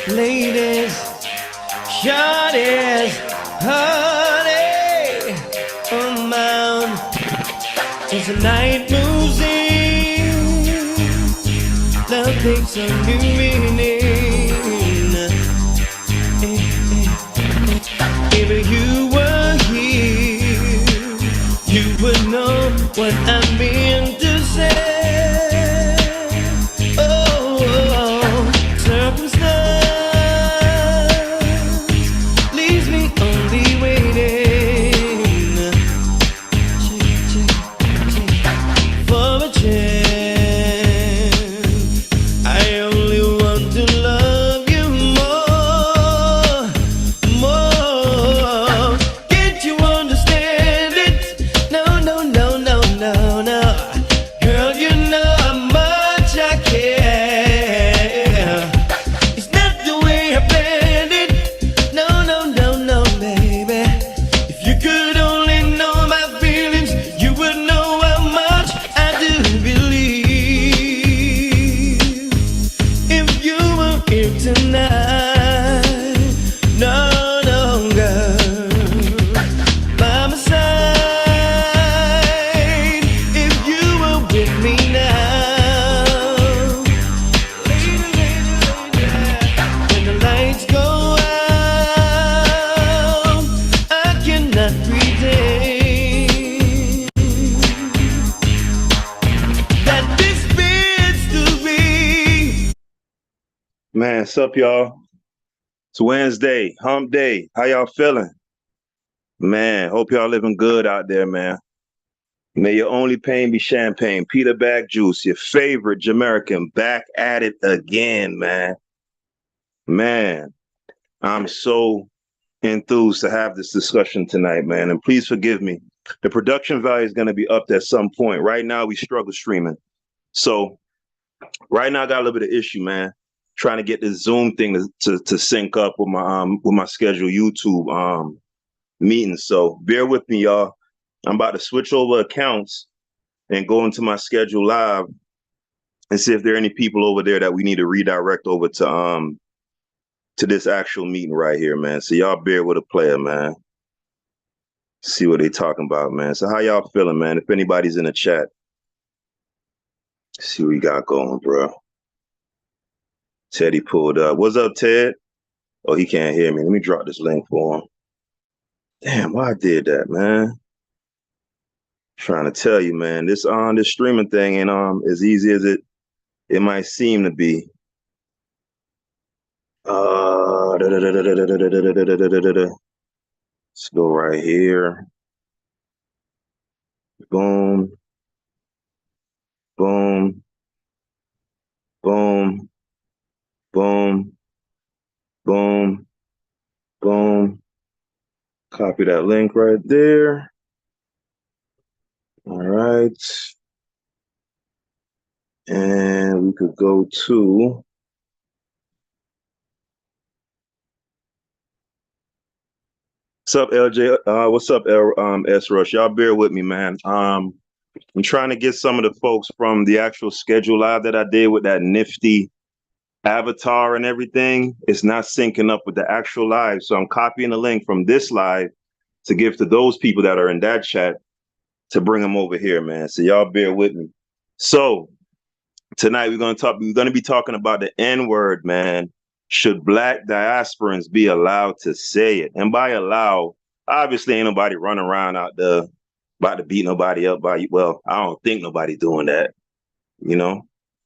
Ladies, shawties, honey, amount as the night moves in, love takes a new meaning. If you were here, you would know what I mean to say. Man, what's up, y'all? It's Wednesday, hump day. How y'all feeling? Man, hope y'all living good out there, man. May your only pain be champagne. Peter Bag Juice, your favorite Jamaican, back at it again, man. Man, I'm so enthused to have this discussion tonight, man. And please forgive me. The production value is going to be upped at some point. Right now, we struggle streaming. So right now, I got a little bit of issue, man. Trying to get this Zoom thing to sync up with my scheduled YouTube meetings. So bear with me, y'all. I'm about to switch over accounts and go into my schedule live and see if there are any people over there that we need to redirect over to this actual meeting right here, man. So y'all bear with a player, man. See what they talking about, man. So how y'all feeling, man? If anybody's in the chat, see what we got going, bro. Teddy pulled up. What's up, Ted? Oh, he can't hear me. Let me drop this link for him. Damn, why I did that, man? Trying to tell you, man, this streaming thing ain't as easy as it might seem to be. Let's go right here. Boom. Boom. Boom. Boom. Boom. Boom. Copy that link right there. All right. And we could go to what's up, LJ? What's up, S Rush? Y'all bear with me, man. I'm trying to get some of the folks from the actual schedule live that I did with that nifty avatar and everything. It's not syncing up with the actual live. So I'm copying the link from this live to give to those people that are in that chat to bring them over here, man. So y'all bear with me. So tonight we're gonna be talking about the N-word, man. Should black diasporans be allowed to say it? And by allow, obviously ain't nobody running around out there about to beat nobody up by you. Well, I don't think nobody doing that, you know.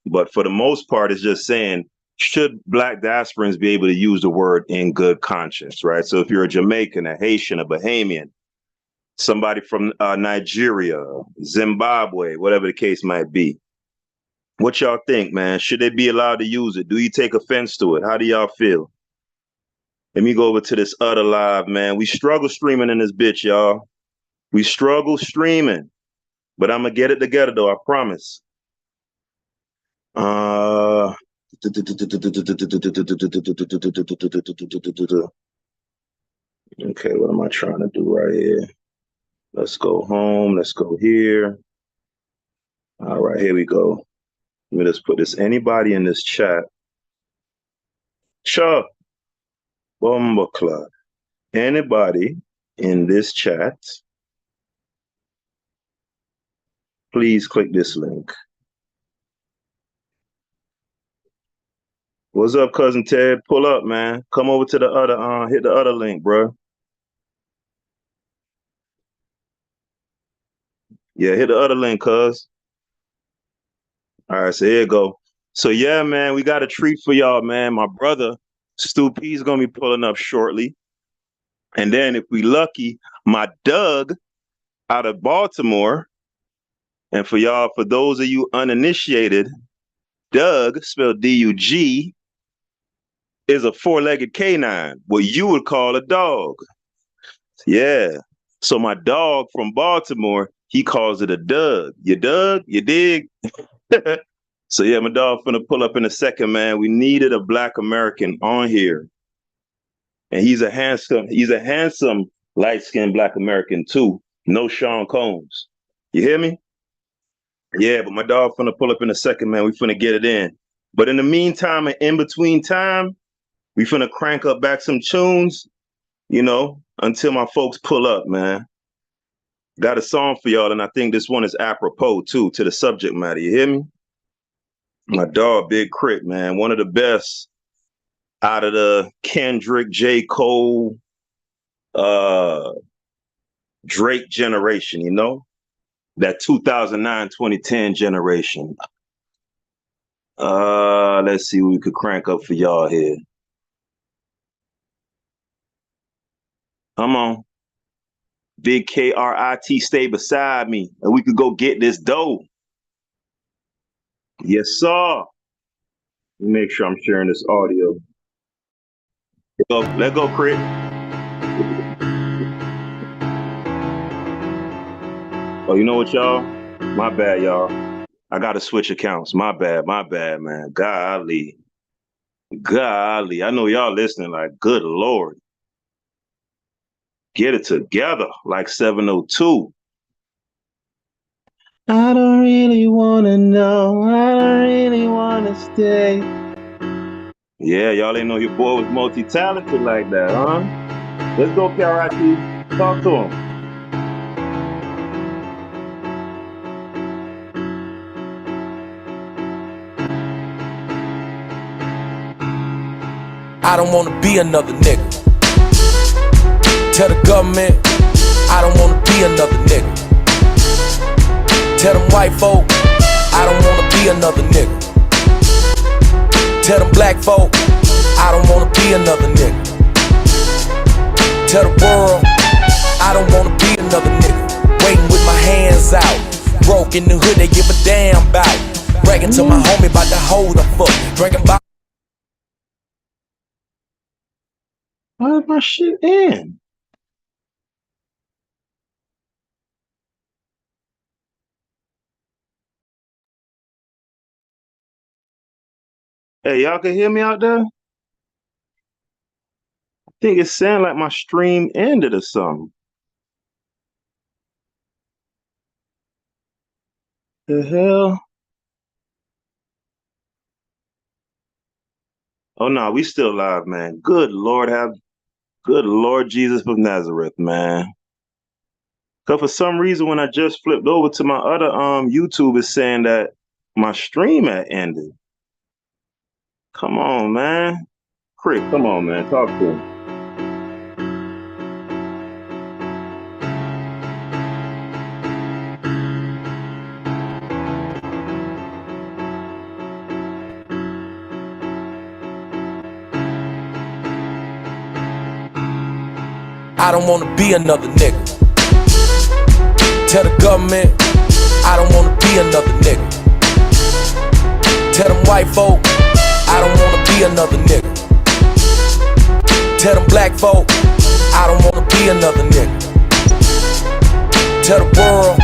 But for the most part, it's just saying, should black diasporans be able to use the word in good conscience, right? So if you're a Jamaican, a Haitian, a Bahamian, somebody from Nigeria, Zimbabwe, whatever the case might be, what y'all think, man? Should they be allowed to use it? Do you take offense to it? How do y'all feel? Let me go over to this other live, man. We struggle streaming in this bitch, y'all. We struggle streaming, but I'm gonna get it together though, I promise. Okay, what am I trying to do right here? Let's go home. Let's go here. All right, here we go. Let me just put this. Anybody in this chat? Chuck Bomba Club. Anybody in this chat? Please click this link. What's up, cousin Ted? Pull up, man. Come over to the other, hit the other link, bro. Yeah, hit the other link, cuz. All right, so here you go. So yeah, man, we got a treat for y'all, man. My brother, Stu P, is gonna be pulling up shortly. And then if we lucky, my Doug out of Baltimore. And for y'all, for those of you uninitiated, Doug, spelled D-U-G, is a four-legged canine, what you would call a dog. Yeah. So my dog from Baltimore, he calls it a Doug. You Doug? You dig? So yeah, my dog finna pull up in a second, man. We needed a black American on here. And he's a handsome light-skinned black American too. No Sean Combs. You hear me? Yeah, but my dog finna pull up in a second, man. We finna get it in. But in the meantime and in between time, we finna crank up back some tunes, you know, until my folks pull up, man. Got a song for y'all, and I think this one is apropos too to the subject matter. You hear me? My dog, Big Crit, man, one of the best out of the Kendrick, J. Cole, uh, Drake generation. You know, that 2009, 2010 generation. Let's see what we could crank up for y'all here. Come on. Big KRIT, stay beside me, and we could go get this dough. Yes, sir. Make sure I'm sharing this audio. Let go, Crit. Oh, you know what, y'all? My bad, y'all. I gotta switch accounts. My bad, man. Golly. I know y'all listening like, good Lord. Get it together, like 702. I don't really wanna know. I don't really wanna stay. Yeah, y'all ain't know your boy was multi-talented like that, huh? Let's go, KRIT. Talk to him. I don't wanna be another nigga. Tell the government, I don't wanna be another nigga. Tell them white folk, I don't wanna be another nigga. Tell them black folk, I don't wanna be another nigga. Tell the world, I don't wanna be another nigga. Waiting with my hands out, broke in the hood, they give a damn about. Bragging to my homie about to hold a fuck, drinking about. Why is my shit in? Hey, y'all can hear me out there? I think it sounded like my stream ended or something. The hell? Oh no, we still live, man. Good Lord Jesus of Nazareth, man. Cause for some reason when I just flipped over to my other YouTube, it's saying that my stream had ended. Come on, man. Crit, come on, man. Talk to him. I don't wanna be another nigga. Tell the government, I don't wanna be another nigga. Tell them white folk, I don't wanna be another nigga. Tell them black folk, I don't wanna be another nigga. Tell the world,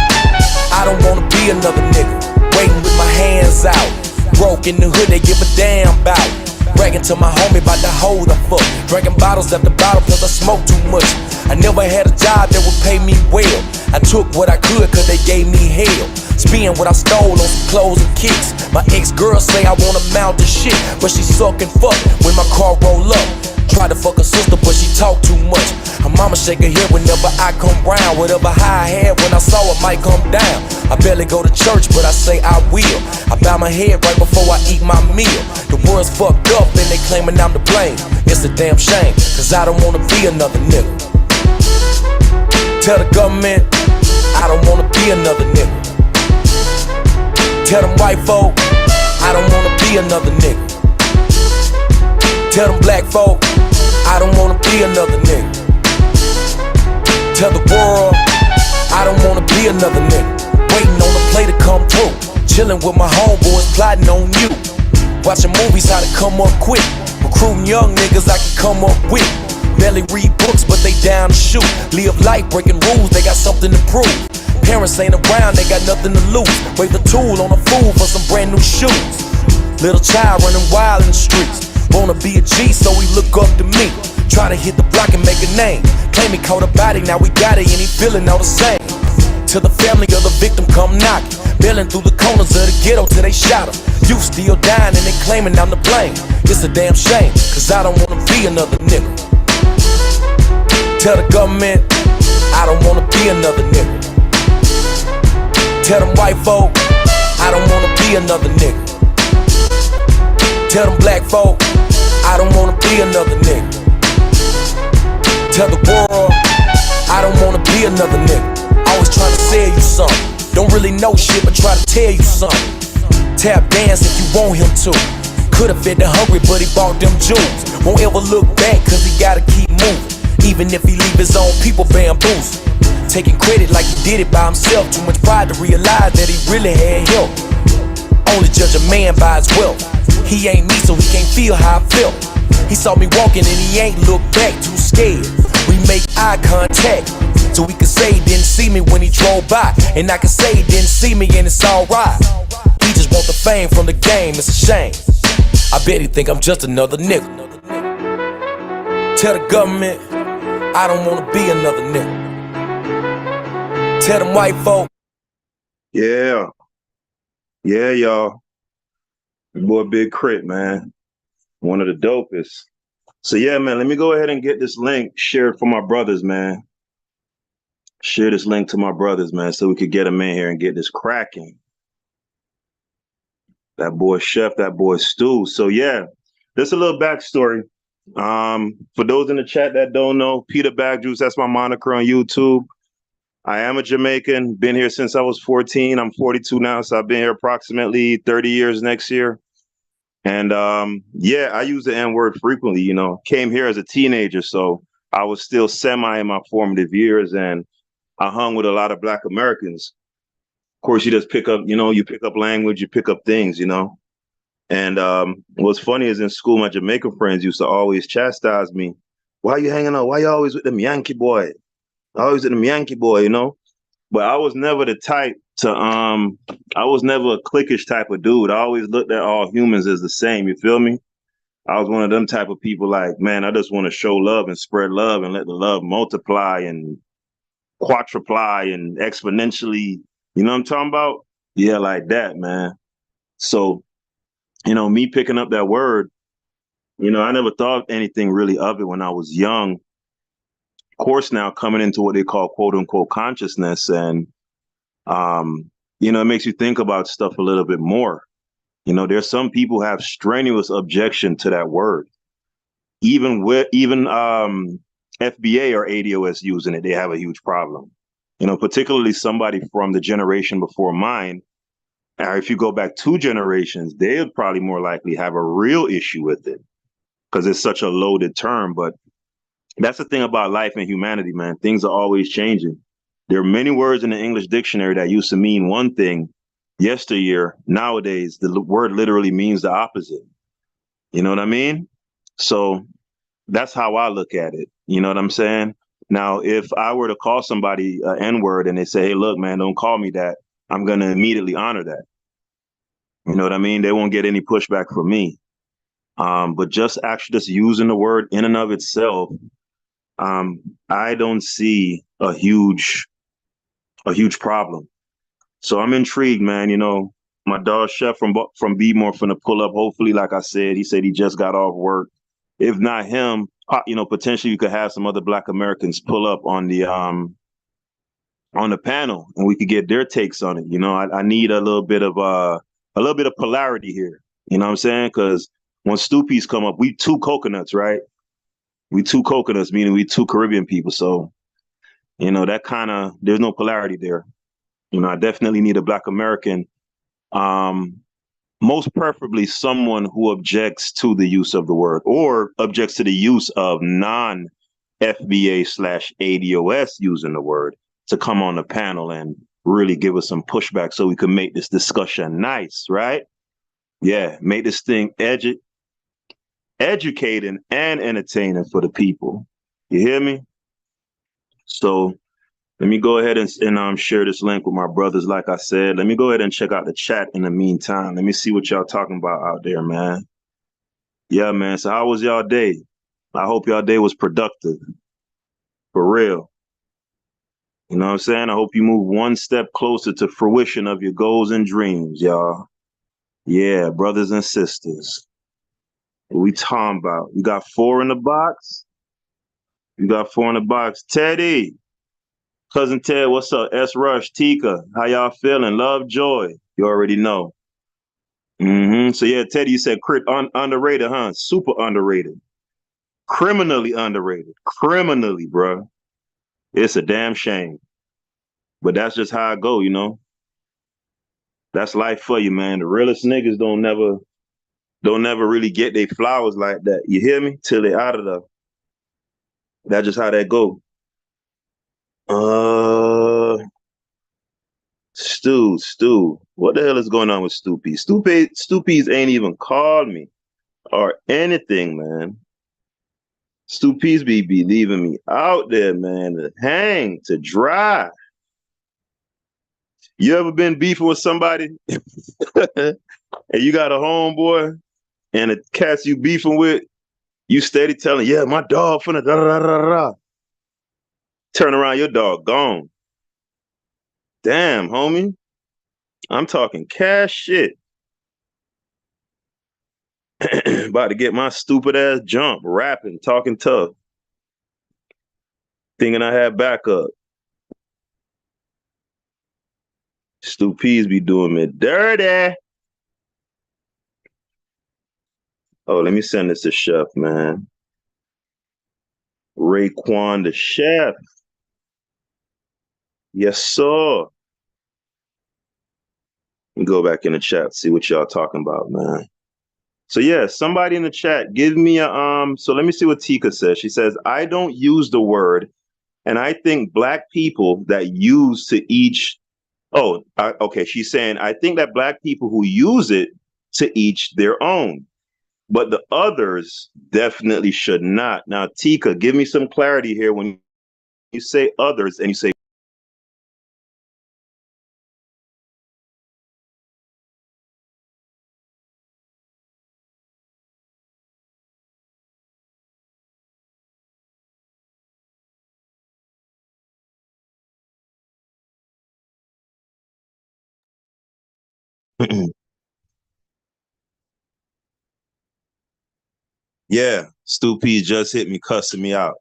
I don't wanna be another nigga. Waiting with my hands out, broke in the hood, they give a damn about. Bragging to my homie about the hold the fuck. Drinking bottles after bottle cause I smoke too much. I never had a job that would pay me well. I took what I could cause they gave me hell. Spend what I stole on some clothes and kicks. My ex-girl say I want to mount the shit, but she suck and fuck when my car roll up. Tried to fuck her sister but she talk too much. Her mama shake her head whenever I come round. Whatever high I had when I saw it might come down. I barely go to church but I say I will. I bow my head right before I eat my meal. The world's fucked up and they claiming I'm to blame. It's a damn shame cause I don't wanna be another nigga. Tell the government, I don't wanna be another nigga. Tell them white folk, I don't wanna be another nigga. Tell them black folk, I don't wanna be another nigga. Tell the world, I don't wanna be another nigga. Waiting on the play to come through. Chilling with my homeboys, plotting on you. Watching movies, how to come up quick. Recruiting young niggas I can come up with. Barely read books, but they down to shoot. Live life, breaking rules, they got something to prove. Parents ain't around, they got nothing to lose. Wave the tool on a fool for some brand new shoes. Little child running wild in the streets. Wanna be a G, so he look up to me. Try to hit the block and make a name. Claim he caught a body, now we got it and he feeling all the same. To the family of the victim come knocking. Bailing through the corners of the ghetto till they shot him. You still dying and they claiming I'm to blame. It's a damn shame, cause I don't wanna be another nigga. Tell the government, I don't wanna be another nigga. Tell them white folk, I don't wanna be another nigga. Tell them black folk, I don't wanna be another nigga. Tell the world, I don't wanna be another nigga. Always trying to sell you something. Don't really know shit, but try to tell you something. Tap dance if you want him to. Could've fed the hungry, but he bought them jewels. Won't ever look back, cause he gotta keep moving. Even if he leave his own people bamboozled. Taking credit like he did it by himself. Too much pride to realize that he really had help. Only judge a man by his wealth. He ain't me, so he can't feel how I felt. He saw me walking and he ain't looked back, too scared. We make eye contact, so he could say he didn't see me when he drove by. And I can say he didn't see me and it's alright. He just want the fame from the game, it's a shame. I bet he think I'm just another nigga. Tell the government, I don't wanna be another nigga. Tell them white folk. Yeah. Yeah, y'all. Your boy Big Crit, man. One of the dopest. So yeah, man, let me go ahead and get this link shared for my brothers, man. Share this link to my brothers, man, so we could get them in here and get this cracking. That boy Chef, that boy Stu. So yeah, there's a little backstory. For those in the chat that don't know, Peter Bag Juice, that's my moniker on YouTube. I am a Jamaican, been here since I was 14. I'm 42 now, so I've been here approximately 30 years next year. And yeah, I use the N-word frequently, you know. Came here as a teenager, so I was still semi in my formative years, and I hung with a lot of Black Americans. Of course, you just pick up, you know, you pick up language, you pick up things, you know. And what's funny is in school, my Jamaican friends used to always chastise me. Why you hanging out? Why you always with them Yankee boy? Always with them Yankee boy, you know? But I was never the type to, I was never a cliquish type of dude. I always looked at all humans as the same, you feel me? I was one of them type of people like, man, I just want to show love and spread love and let the love multiply and quadruply and exponentially, you know what I'm talking about? Yeah, like that, man. So, you know, me picking up that word, you know, I never thought anything really of it when I was young. course, now coming into what they call quote unquote consciousness. And, it makes you think about stuff a little bit more. There's some people who have strenuous objection to that word. Even FBA or ADOS using it, they have a huge problem. Particularly somebody from the generation before mine. Or if you go back 2 generations, they would probably more likely have a real issue with it because it's such a loaded term. But that's the thing about life and humanity, man. Things are always changing. There are many words in the English dictionary that used to mean one thing yesteryear. Nowadays, the word literally means the opposite. You know what I mean? So that's how I look at it. You know what I'm saying? Now, if I were to call somebody an N-word and they say, hey, look, man, don't call me that, I'm going to immediately honor that. You know what I mean? They won't get any pushback from me. But just using the word in and of itself, I don't see a huge problem. So I'm intrigued, man. My dog Chef from B-More finna pull up. Hopefully, like I said, he said he just got off work. If not him, potentially you could have some other Black Americans pull up on the panel, and we could get their takes on it. I need a little bit of polarity here. You know what I'm saying? Because when Stoopies come up, we 2 coconuts, right? We 2 coconuts, meaning we 2 Caribbean people. So, that there's no polarity there. I definitely need a Black American. Most preferably someone who objects to the use of the word or objects to the use of non-FBA/ADOS using the word to come on the panel and really give us some pushback so we can make this discussion nice, right? Yeah, make this thing educating and entertaining for the people. You hear me? So let me go ahead and share this link with my brothers. Like I said, let me go ahead and check out the chat in the meantime. Let me see what y'all talking about out there, man. Yeah, man. So how was y'all day? I hope y'all day was productive. For real. You know what I'm saying? I hope you move one step closer to fruition of your goals and dreams, y'all. Yeah, brothers and sisters. What we talking about? You got 4 in the box? You got 4 in the box. Teddy. Cousin Ted, what's up? S. Rush, Tika, how y'all feeling? Love, joy. You already know. So yeah, Teddy, you said underrated, huh? Super underrated. Criminally underrated. Criminally, bro. It's a damn shame. But that's just how I go. That's life for you, man. The realest niggas don't never really get their flowers like that. You hear me? Till they out of there. That's just how that go. Stu. What the hell is going on with Stoopy? Stoopies ain't even called me or anything, man. Stoopies be leaving me out there, man, to hang, to dry. You ever been beefing with somebody and you got a homeboy and the cats you beefing with, you steady telling, yeah, my dog finna da da da da da. Turn around, your dog gone. Damn, homie. I'm talking cash shit. About to get my stupid ass jump, rapping, talking tough. Thinking I had backup. Stoopies be doing me dirty. Oh, let me send this to Chef, man. Raekwon the Chef. Yes, sir. Let me go back in the chat, see what y'all talking about, man. So yeah, somebody in the chat, give me so let me see what Tika says. She says, I don't use the word, and I think Black people that use to each, okay, she's saying, I think that Black people who use it to each their own, but the others definitely should not. Now, Tika, give me some clarity here when you say others and you say yeah, Stu P just hit me, cussing me out.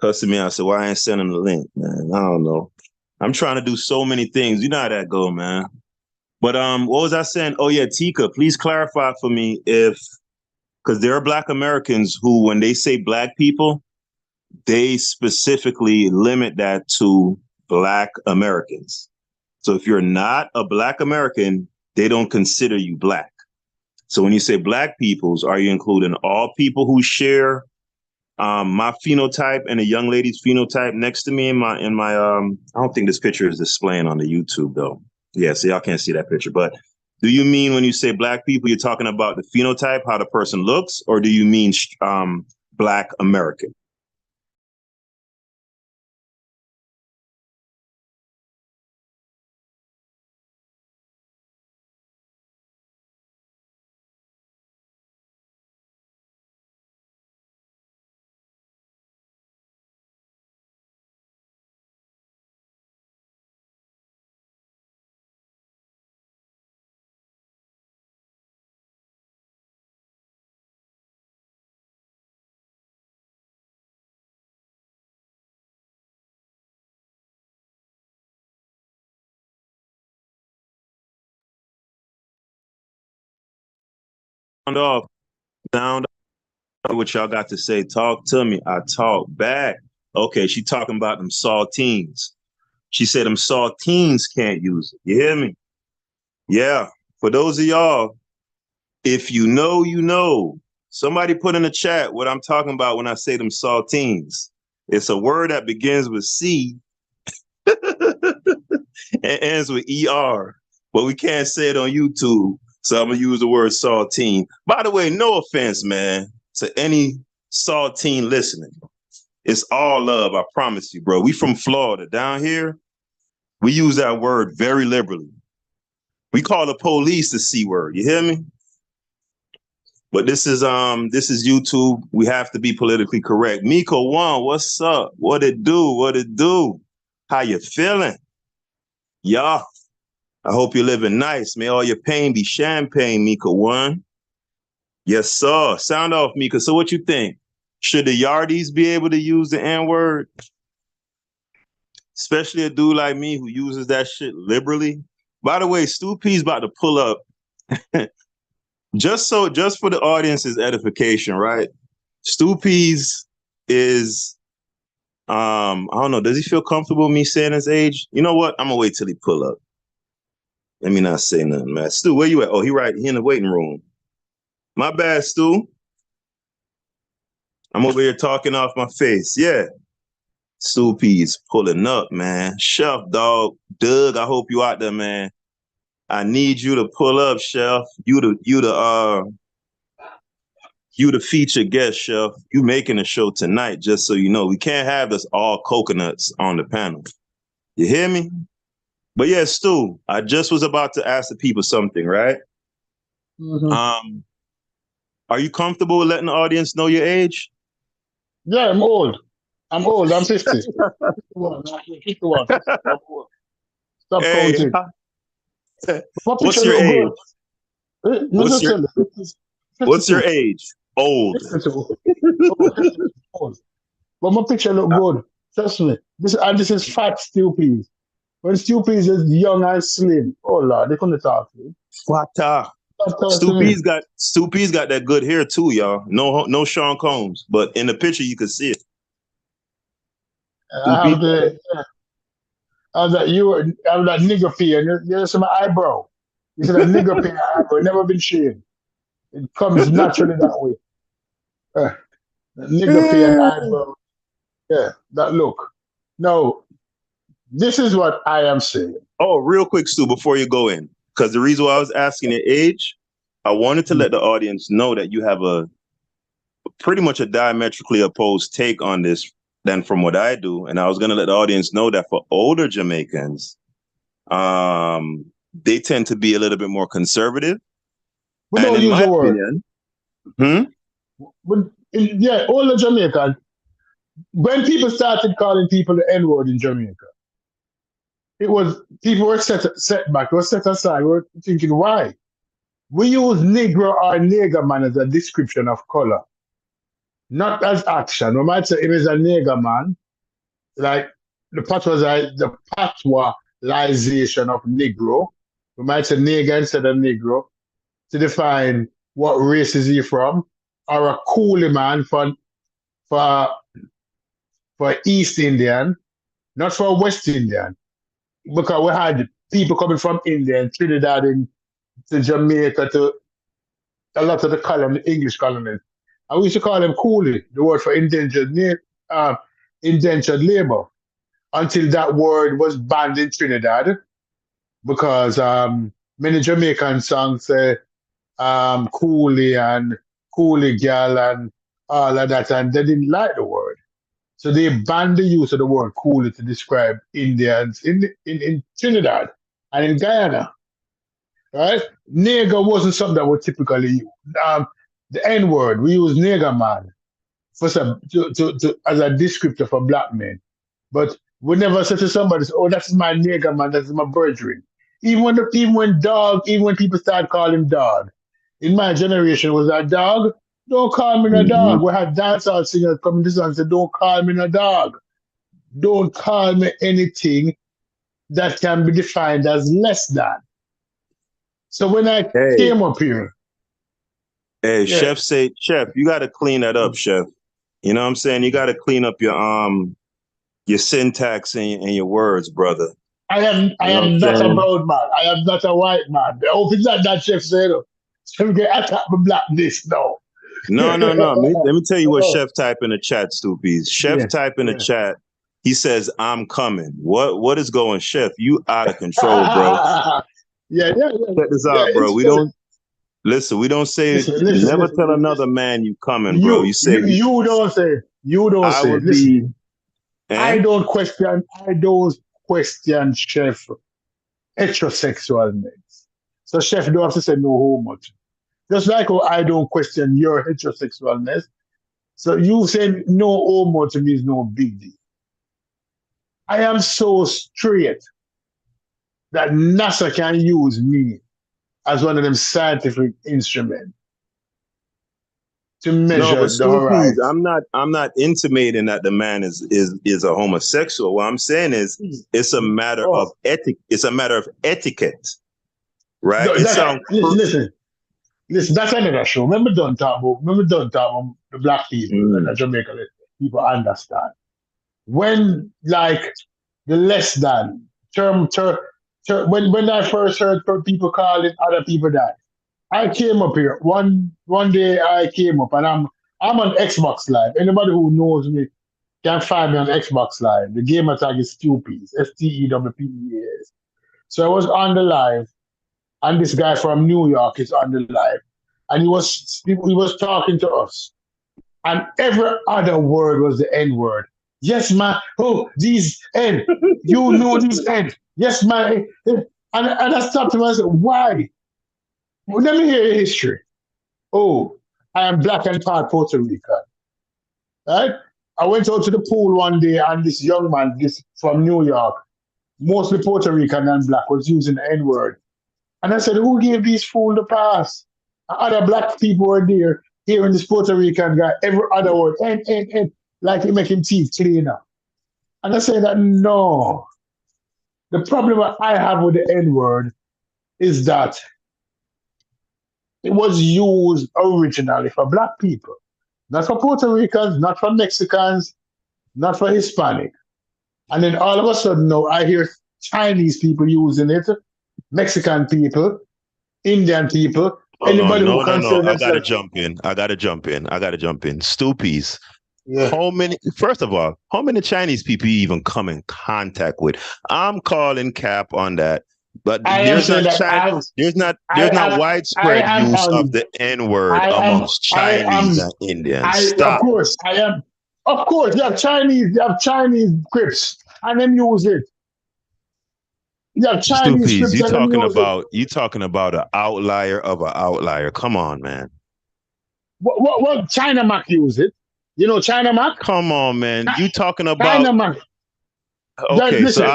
Cussing me out. So why I ain't sending the link, man? I don't know. I'm trying to do so many things. You know how that go, man. But what was I saying? Oh yeah, Tika, please clarify for me if because there are Black Americans who, when they say Black people, they specifically limit that to Black Americans. So if you're not a Black American, they don't consider you Black. So when you say Black peoples, are you including all people who share my phenotype and a young lady's phenotype next to me in my I don't think this picture is displaying on the YouTube though. Yeah, so y'all can't see that picture. But do you mean when you say Black people, you're talking about the phenotype, how the person looks, or do you mean Black American? Sound off. Sound off. What y'all got to say? Talk to me. I talk back. Okay, she talking about them saltines. She said them saltines can't use it. You hear me? Yeah. For those of y'all, if you know, you know. Somebody put in the chat what I'm talking about when I say them saltines. It's a word that begins with C and ends with ER, but we can't say it on YouTube. So I'm gonna use the word saltine. By the way, no offense, man, to any saltine listening. It's all love, I promise you, bro. We from Florida. Down here, we use that word very liberally. We call the police the C word. You hear me? But this is YouTube. We have to be politically correct. Miko One, what's up? What it do? What it do? How you feeling? Yeah. I hope you're living nice. May all your pain be champagne, Miko One. Yes, sir. Sound off, Mika. So what you think? Should the yardies be able to use the N-word? Especially a dude like me who uses that shit liberally. By the way, Stu P's about to pull up. just for the audience's edification, right? Stu P's is I don't know, does he feel comfortable me saying his age? You know what? I'm gonna wait till he pull up. Let me not say nothing, man. Stu, where you at? Oh, he in the waiting room. My bad, Stu. I'm over here talking off my face. Yeah. Stu P's pulling up, man. Chef, dog. Doug, I hope you out there, man. I need you to pull up, Chef. You the featured guest, Chef. You making the show tonight, just so you know. We can't have this all coconuts on the panel. You hear me? But yeah, Stu, I just was about to ask the people something, right? Mm-hmm. Are you comfortable with letting the audience know your age? Yeah, I'm old. I'm 50. 51. 51. I'm old. Stop Hey, counting. what's your age? What's your age? Old. Old. But my picture look good. Trust me. This is fat Stu Peas. When Stu Peas is young and slim, oh Lord, they couldn't talk to me. Stu P's got that good hair too, y'all. No Sean Combs, but in the picture you can see it. I have that nigger pea, and you see my eyebrow. You see that nigger pea eyebrow, never been shaved. It comes naturally that way. The nigger pea and eyebrow. Yeah, that look. No, this is what I am saying. Oh, real quick, Stu, before you go in, because the reason why I was asking your age, I wanted to let the audience know that you have a pretty much a diametrically opposed take on this than from what I do. And I was going to let the audience know that for older Jamaicans, they tend to be a little bit more conservative. We don't use the word. Opinion, older Jamaican. When people started calling people the N-word in Jamaica, it was people were set back, were set aside. We were thinking, why? We use Negro or nigger man as a description of color. not as action. We might say it is a nigger man, like the patoisization of Negro. We might say nigger instead of Negro to define what race is he from, or a coolie man for East Indian, not for West Indian, because we had people coming from India and Trinidad and to Jamaica to a lot of the English colonies. And we used to call them coolie, the word for indentured labor, until that word was banned in Trinidad because many Jamaican songs say coolie and coolie girl and all of that, and they didn't like the word. So they banned the use of the word coolie to describe Indians in Trinidad and in Guyana. Right? Nigger wasn't something that we typically use. The N word, we use nigger man for as a descriptor for black men. But we never say to somebody, oh, that's my nigger man, that's my brethren. Even when people start calling dog. In my generation, was that dog? Don't call me a Mhm. dog. We had dancehall singers coming to this and say, don't call me a dog. Don't call me anything that can be defined as less than. So when I Hey, came up here, hey, yeah, Chef, you got to clean that up, Chef. You know what I'm saying? You got to clean up your syntax and your words, brother. I You know what am I'm not a saying? brown man. I am not a white man. I hope it's not that chef said. So we get attacked with blackness now. No, no, no. Let me tell you what Oh, Chef type in the chat, Stoopies. Chef yeah, type in the yeah. chat. He says, "I'm coming." What is going, Chef? You out of control, bro. Yeah, yeah, yeah. Check this Yeah, out, bro. it's We don't listen. We don't say never tell another listen. man you coming, bro. You say You don't say. You don't I say. would Listen, be, eh? I don't question chef heterosexual men. So chef don't have to say no homo. Just like how I don't question your heterosexualness. So you saying no homo to me is no big deal. I am so straight that NASA can use me as one of them scientific instruments to No, but measure the Stoopies, horizon. I'm not intimating that the man is a homosexual. What I'm saying is it's a matter of Oh, it's a matter of etiquette, right? no, It sounds listen, that's another show. Remember done talk about the black people and the mm, Jamaican people understand. When like the less than when I first heard people calling other people that, I came up here one day. I came up and I'm on Xbox Live. Anybody who knows me can find me on Xbox Live. The gamer tag is Stewepeas, STEWPEAS. So I was on the live, and this guy from New York is on the live, and he was talking to us, and every other word was the N word. Yes, man. Oh, these N. You know these N. Yes, man. And I stopped him and I said, why? Well, let me hear your history. Oh, I am black and part Puerto Rican. Right? I went out to the pool one day and this young man, this from New York, mostly Puerto Rican and black, was using the N word. And I said, who gave these fools the pass? Other black people were there hearing this Puerto Rican guy, every other word, and, like he making teeth cleaner. And I said that no. The problem I have with the N word is that it was used originally for black people, not for Puerto Ricans, not for Mexicans, not for Hispanic. And then all of a sudden now I hear Chinese people using it, Mexican people, Indian people, hold on. anybody who No, no, no. considers I gotta themselves. jump in. I gotta jump in. I gotta jump in. Stoopies. Yeah. First of all, how many Chinese people you even come in contact with? I'm calling cap on that. But I am there's saying not that there's not I widespread am use of on the N word I am amongst I Chinese am and Indians. I of Stop. course I am of course you have Chinese scripts and them use it. You have Chinese Stoopies, scripts and them use it. you talking about an outlier of an outlier. Come on, man. What China Mac use it? You know China Mac? Come on, man. You talking about China Mac. okay, Listen,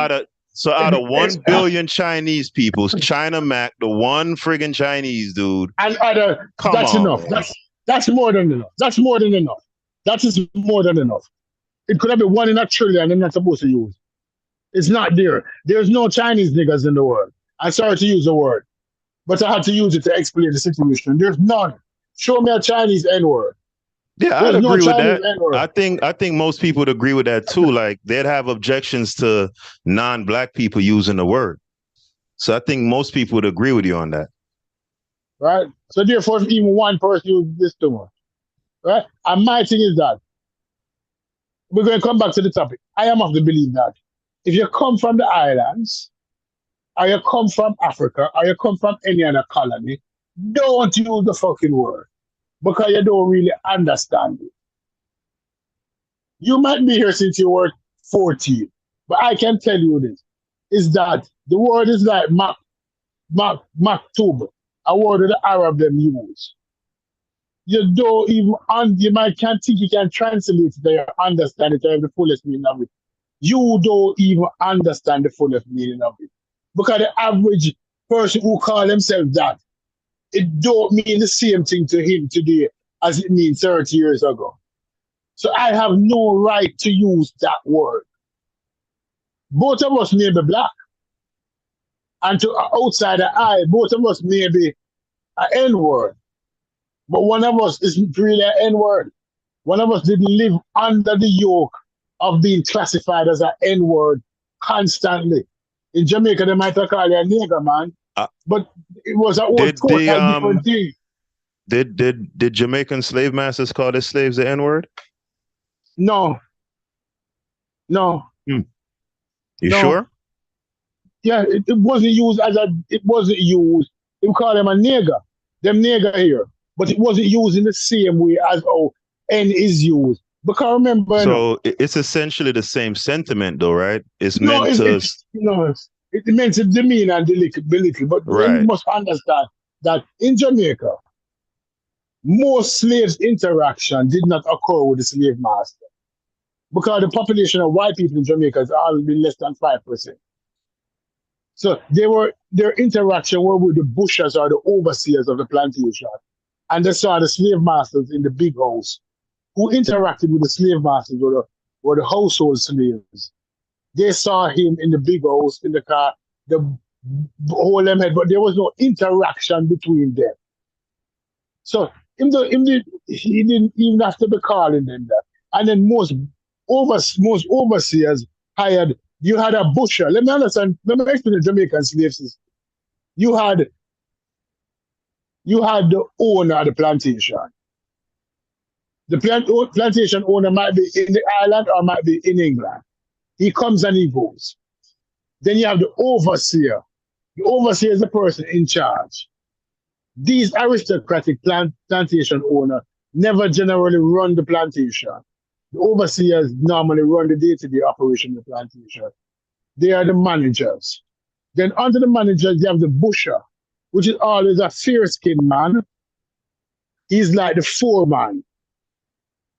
so out of 1 billion Chinese people, China Mac, the one friggin' Chinese dude. and other Come that's on, enough. man. That's more than enough. That's more than enough. That is more than enough. It could have been 1 in 1 trillion they're not supposed to use. It's not there. There's no Chinese niggas in the world. I'm sorry to use the word, but I had to use it to explain the situation. There's none. Show me a Chinese N-word. Yeah, I'd There's no agree with Chinese that. N-word. I think most people would agree with that too. Like they'd have objections to non-black people using the word. So I think most people would agree with you on that. Right? So therefore, if even one person uses this too much. Right? And my thing is that we're going to come back to the topic. I am of the belief that if you come from the islands, or you come from Africa, or you come from any other colony, don't use the fucking word because you don't really understand it. You might be here since you were 14, but I can tell you this, is that the word is like maktub, a word that the Arab them use. You don't even, you might can't think you can translate it or understand it or have the fullest meaning of it. You don't even understand the fullest meaning of it. Because the average person who call himself that, it don't mean the same thing to him today as it means 30 years ago. So I have no right to use that word. Both of us may be black. And to outside the eye, both of us may be an N-word. But one of us isn't really an N-word. One of us didn't live under the yoke of being classified as an N-word constantly. In Jamaica, they might call you a nigger, man. But it was a whole total different thing. Did Jamaican slave masters call their slaves the N-word? No. You sure? Yeah, it wasn't used as it wasn't used. They call them a nigger. Them nigger here. But it wasn't used in the same way as how N is used. Because remember, it's essentially the same sentiment, though, right? It meant to demean and belittle. But you must understand that in Jamaica, most slaves' interaction did not occur with the slave master. Because the population of white people in Jamaica has always been less than 5%. So their interaction were with the bushers or the overseers of the plantation. And they saw the slave masters in the big house who interacted with the slave masters or the household slaves. They saw him in the big house, in the car, the whole them head, but there was no interaction between them. So he didn't even have to be calling them that. And then most overseers you had a butcher. Let me explain the Jamaican slave system. You had the owner of the plantation. The plantation owner might be in the island or might be in England. He comes and he goes. Then you have the overseer. The overseer is the person in charge. These aristocratic plantation owners never generally run the plantation. The overseers normally run the day-to-day operation of the plantation. They are the managers. Then under the managers, you have the busher, which is always a fair-skinned man. He's like the foreman.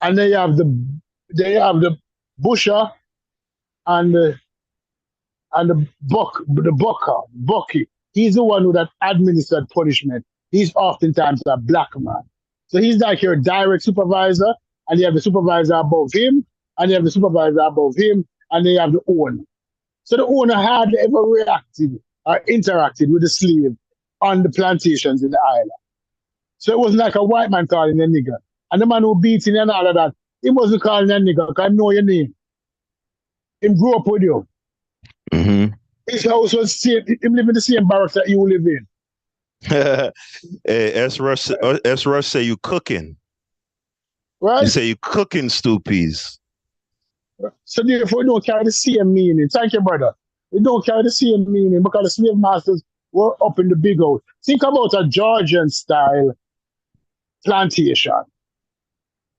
And they have the busher and the bucky. He's the one who that administered punishment. He's oftentimes a black man. So he's like your direct supervisor, and you have the supervisor above him, and you have the supervisor above him, and then you have the owner. So the owner hardly ever reacted or interacted with the slave on the plantations in the island. So it wasn't like a white man calling a nigger. And the man who beats him and all of that, he wasn't calling a nigger because I know your name. Him grew up with you. Mm-hmm. His house was same, him live in the same barracks that you live in. Hey, S. Rush say you cooking. Right? You say you cooking stoopies. So therefore, it don't carry the same meaning. Thank you, brother. It don't carry the same meaning because the slave masters were up in the big house. Think about a Georgian-style plantation.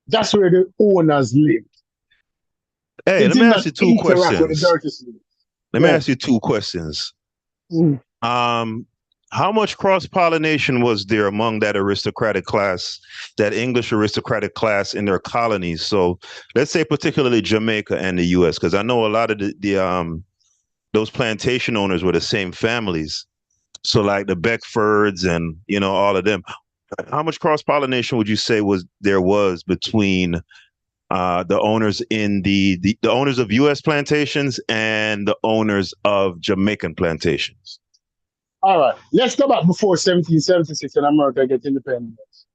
That's where the owners lived. Hey, let me ask you two questions. Let me ask you two questions. How much cross-pollination was there among that aristocratic class, that English aristocratic class in their colonies? So let's say particularly Jamaica and the U.S., because I know a lot of those plantation owners were the same families. So like the Beckfords and, all of them. How much cross-pollination would you say was between the owners in the owners of U.S. plantations and the owners of Jamaican plantations. All right, let's go back before 1776 and America get independence.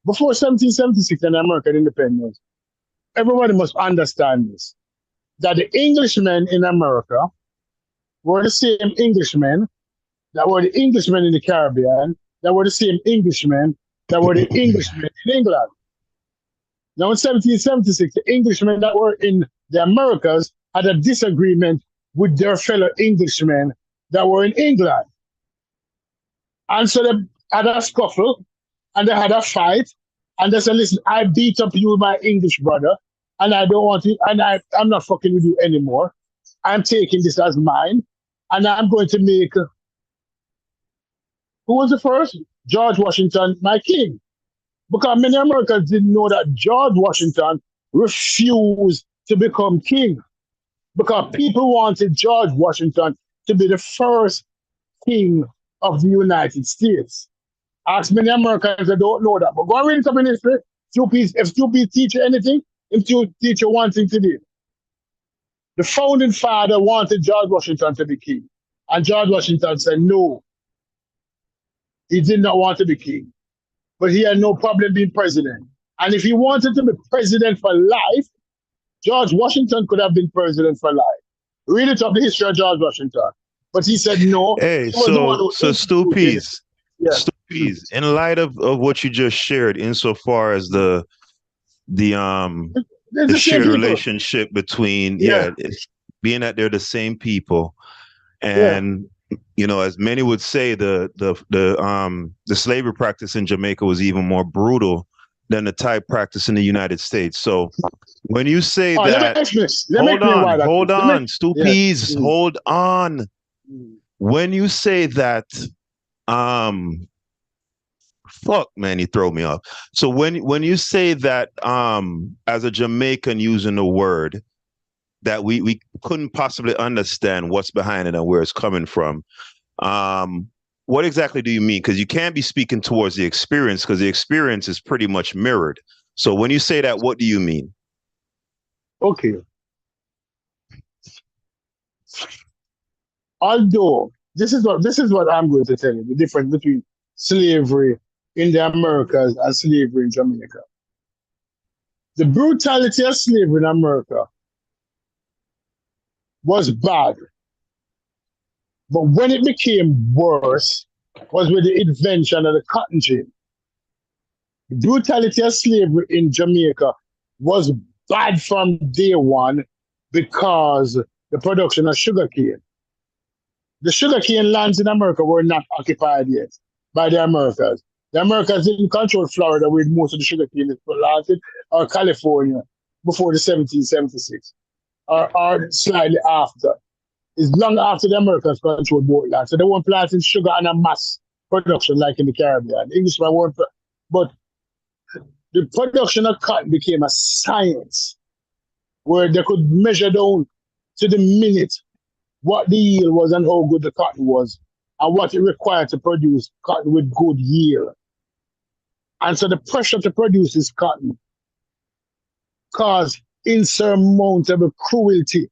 Before 1776 and American independence, everybody must understand this, that the Englishmen in America were the same Englishmen that were the Englishmen in the Caribbean, that were the same Englishmen that were the Englishmen in England. Now in 1776, the Englishmen that were in the Americas had a disagreement with their fellow Englishmen that were in England. And so they had a scuffle, and they had a fight, and they said, listen, I beat up you, my English brother, and I don't want you, and I'm not fucking with you anymore. I'm taking this as mine, and I'm going to make, who was the first? George Washington, my king. Because many Americans didn't know that George Washington refused to become king. Because people wanted George Washington to be the first king of the United States. Ask many Americans that don't know that. But go and read it up in history. If Stupid teach you anything, if you teach you one thing to do. The founding father wanted George Washington to be king. And George Washington said no. He did not want to be king. But he had no problem being president. And if he wanted to be president for life, George Washington could have been president for life. Read it up the history of George Washington. But he said no. Hey, so Stupies, yeah. Stupies, in light of what you just shared, insofar as the shared relationship between being that they're the same people, and you know, as many would say, the slavery practice in Jamaica was even more brutal than the type practice in the United States. So when you say that, hold on, Stupies, hold on. When you say that, fuck, man, you throw me off. So when you say that, as a Jamaican using the word, that we couldn't possibly understand what's behind it and where it's coming from, what exactly do you mean? Because you can't be speaking towards the experience, because the experience is pretty much mirrored. So when you say that, what do you mean? Okay. Although this is what I'm going to tell you, the difference between slavery in the Americas and slavery in Jamaica. The brutality of slavery in America was bad. But when it became worse was with the invention of the cotton gin. The brutality of slavery in Jamaica was bad from day one because the production of sugarcane. The sugarcane lands in America were not occupied yet by the Americans. The Americans didn't control Florida, where most of the sugarcane is planted, or California before the 1776, or slightly after. It's long after the Americans controlled both lands. So they weren't planting sugar in a mass production like in the Caribbean. The Englishmen weren't, but the production of cotton became a science where they could measure down to the minute what the yield was and how good the cotton was and what it required to produce cotton with good yield. And so the pressure to produce this cotton caused insurmountable cruelty.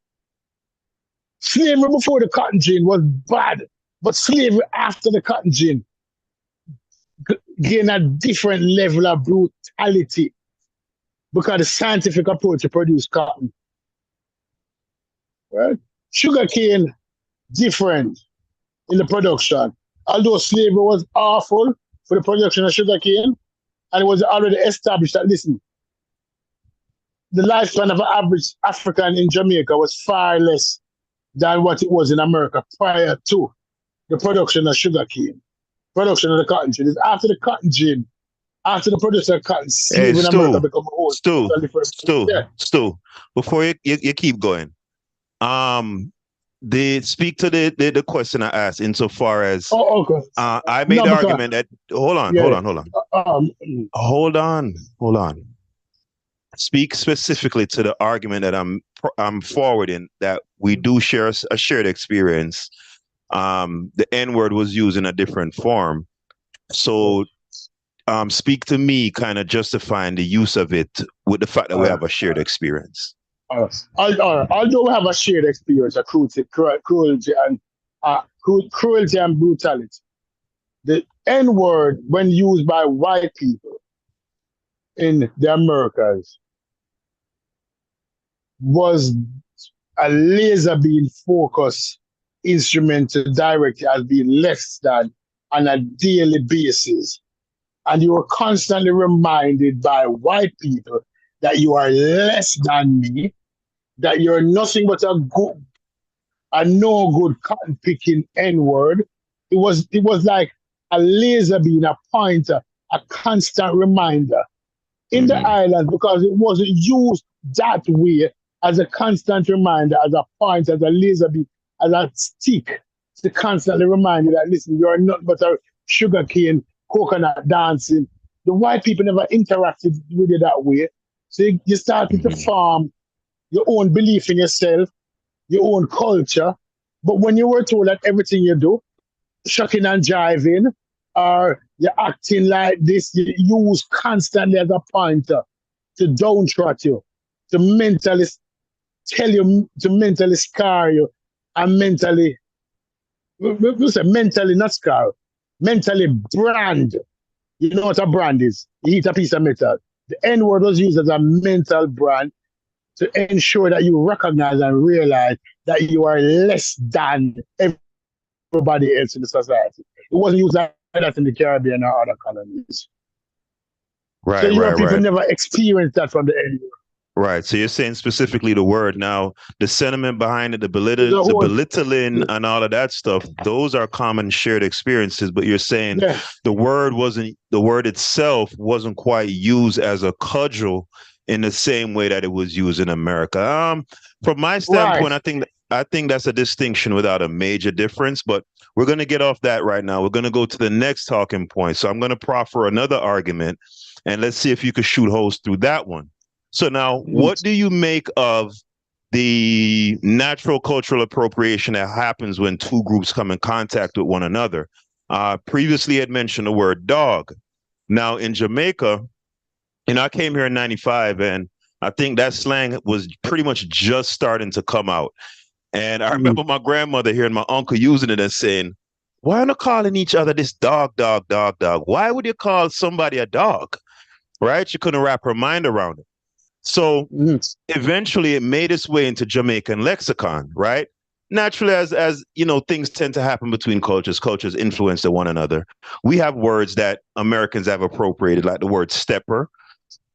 Slavery before the cotton gin was bad, but slavery after the cotton gin gained a different level of brutality because the scientific approach to produce cotton. Right? Sugarcane, different in the production. Although slavery was awful for the production of sugarcane, and it was already established that, listen, the lifespan of an average African in Jamaica was far less than what it was in America prior to the production of sugarcane, production of the cotton gin. It's after the cotton gin, after the production of cotton, slavery in America become old. Stu, before you keep going, speak to the question I asked insofar as I made the argument that hold on. Speak specifically to the argument that I'm forwarding, that we do share a shared experience. The N-word was used in a different form. So speak to me kind of justifying the use of it with the fact that we have a shared experience. Although we have a shared experience of cruelty and brutality, the N word, when used by white people in the Americas, was a laser beam focused instrument to direct as being less than on a daily basis. And you were constantly reminded by white people that you are less than me, that you're nothing but a no good cotton picking N-word. It was like a laser beam, a pointer, a constant reminder in the island, because it wasn't used that way as a constant reminder, as a point, as a laser beam, as a stick to constantly remind you that, listen, you're not but a sugarcane, coconut dancing. The white people never interacted with it that way. So you started to form your own belief in yourself, your own culture. But when you were told that everything you do, shucking and jiving, or you're acting like this, you use constantly as a pointer to downtrot you, to mentally tell you, to mentally scar you, and mentally not scar, mentally brand. You know what a brand is? You eat a piece of metal. The N word was used as a mental brand to ensure that you recognize and realize that you are less than everybody else in the society. It wasn't used like that in the Caribbean or other colonies. Right, so your people right. never experienced that from the N word. Right. So you're saying specifically the word. Now, the sentiment behind it, the belittling and all of that stuff, those are common shared experiences. But you're saying the word itself wasn't quite used as a cudgel in the same way that it was used in America. From my standpoint, I think that's a distinction without a major difference. But we're going to get off that right now. We're going to go to the next talking point. So I'm going to proffer another argument, and let's see if you could shoot holes through that one. So now, what do you make of the natural cultural appropriation that happens when two groups come in contact with one another? Previously, I had mentioned the word dog. Now, in Jamaica, I came here in 95, and I think that slang was pretty much just starting to come out. And I remember my grandmother hearing my uncle using it and saying, why are you calling each other this dog, dog, dog, dog? Why would you call somebody a dog? Right? She couldn't wrap her mind around it. So eventually it made its way into Jamaican lexicon, right? Naturally, as you know, things tend to happen between cultures influence one another. We have words that Americans have appropriated, like the word stepper,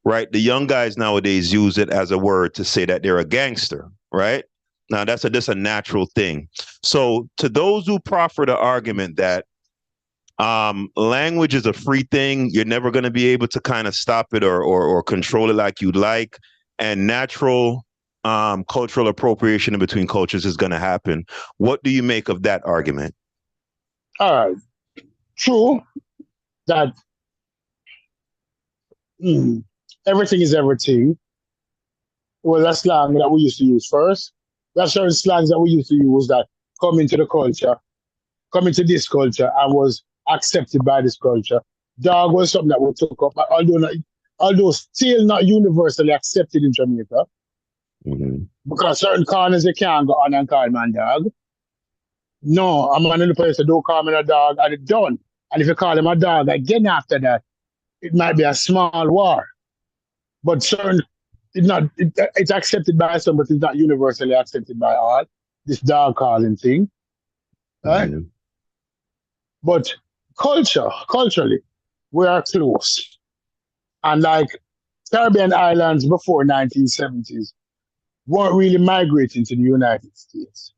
right? The young guys nowadays use it as a word to say that they're a gangster, right? Now, that's a natural thing. So to those who proffer the argument that language is a free thing, you're never going to be able to kind of stop it or control it like you'd like, and natural cultural appropriation in between cultures is going to happen. What do you make of that argument? True that everything is everything. Well, that's slang that we used to use first. There are certain slangs that we used to use that come into the culture, come into this culture, and was accepted by this culture. Dog was something that we took up, although still not universally accepted in Jamaica. Because certain corners you can't go on and call man dog. No, I'm on the place that don't call me a dog, and it's done. And if you call him a dog again after that, it might be a small war. But it's accepted by some, but it's not universally accepted by all. This dog calling thing. Right? But culturally, we are close. And like Caribbean islands before 1970s weren't really migrating to the United States.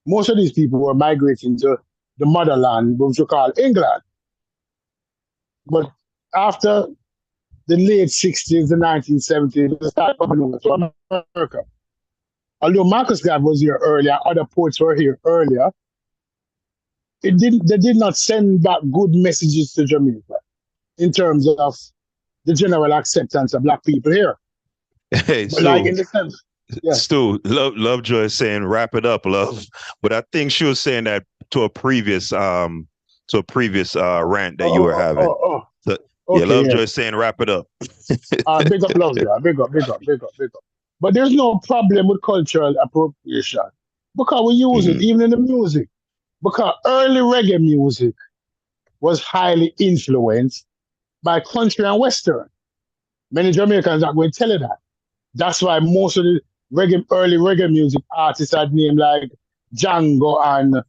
Most of these people were migrating to the motherland, which we call England. But after the late 60s, the 1970s, they started coming over to America. Although Marcus Garvey was here earlier, other poets were here earlier, they did not send back good messages to Jamaica in terms of the general acceptance of Black people here. Hey, but like in the sense, Stu, Lovejoy is saying wrap it up, love. But I think she was saying that to a previous rant that you were having. Yeah, Okay, yeah. Lovejoy saying wrap it up. Big up Lovejoy. Big up. But there's no problem with cultural appropriation because we use it Mhm. even in the music. Because early reggae music was highly influenced by country and western. Many Jamaicans are going to tell you that. That's why most of the early reggae music artists had names like Django and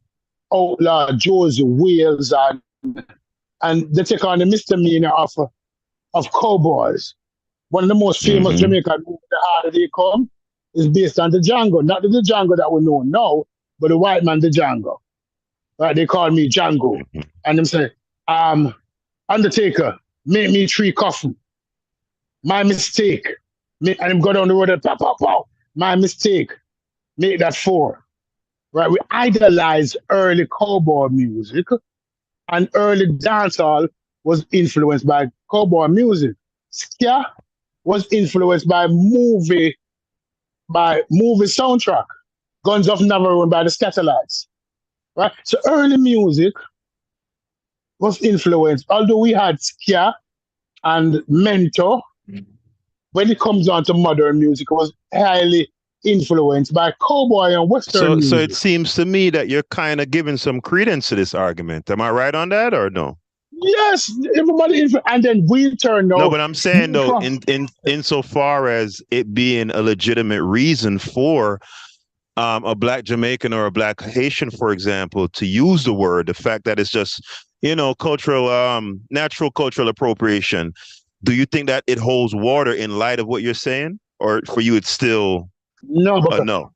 Outlaw, Josie Wales, and they take on the misdemeanor of cowboys. One of the most famous Mhm. Jamaican movies, The Harder They Come, is based on the Django. Not the Django that we know now, but the white man, the Django. Right? They call me Django. Mhm. And them say, Undertaker, make me 3 coffin. My mistake. And him go down the road and pow, pow, pow. My mistake. Make that 4. Right? We idolize early cowboy music, and early dancehall was influenced by cowboy music. Ska was influenced by movie soundtrack. Guns of Navarone by the Scatterlights. Right? So early music was influenced, although we had Ska and Mentor, when it comes down to modern music, it was highly influenced by cowboy and western So it music. seems to me that you're kind of giving some credence to this argument. Am I right on that or no? Yes, everybody, and then we turn No, now. but I'm saying though, From, in insofar as it being a legitimate reason for a black Jamaican or a black Haitian, for example, to use the word, the fact that it's just, cultural, natural cultural appropriation. Do you think that it holds water in light of what you're saying? Or for you, it's still no, a no?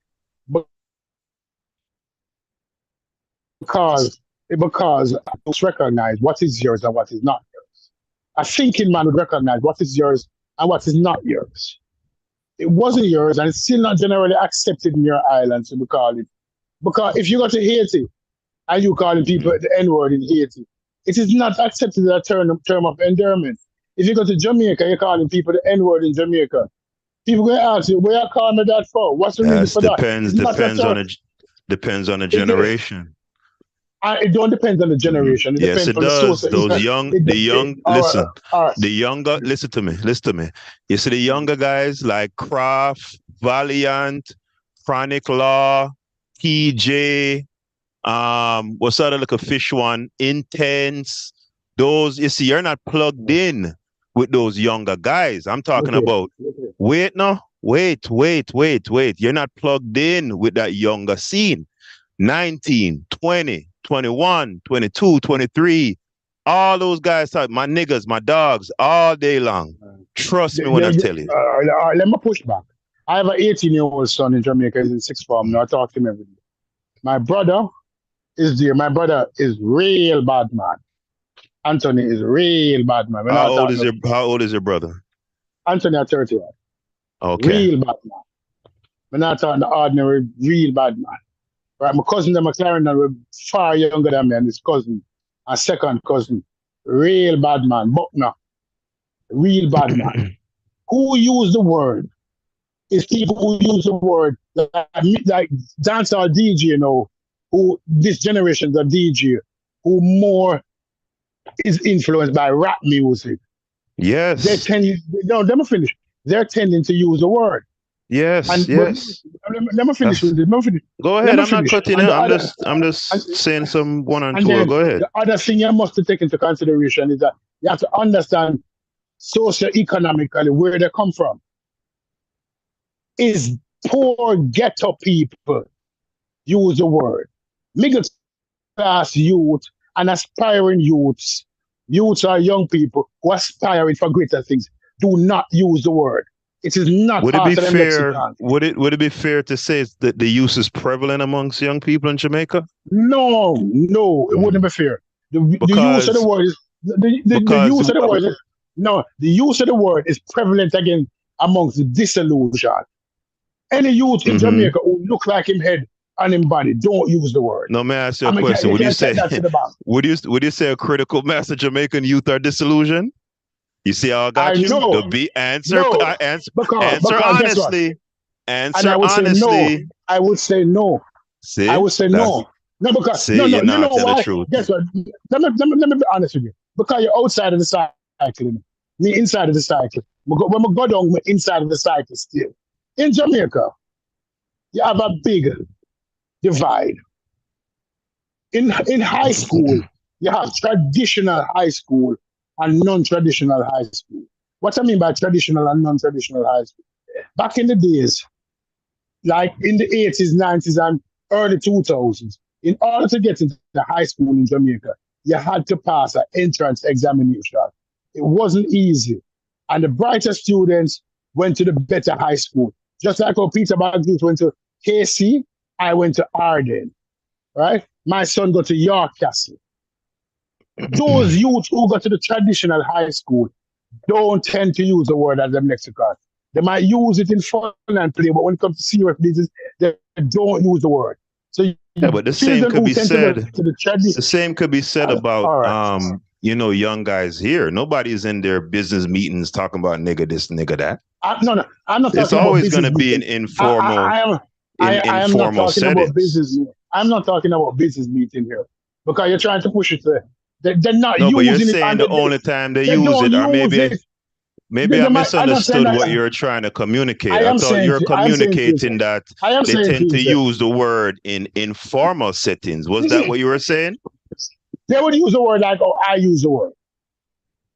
because it's recognize what is yours and what is not yours. A thinking man would recognize what is yours and what is not yours. It wasn't yours, and it's still not generally accepted in your island, so we call it. Because if you go to Haiti and you calling people Mhm. the N word in Haiti, it is not accepted as a term of endearment. If you go to Jamaica, you're calling people the N word in Jamaica. People going to ask you, where you calling me that for? What's the reason That's for that? depends It's not a depends term. on depends on the It, generation. it don't depend on the Mhm. generation. It Yes, depends it from the source. does. Those listen, All right. listen to me. You see the younger guys like Kraft, Valiant, Chronic Law, TJ, what's that other little fish one? Intense. Those, you see, you're not plugged in with those younger guys. I'm talking Okay. about, wait, no, wait. You're not plugged in with that younger scene. 19, 20, 21, 22, 23. All those guys talk, my niggas, my dogs, all day long. Trust me when I tell you. Let me push back. I have an 18-year-old son in Jamaica. He's in sixth form now. I talk to him every day. My brother is there. My brother is real bad man. Anthony is real bad man. We're not talking about How old is your brother? Anthony at 30. Okay. Real bad man. We're not talking the ordinary, real bad man. Right? My cousin, them, McLaren, were far younger than me, and his cousin, a second cousin, real bad man. Buckner, real bad man. Who use the word is people who use the word like dancehall DJ, who this generation's of DJ, who more is influenced by rap music. They Yes. tend, no, let me finish. They're tending to use the word. Yes. And Yes. let me finish That's with this. Go Let ahead. me I'm not finish. cutting And it. the other, I'm and, just saying some one and and two. then Go ahead. the other thing you must take into consideration is that you have to understand socio-economically where they come from. Is poor ghetto people use the word. Middle class youth and aspiring youths are young people who are aspiring for greater things, do not use the word. It is not Would it be part of the fair? lexicon. Would it be fair to say that the use is prevalent amongst young people in Jamaica? No, it wouldn't Mhm. be fair. The use of the Because word is the because use of the word is no, the use of the word is prevalent again amongst the disillusion. Any youth in mhm. Jamaica who look like him head and him body, don't use the word. No, may I ask you I a mean, question? you Would you can't take say that to the bank. would you say a critical mass of Jamaican youth are disillusioned? You see how I I got you? know, The be no, answer because guess what? honestly. And I Answer would say no. honestly. I would say no. I See? would say That's no. No, because see, no. you're You know not telling the why? truth. Guess what? Let me be honest with you. Because you're outside of the side. Me inside of the cycle. When I go down, me inside of the cycle still. In Jamaica, you have a big divide. In high school, you have traditional high school and non-traditional high school. What I mean by traditional and non-traditional high school? Back in the days, like in the 80s, 90s, and early 2000s, in order to get into the high school in Jamaica, you had to pass an entrance examination. It wasn't easy. And the brighter students went to the better high school. Just like how Peter Bagdus went to KC, I went to Arden, right? My son got to York Castle. Those youths who go to the traditional high school don't tend to use the word as a lexicon. They might use it in fun and play, but when it comes to serious business, they don't use the word. So yeah, but the same could be said. The same could be said about right. Young guys here. Nobody's in their business meetings talking about nigga this, nigga that. No, I'm not talking about business. It's always going to be an informal. I am not talking about business meeting. I'm not talking about business meeting here because you're trying to push it there. They're not using it. No, but you're saying the only time they use it, or maybe I misunderstood what you're trying to communicate. I thought you're communicating that they tend to use the word in informal settings. Was that what you were saying? They would use the word like, oh, I use the word.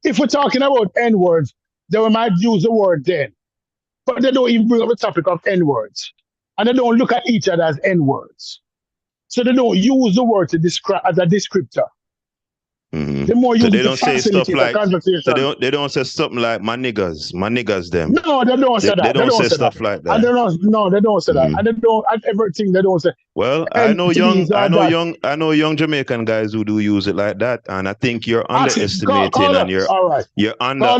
If we're talking about N-words, they might use the word then. But they don't even bring up the topic of N-words. And they don't look at each other as N-words. So they don't use the word to describe as a descriptor. Mm-hmm. The more you so they don't say stuff like they don't say something like my niggas them. No, they don't say that. They don't say stuff like that. And they don't say that. And they don't and everything they don't say. Well, I know young Jamaican guys who do use it like that, and I think you're underestimating and you're under.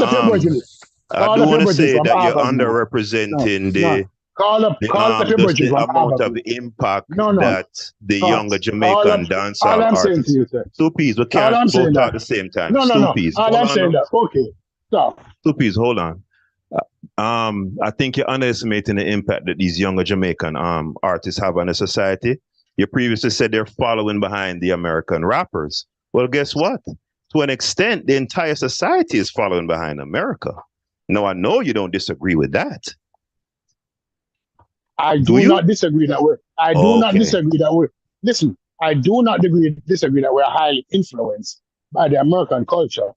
I do want to say that you're underrepresenting the amount of impact that the younger Jamaican dancehall artists. Stupid, we can't both talk at the same time. Stupid. I'm saying that. Okay, stop. Stupid, hold on. I think you're underestimating the impact that these younger Jamaican artists have on the society. You previously said they're following behind the American rappers. Well, guess what? To an extent, the entire society is following behind America. Now, I know you don't disagree with that. I do not disagree that way. I do not disagree that way. Listen, I do not disagree that we're highly influenced by the American culture.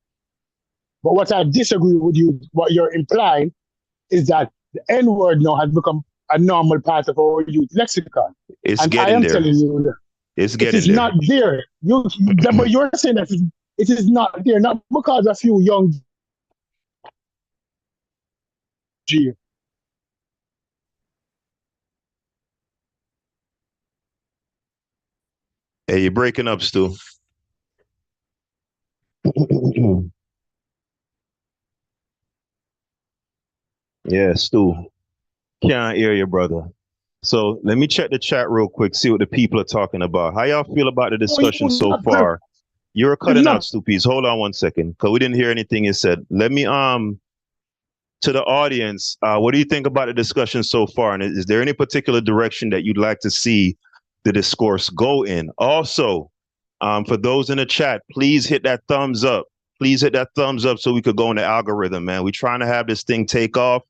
But what I disagree with you, what you're implying, is that the N-word now has become a normal part of our youth lexicon. It's getting there. Telling you that it's getting there. It is not there. But you're saying that it is not there, not because a few young G. Hey, you're breaking up, Stu. Yeah, Stu. Can't hear you, brother. So let me check the chat real quick, see what the people are talking about. How y'all feel about the discussion so far? You're cutting out, Stupies. Hold on 1 second, because we didn't hear anything you said. Let me to the audience, what do you think about the discussion so far? And is there any particular direction that you'd like to see the discourse go in? Also, for those in the chat, please hit that thumbs up. Please hit that thumbs up so we could go in the algorithm, man. We're trying to have this thing take off.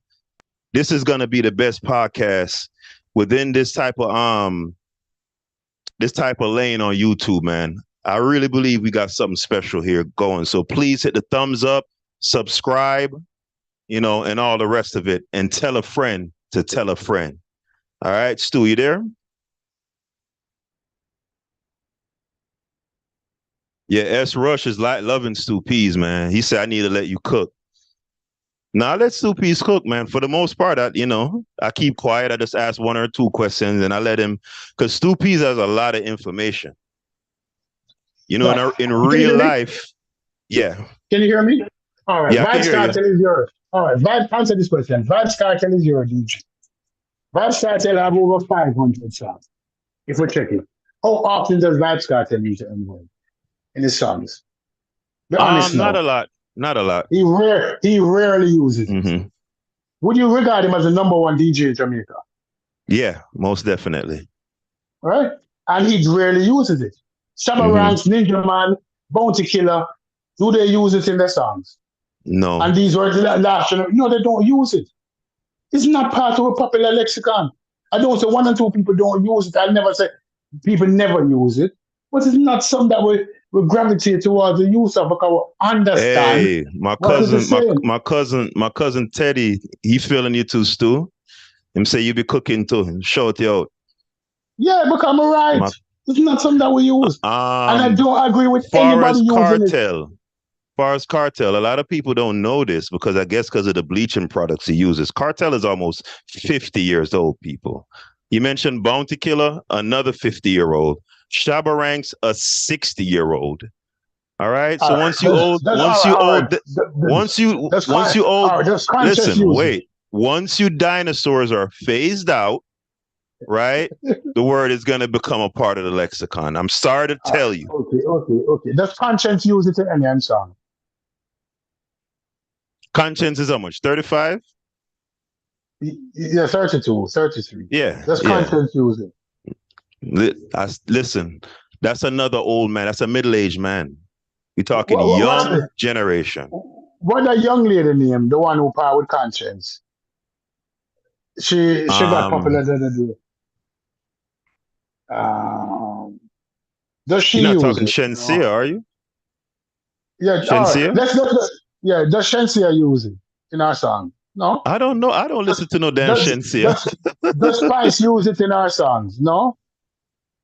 This is going to be the best podcast within this type of lane on YouTube, man. I really believe we got something special here going. So please hit the thumbs up, subscribe, and all the rest of it, and tell a friend to tell a friend. All right, Stu, you there? Yeah, S. Rush is like loving Stu Peas, man. He said, I need to let you cook. Now, let Stu Peas cook, man. For the most part, I keep quiet. I just ask 1 or 2 questions, and I let him, because Stu Peas has a lot of information. In real life, yeah. Can you hear me? All right, yeah, Vibes Cartel is yours. All right, answer this question. Vibes Cartel is yours, DJ. Vibes Cartel have over 500 songs. If we check it. How often does Vibes Cartel use the N-word in his songs? Be honest not a lot. Not a lot. He rarely uses it. Mm-hmm. Would you regard him as the #1 DJ in Jamaica? Yeah, most definitely. Right? And he rarely uses it. Shabba Ranks, Ninja Man, Bounty Killer, do they use it in their songs? No. And these words last generation, no, they don't use it. It's not part of a popular lexicon. I don't say one or two people don't use it. I never say people never use it. But it's not something that we gravitate towards the use of because we understand Hey, my what it cousin, is saying. my cousin Teddy, he feeling you too, Stu. Him say you be cooking too. Shout you out. Yeah, because I'm right. My, It's not something that we use. And I don't agree with anybody Forest using it. Cartel. A lot of people don't know this because I guess because of the bleaching products he uses. Cartel is almost 50 years old, people. You mentioned Bounty Killer, another 50-year-old. Shabba Ranks, a 60-year-old. All right. So once you old, listen, wait. Once you dinosaurs are phased out, right? The word is going to become a part of the lexicon. I'm sorry to tell you. Okay. Does Conscience use it in any song? Conscience is how much? 35? Yeah, 32, 33. Yeah. Does Conscience use it? Listen, that's another old man. That's a middle-aged man. We're talking young generation. What that young lady name, the one who part with Conscience? She got popular the other day. Does she You're not use talking it? Shensia, are you? Yeah, Shensia? Yeah, does Shensia use it in our song? No? I don't know. I don't listen to no damn Shensia. Does Spice use it in our songs? No?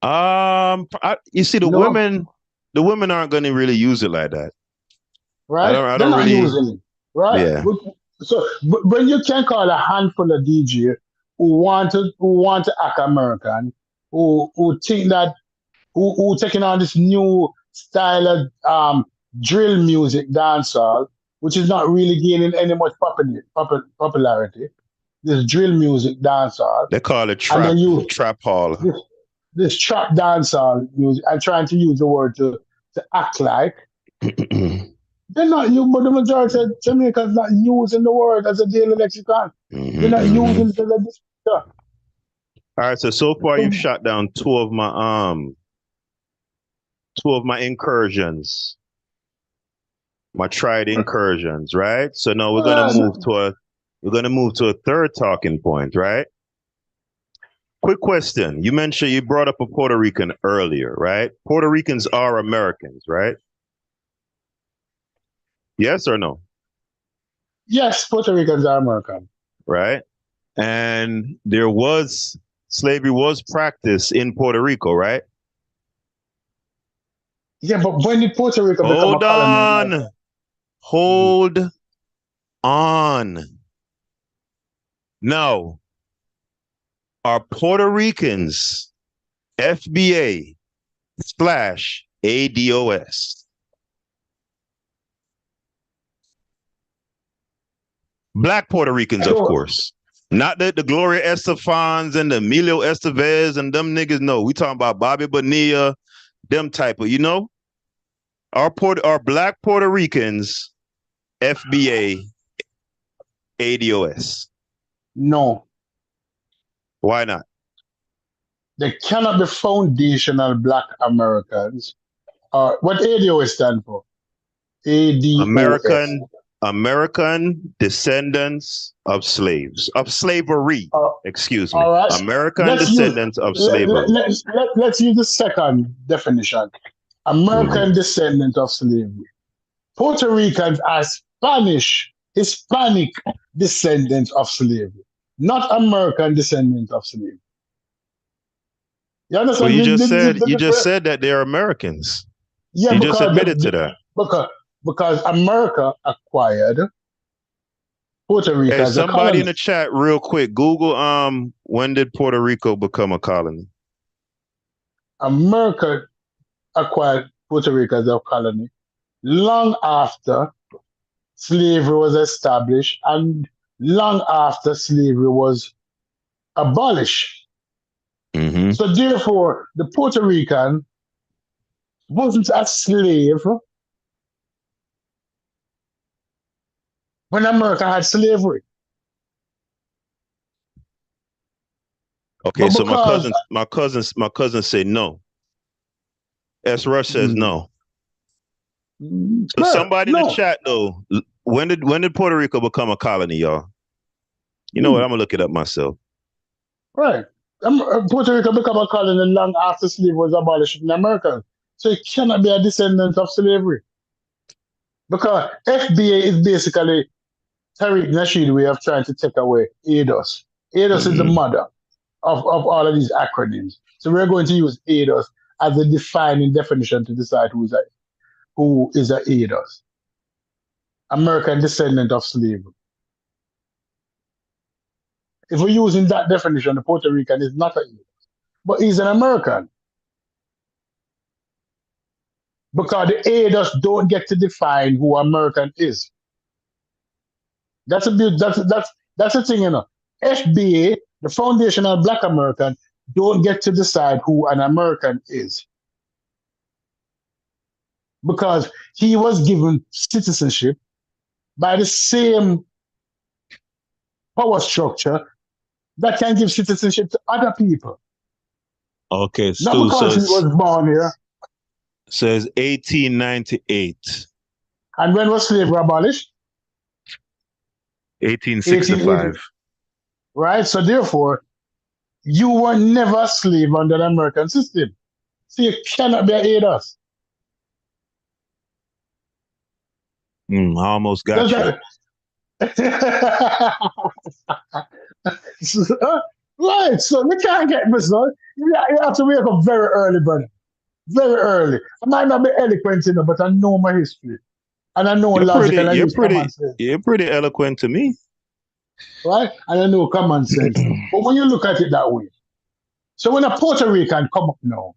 You see, the women aren't going to really use it like that. Right? They're not using it. Right? Yeah. So when you can call a handful of DJ who want to act American, who think that who taking on this new style of drill music dancehall, which is not really gaining any much popularity. This drill music dancehall. They call it trap hall. This trap dancehall music. I'm trying to use the word to act like. They're not you, but the majority of Jamaicans not using the word as a daily lexicon. They're not using it as a stuff. All right, so far you've shot down two of my incursions, my tried incursions, right? So now we're gonna move to a third talking point, right? Quick question. You brought up a Puerto Rican earlier, right? Puerto Ricans are Americans, right? Yes or no? Yes, Puerto Ricans are American. Right? And slavery was practiced in Puerto Rico, right? Yeah, but when did Puerto Rico become a colony? Hold on. Now, are Puerto Ricans FBA / ADOS? Black Puerto Ricans, of course. Not the Gloria Estefans and the Emilio Estevez and them niggas. No, we talking about Bobby Bonilla, them type of, Are Black Puerto Ricans FBA ADOS? No. Why not? They cannot be foundational Black Americans. What ADOS stand for? ADOS. American descendants of slaves, of slavery. Excuse me. Right. American descendants of slavery. Let's use the second definition. American descendants of slavery. Puerto Ricans are Hispanic descendants of slavery, not American descendants of slavery. You understand? Well, you just said that they're Americans. Yeah, you just admitted to that. Because America acquired Puerto Rico as a colony. Somebody in the chat, real quick, Google when did Puerto Rico become a colony? America acquired Puerto Rico as a colony long after slavery was established and long after slavery was abolished. Mm-hmm. So therefore, the Puerto Rican wasn't a slave when America had slavery. Okay, so my cousin said no. S. Rush says no. So somebody in the chat though, when did Puerto Rico become a colony, y'all? You know what? I'm gonna look it up myself. Right. Puerto Rico became a colony long after slavery was abolished in America. So it cannot be a descendant of slavery. Because FBA is basically Tariq Nasheed way of trying to take away ADOS. ADOS is the mother of all of these acronyms. So we're going to use ADOS as a defining definition to decide who is a ADOS. American descendant of slavery. If we're using that definition, the Puerto Rican is not a ADOS, but he's an American. Because the ADOS don't get to define who American is. That's a bit, that's a thing, you know. FBA, the Foundational Black American, don't get to decide who an American is. Because he was given citizenship by the same power structure that can give citizenship to other people. Okay, Not Stu, because he was born here. Says 1898. And when was slavery abolished? 1865. Right? So therefore, you were never a slave under the American system. So you cannot be an ADOS. I almost got you. Right, so we can't get this, son. You have to wake up very early, brother. Very early. I might not be eloquent, you know, but I know my history. And I know logic and I use common sense. You're pretty eloquent to me. Right? And I know common sense. But when you look at it that way, so when a Puerto Rican come up now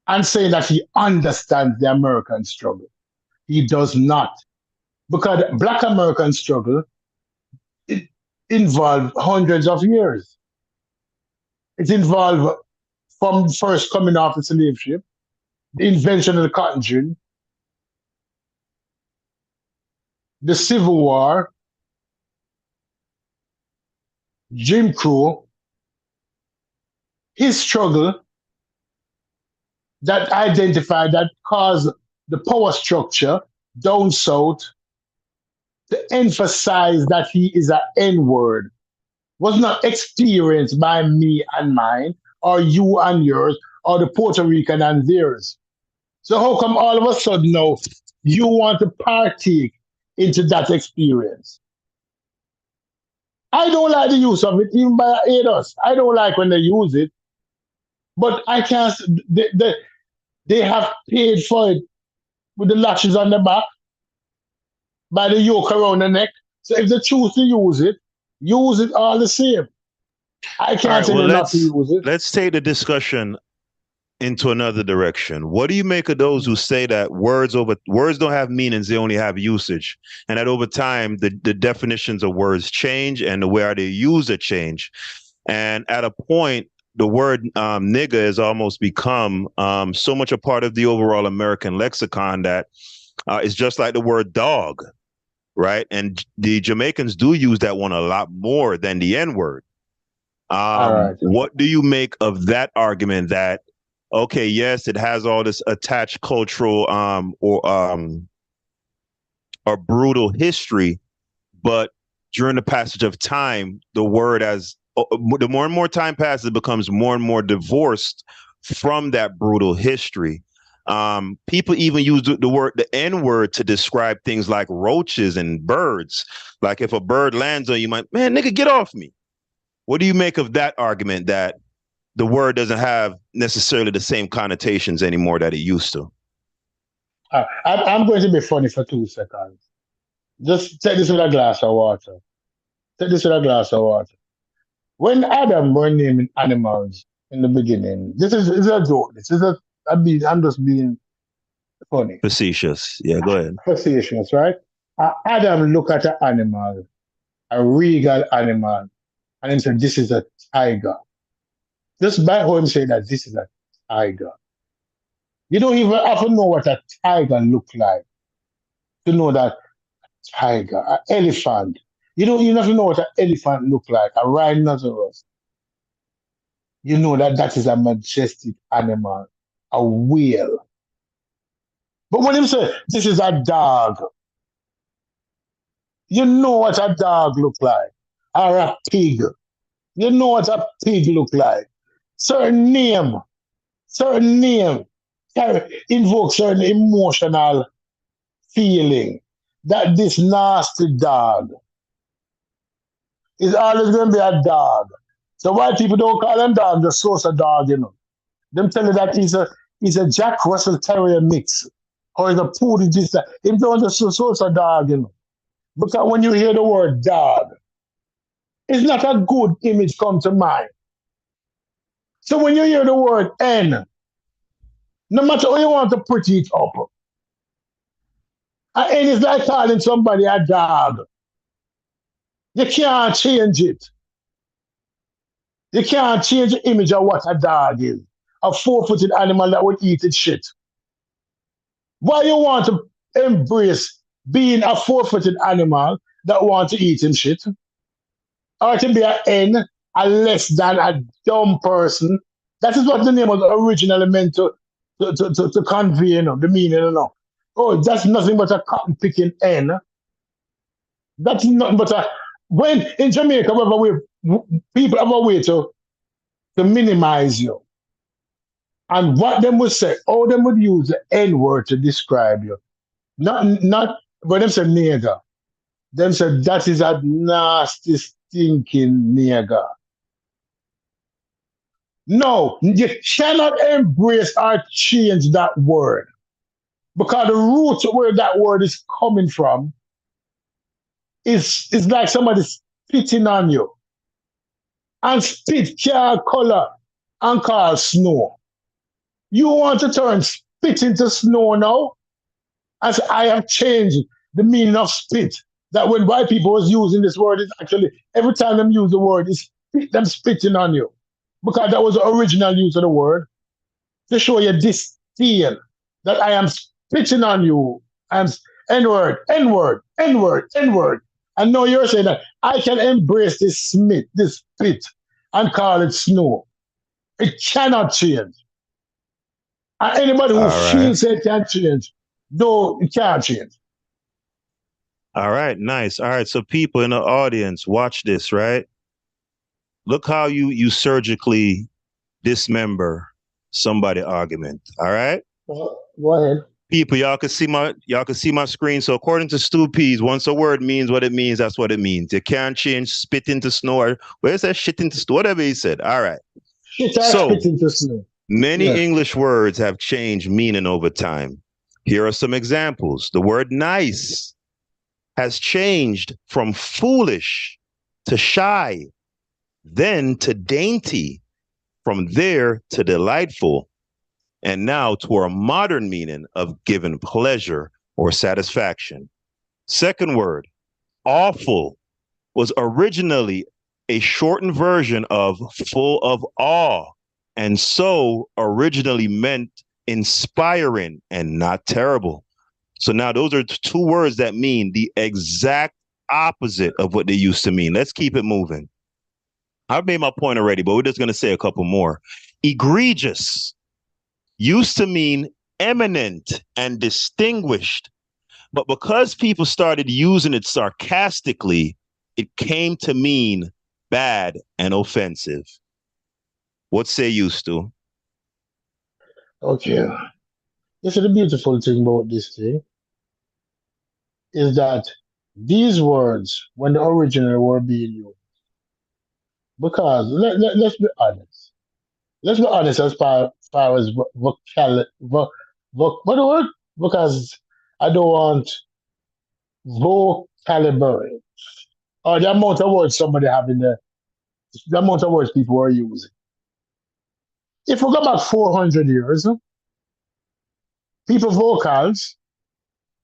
and say that he understands the American struggle, he does not. Because Black American struggle, it involved hundreds of years. It involved from first coming off the slave ship, the invention of the cotton gin, the Civil War, Jim Crow, his struggle that identified, that caused the power structure down south to emphasize that he is an N-word was not experienced by me and mine, or you and yours, or the Puerto Rican and theirs. So how come all of a sudden now you want to partake into that experience? I don't like the use of it, even by ADOS. I don't like when they use it, but I can't. They have paid for it with the lashes on the back, by the yoke around the neck. So if they choose to use it all the same. I can't tell them not to use it. Let's take the discussion into another direction. What do you make of those who say that words don't have meanings, they only have usage, and that over time the definitions of words change and the way they use it change, and at a point the word nigger has almost become so much a part of the overall American lexicon that it's just like the word dog, right? And the Jamaicans do use that one a lot more than the N-word. Right. What do you make of that argument that, okay, yes, it has all this attached cultural or brutal history, but during the passage of time, the word the more and more time passes, it becomes more and more divorced from that brutal history. People even use the N-word to describe things like roaches and birds. Like if a bird lands on you, man, nigga, get off me. What do you make of that argument that the word doesn't have necessarily the same connotations anymore that it used to? I'm going to be funny for 2 seconds. Just take this with a glass of water. When Adam were naming animals in the beginning, this is a joke. I'm just being funny. Facetious. Yeah, go ahead. Facetious, right? Adam looked at an animal, a regal animal, and he said, this is a tiger. Just by how him saying that this is a tiger. You don't even have to know what a tiger looks like to know that tiger, an elephant. You don't even have to know what an elephant looks like, a rhinoceros. You know that is a majestic animal, a whale. But when him say, this is a dog, You know what a dog look like, or a pig. You know what a pig look like. Certain name, certain name invoke certain emotional feeling that this nasty dog is always going to be a dog. So why people don't call him dog, the source of dog, you know? Them tell you that he's a Jack Russell Terrier mix. Or he's a poodle, this, that. Him don't just source of dog, you know. Because when you hear the word dog, it's not a good image come to mind. So when you hear the word N, no matter how you want to put it up, an N is like calling somebody a dog. You can't change it. You can't change the image of what a dog is. A four-footed animal that would eat its shit. Why you want to embrace being a four-footed animal that want to eat him shit? Or to be an N, a less than a dumb person. That is what the name was originally meant to convey, you know, the meaning, you know. Oh, that's nothing but a cotton picking N. That's nothing but a when in Jamaica, people have a way to minimize you. And what them would say, all them would use the N word to describe you. Not when them say nigger. Them say that is a nasty, stinking nigger. No, you cannot embrace or change that word. Because the root where that word is coming from is like somebody spitting on you. And spit can't color and call snow. You want to turn spit into snow now? As I have changed the meaning of spit. That when white people was using this word, it's actually every time them use the word, it's them spitting on you. Because that was the original use of the word. To show you this feel that I am spitting on you. I'm N-word, N-word, N-word, N-word. And now you're saying that I can embrace this spit, and call it snow. It cannot change. And anybody who All right. feels it can change, though it can't change. All right. Nice. All right. So people in the audience, watch this, right? Look how you surgically dismember somebody argument. All right. Go ahead. People, y'all can see my screen. So according to Stu Pease, once a word means what it means, that's what it means. You can't change spit into snow or where's that shit into snow? Whatever he said. All right. Shit, I So spit into snow. many Yeah. English words have changed meaning over time. Here are some examples. The word nice has changed from foolish to shy, then to dainty, from there to delightful, and now to our modern meaning of giving pleasure or satisfaction. Second word, awful, was originally a shortened version of full of awe, and so originally meant inspiring and not terrible. So now those are two words that mean the exact opposite of what they used to mean. Let's keep it moving. I've made my point already, but we're just going to say a couple more. Egregious used to mean eminent and distinguished, but because people started using it sarcastically, it came to mean bad and offensive. What say you, Stu? Okay. This is the beautiful thing about this thing is that these words, when the original were being used, because let's be honest. Let's be honest as far as what the word? Because I don't want vocabulary or the amount of words somebody having the amount of words people are using. If we go back 400 years, people vocals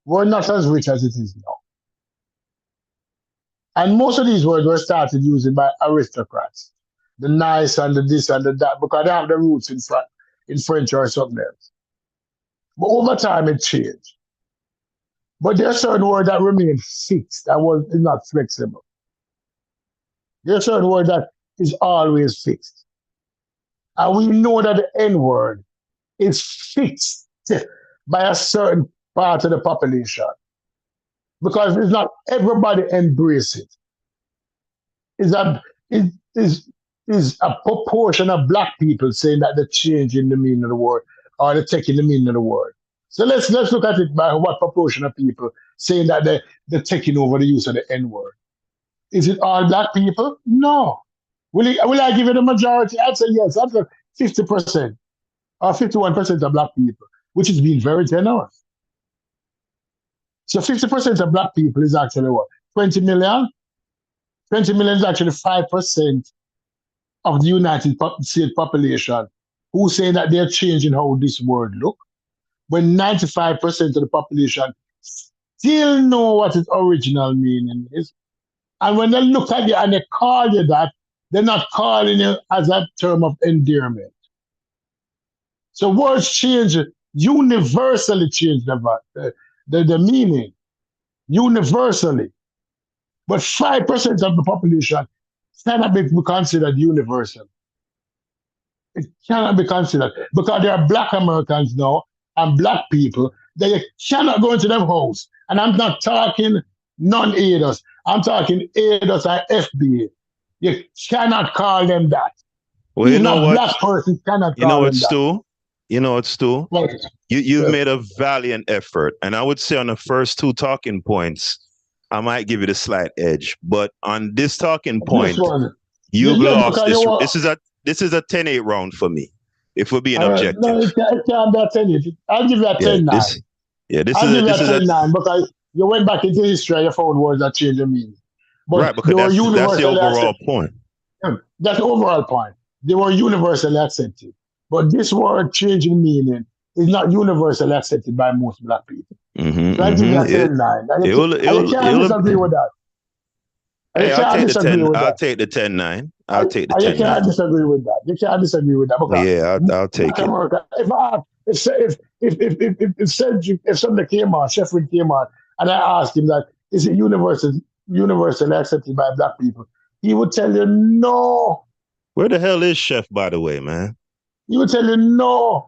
were not as rich as it is now. And most of these words were started using by aristocrats. The nice and the this and the that, because they have the roots in French or something else. But over time it changed. But there are certain words that remain fixed, that was is not flexible. There are certain words that is always fixed. And we know that the N word is fixed by a certain part of the population. because it's not everybody embrace it. It is a proportion of black people saying that they're changing the meaning of the word or they're taking the meaning of the word. So let's look at it by what proportion of people saying that they're taking over the use of the N word. Is it all black people? No. Will I give it a majority? I'd say yes. I'd say 50% or 51% of black people, which is being very generous. So 50% of black people is actually what? 20 million? 20 million is actually 5% of the United States population who say that they're changing how this word look, when 95% of the population still know what its original meaning is. And when they look at you and they call you that, they're not calling you as a term of endearment. So words change, universally change the meaning, universally. But 5% of the population cannot be considered universal. It cannot be considered because there are black Americans now and black people that you cannot go into them house. And I'm not talking non-aiders. I'm talking aiders and FBA. You cannot call them that. Well, Even a black person cannot call them that. Stu? You know what, Stu? Right. You've made a valiant effort. And I would say on the first two talking points, I might give you the slight edge. But on this talking point, you've lost this. This is a 10-8 round for me, if we're being objective. No, it can't be a 10-8. I'll give you a 10-9. I'll give you a 10-9 because you went back into history and you found words that change the meaning. But right, because that's the overall point. That's the overall point. They were universally accepted. But this word changing meaning is not universally accepted by most black people. So I give you a 10-9. You can't disagree with that. Hey, I'll take the 10. I'll take the 10-9. I'll take the 10-9. You can't disagree with that. You can't disagree with that. Because yeah, I'll take it. America, if somebody came on, Sheffield came on, and I asked him that, is it universally accepted by black people? He would tell you no. Where the hell is Chef, by the way, man? He would tell you no.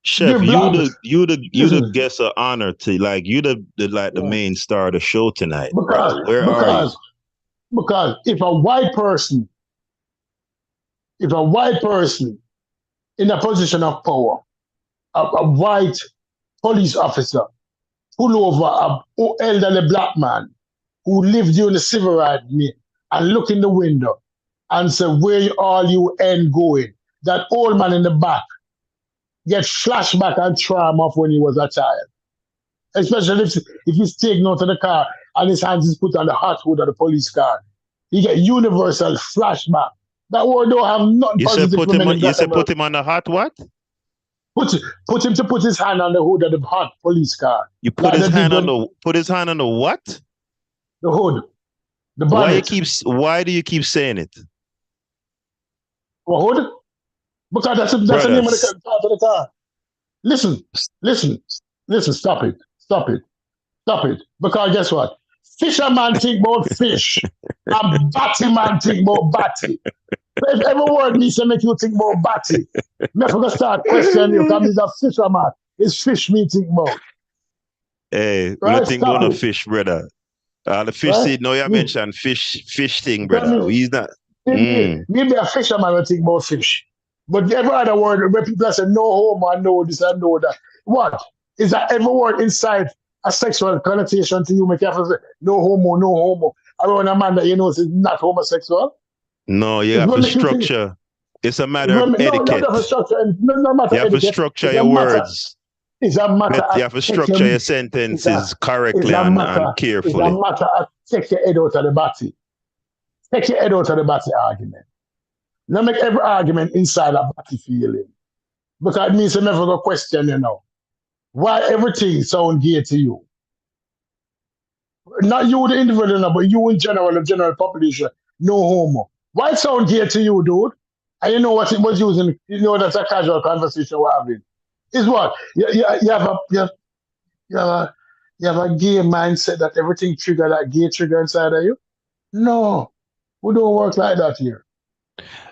Chef, you the guest of honor to the main star of the show tonight. Because if a white person in a position of power, a white police officer pull over an elderly black man who lived during the civil rights and look in the window and say, where all you end going? That old man in the back get flashback and trauma of when he was a child. Especially if he's taken out of the car and his hands is put on the hot hood of the police car. He get universal flashback. That word don't have nothing positive. You said put him on the hot what? Put him to put his hand on the hood of the hot police car. You put his hand on the what? The hood. The bonnet. Why do you keep saying it? What hood? Because that's the name of the car. Listen, stop it. Because guess what? Fisherman think about fish, and batty man think about batty. So if every word needs to make you think about batty, me forgot start questioning you because he's a fisherman. It's fish me think about. Hey, nothing about a fish, brother. The fish seed, no, you mentioned fish thing, brother. He's not. Maybe a fisherman will think about fish. But every other word, where people say no homo, I know this, I know that. What? Is that every word inside a sexual connotation to you? Make you have to say no homo. Around a man that you know is not homosexual? No, you have to structure. It's a matter of etiquette. You have to structure your words. It's a matter you have to structure your sentences correctly and carefully. It's a matter of take your head out of the batty. Take your head out of the batty argument. Not make every argument inside a batty feeling. Because it means you never go question, why everything sounds gay to you. Not you, the individual, but you in general, the general population, no homo. Why it sound gay to you, dude? And you know what it was using, that's a casual conversation we're having. Is what? You have a gay mindset that everything trigger that gay trigger inside of you? No. We don't work like that here.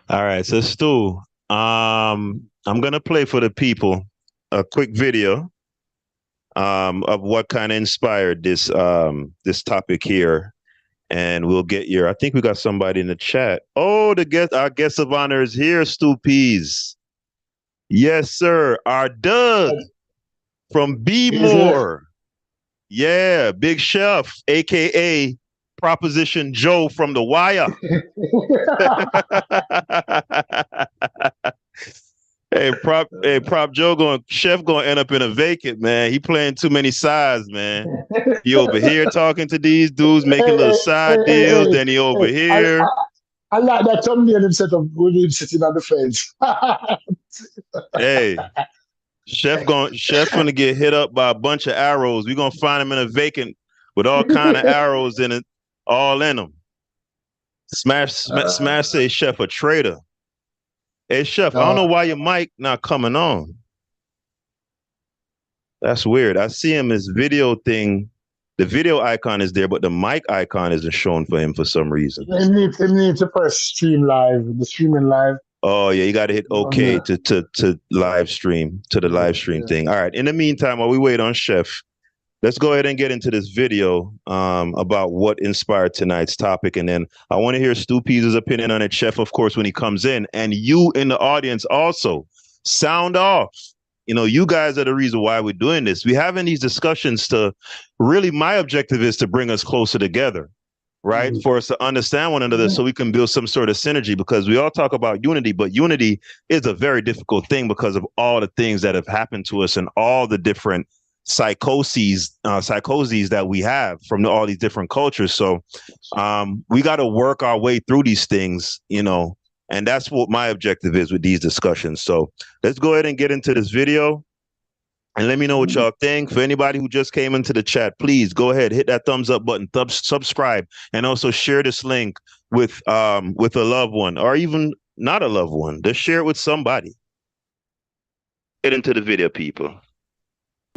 All right, so Stu, I'm gonna play for the people a quick video. of what kind of inspired this this topic here. And we'll get your, I think we got somebody in the chat. Oh, our guest of honor is here, Stu Peas. Yes, sir. Our Doug from B More. Yeah, Big Chef, aka Proposition Joe from The Wire. Hey, Prop Joe Chef gonna end up in a vacant, man. He playing too many sides, man. He over here talking to these dudes, making little side deals. Then he over here. I like that thumbnail instead of when him sitting on the fence. Hey, Chef gonna get hit up by a bunch of arrows. We gonna find him in a vacant with all kind of arrows in it, all in them. Smash say Chef a traitor. Hey Chef, I don't know why your mic not coming on. That's weird. I see him his video thing. The video icon is there, but the mic icon isn't showing for him for some reason. He needs to press stream live, the streaming live. Oh yeah, you got to hit OK to live stream, to the live stream thing. All right. In the meantime, while we wait on Chef, let's go ahead and get into this video about what inspired tonight's topic. And then I want to hear Stu Peas' opinion on it, Chef, of course, when he comes in. And you in the audience also, sound off. You know, you guys are the reason why we're doing this. We're having these discussions to really, my objective is to bring us closer together, right? For us to understand one another so we can build some sort of synergy, because we all talk about unity, but unity is a very difficult thing because of all the things that have happened to us and all the different psychoses that we have from all these different cultures. So we got to work our way through these things, you know, and that's what my objective is with these discussions. So let's go ahead and get into this video and let me know what y'all think. For anybody who just came into the chat, please go ahead, hit that thumbs up button, subscribe, and also share this link with a loved one, or even not a loved one. Just share it with somebody. Get into the video, people.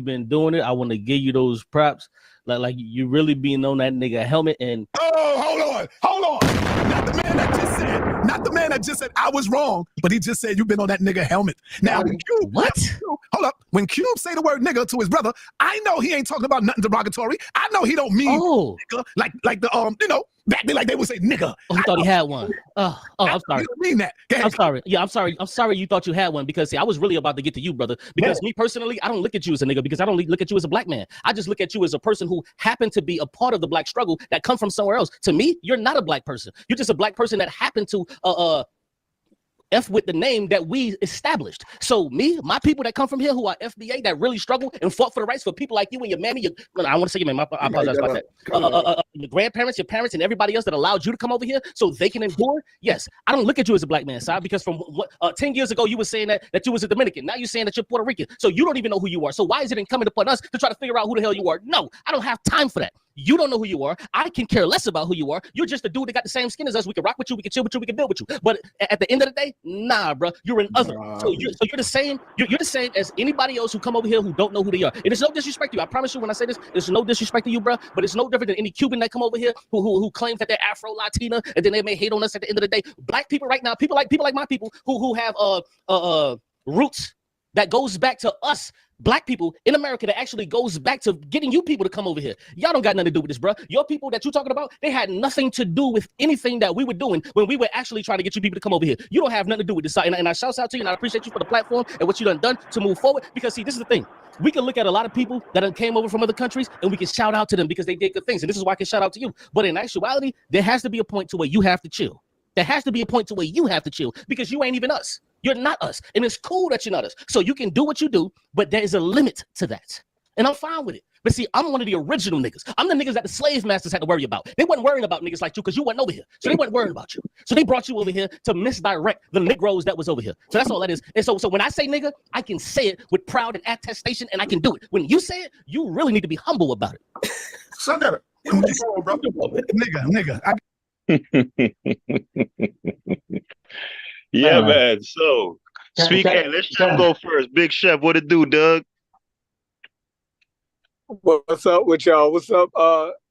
Been doing it. I want to give you those props. Like you really being on that nigga helmet. And hold on. Not the man that just said I was wrong, but he just said you've been on that nigga helmet. Now hold up. When Cube say the word nigga to his brother, I know he ain't talking about nothing derogatory. I know he don't mean nigga, like the you know, back then like they would say nigga. Oh, he thought he had one. Oh, I'm sorry. You don't mean that. I'm sorry. Yeah, I'm sorry. I'm sorry you thought you had one, because see, I was really about to get to you, brother. Because me personally, I don't look at you as a nigga, because I don't look at you as a black man. I just look at you as a person who happened to be a part of the black struggle that come from somewhere else. To me, you're not a black person. You're just a black person that happened to F with the name that we established. So me, my people that come from here who are FBA that really struggle and fought for the rights for people like you and your mammy, I don't want to say your mammy, I apologize about that. Your grandparents, your parents, and everybody else that allowed you to come over here so they can endure. Yes, I don't look at you as a black man, side, because from 10 years ago you were saying that you was a Dominican. Now you're saying that you're Puerto Rican. So you don't even know who you are. So why is it incumbent upon us to try to figure out who the hell you are? No, I don't have time for that. You don't know who you are. I can care less about who you are. You're just a dude that got the same skin as us. We can rock with you. We can chill with you. We can build with you. But at the end of the day, nah, bro. You're an other. So you're the same. You're the same as anybody else who come over here who don't know who they are. And it's no disrespect to you. I promise you when I say this, it's no disrespect to you, bro. But it's no different than any Cuban that come over here who claims that they're Afro-Latina and then they may hate on us at the end of the day. Black people right now, people like my people who have roots that goes back to us. Black people in America that actually goes back to getting you people to come over here. Y'all don't got nothing to do with this, bro. Your people that you're talking about, they had nothing to do with anything that we were doing when we were actually trying to get you people to come over here. You don't have nothing to do with this. And I shout out to you and I appreciate you for the platform and what you done to move forward. Because see, this is the thing. We can look at a lot of people that came over from other countries and we can shout out to them because they did good things. And this is why I can shout out to you. But in actuality, there has to be a point to where you have to chill. There has to be a point to where you have to chill because you ain't even us. You're not us. And it's cool that you're not us. So you can do what you do, but there is a limit to that. And I'm fine with it. But see, I'm one of the original niggas. I'm the niggas that the slave masters had to worry about. They weren't worrying about niggas like you because you weren't over here. So they weren't worrying about you. So they brought you over here to misdirect the Negroes that was over here. So that's all that is. And so when I say nigga, I can say it with pride and attestation and I can do it. When you say it, you really need to be humble about it. So that nigga. Yeah, man. So, let's go first. Big Chef, what it do, Doug? What's up with y'all? What's up,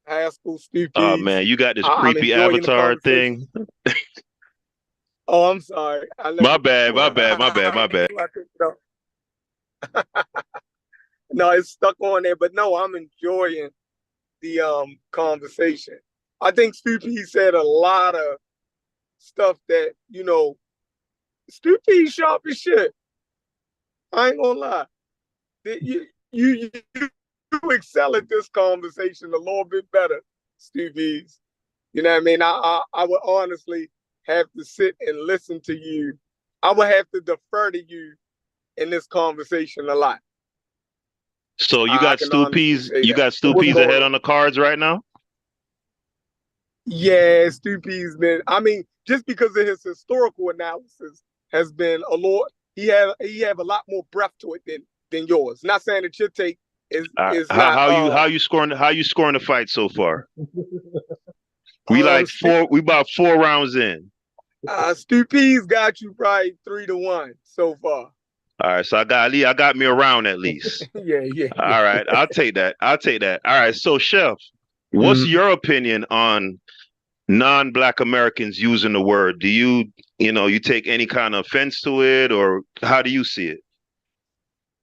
high school Steve? Oh, man, you got this creepy avatar thing. Oh, I'm sorry. My bad. No, it's stuck on there. But no, I'm enjoying the conversation. I think Stu said a lot of stuff that, Stu sharp as shit. I ain't gonna lie. You excel at this conversation a little bit better, Stu. You know what I mean? I would honestly have to sit and listen to you. I would have to defer to you in this conversation a lot. So you I got can Stu honestly P's, say you that. got Stu What's P's going ahead on? on the cards right now? Yeah, Stu been. I mean, just because of his historical analysis has been a lot. He have a lot more breath to it than yours. Not saying that your take is not. How you scoring the fight so far? Stu, We about 4 rounds in. Stu P's got you probably 3-1 so far. All right, so I got me a round at least. Yeah. All right, I'll take that. All right, so Chef, what's your opinion on non-Black Americans using the word? Do you take any kind of offense to it, or how do you see it?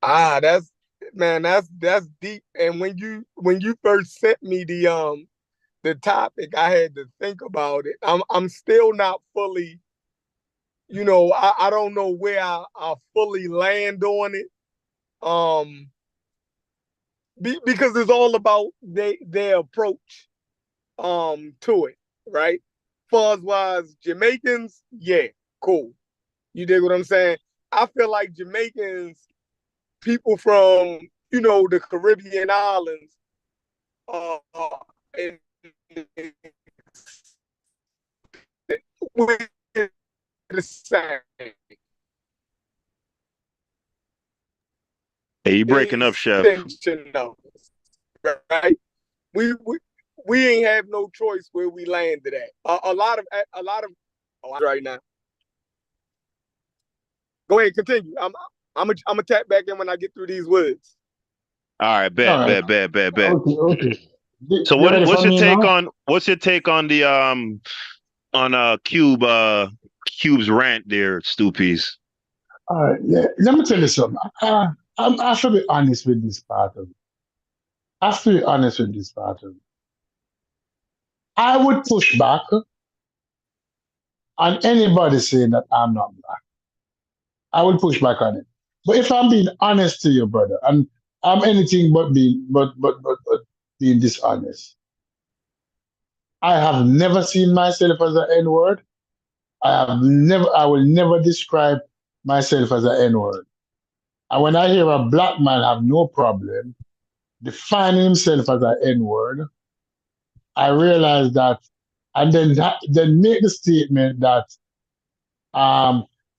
That's deep. And when you first sent me the topic, I had to think about it. I'm still not fully, I don't know where I'll fully land on it. Because it's all about their approach to it, right? Far as Jamaicans, yeah, cool. You dig what I'm saying? I feel like Jamaicans, people from, the Caribbean islands, and we're the same. Hey, you breaking up, Chef? Right? We ain't have no choice where we landed at. A lot of right now. Go ahead, continue. I'm gonna tap back in when I get through these words. All right, bet. Okay. So You ready what's for your me take now? on the Cube's rant there, Stoopies? All right. Let me tell you something. I should be honest with this part of it. I have to be honest with this part of it. I would push back on anybody saying that I'm not black. I will push back on it. But if I'm being honest to you, brother, and I'm anything but being dishonest, I have never seen myself as an N-word. I will never describe myself as an N-word. And when I hear a black man have no problem defining himself as an N-word, I realize that, and then make the statement that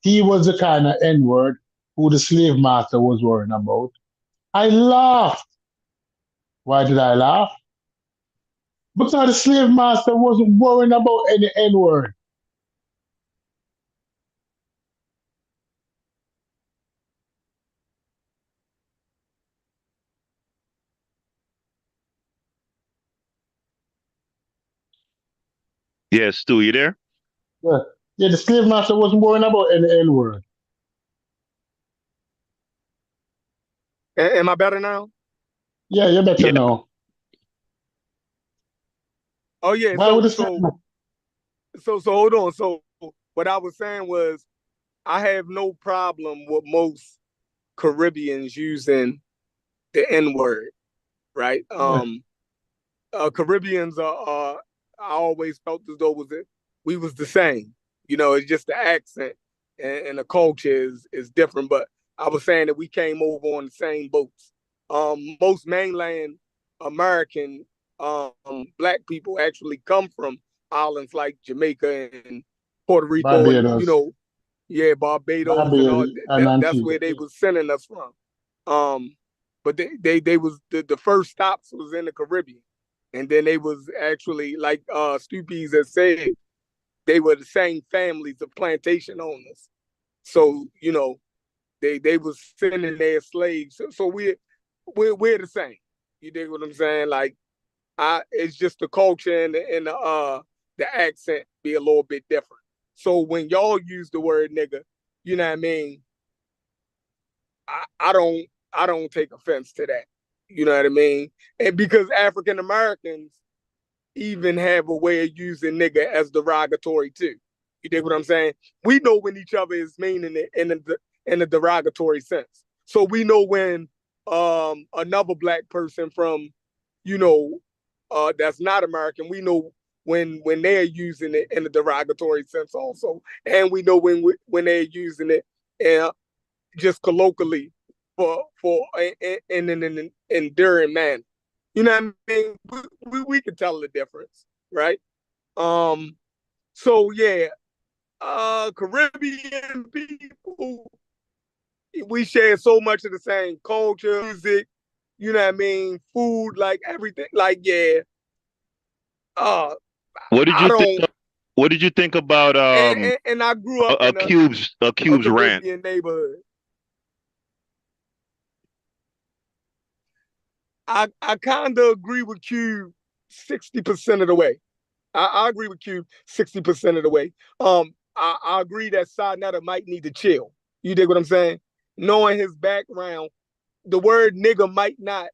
he was the kind of N-word who the slave master was worrying about. I laughed. Why did I laugh? Because the slave master wasn't worrying about any N-word. Yeah, Stu, you there? Yeah, the slave master wasn't worrying about any N-word. Am I better now? Yeah, you're better Yeah. now. Oh yeah. Why would the So hold on. So what I was saying was, I have no problem with most Caribbeans using the N-word, right? Yeah. Caribbeans I always felt as though we was the same. It's just the accent and the culture is different. But I was saying that we came over on the same boats. Most mainland American black people actually come from islands like Jamaica and Puerto Rico, and Barbados, Barbados and all. Barbados and That's Antigua. where they was sending us from. But they was the first stops was in the Caribbean, and then they was actually, like Stoopies has said, they were the same families of plantation owners. So they was sending their slaves. So we're the same. You dig what I'm saying? Like, it's just the culture and the accent be a little bit different. So when y'all use the word nigga, you know what I mean? I don't I don't take offense to that. You know what I mean? And because African Americans even have a way of using nigga as derogatory too. You dig what I'm saying? We know when each other is meaning it in a derogatory sense. So we know when another black person from, you know, that's not American, we know when they're using it in a derogatory sense also, and we know when they're using it just colloquially for in an enduring manner. You know what I mean? We can tell the difference, right? So yeah, Caribbean people, we share so much of the same culture, music, you know what I mean, food, like everything. Like, yeah. What did I you think? don't What did you think about and I grew up in a a Cube's rant? Caribbean neighborhood. I kind of agree with Q 60% of the way. I agree with Q 60% of the way. I agree that Sarnetta might need to chill. You dig what I'm saying? Knowing his background, the word nigga might not,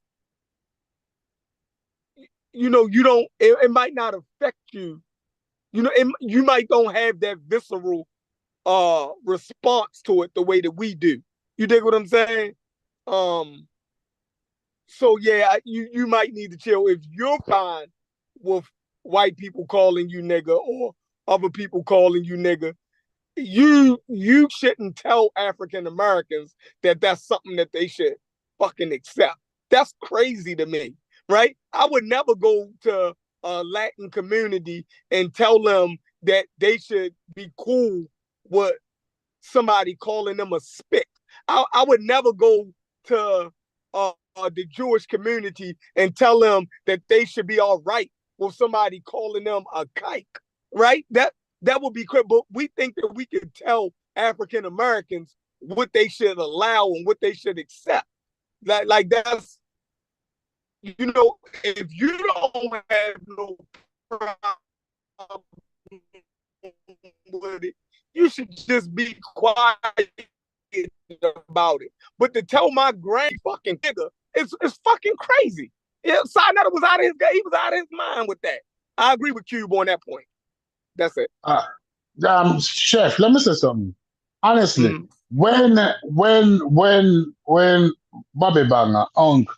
you know, it might not affect you. You know, you might don't have that visceral response to it the way that we do. You dig what I'm saying? So yeah, you might need to chill if you're fine with white people calling you nigga or other people calling you nigga. You shouldn't tell African Americans that that's something that they should fucking accept. That's crazy to me, right? I would never go to a Latin community and tell them that they should be cool with somebody calling them a spick. I would never go to the Jewish community and tell them that they should be all right with somebody calling them a kike, right? That would be quick, but we think that we can tell African Americans what they should allow and what they should accept. Like that's, you know, if you don't have no problem with it, you should just be quiet about it. But to tell my grand fucking nigga, it's fucking crazy. Yeah, Sarnetta was out of he was out of his mind with that. I agree with Cube on that point. That's it. Chef, let me say something. Honestly, when Bobby Banger, Unc,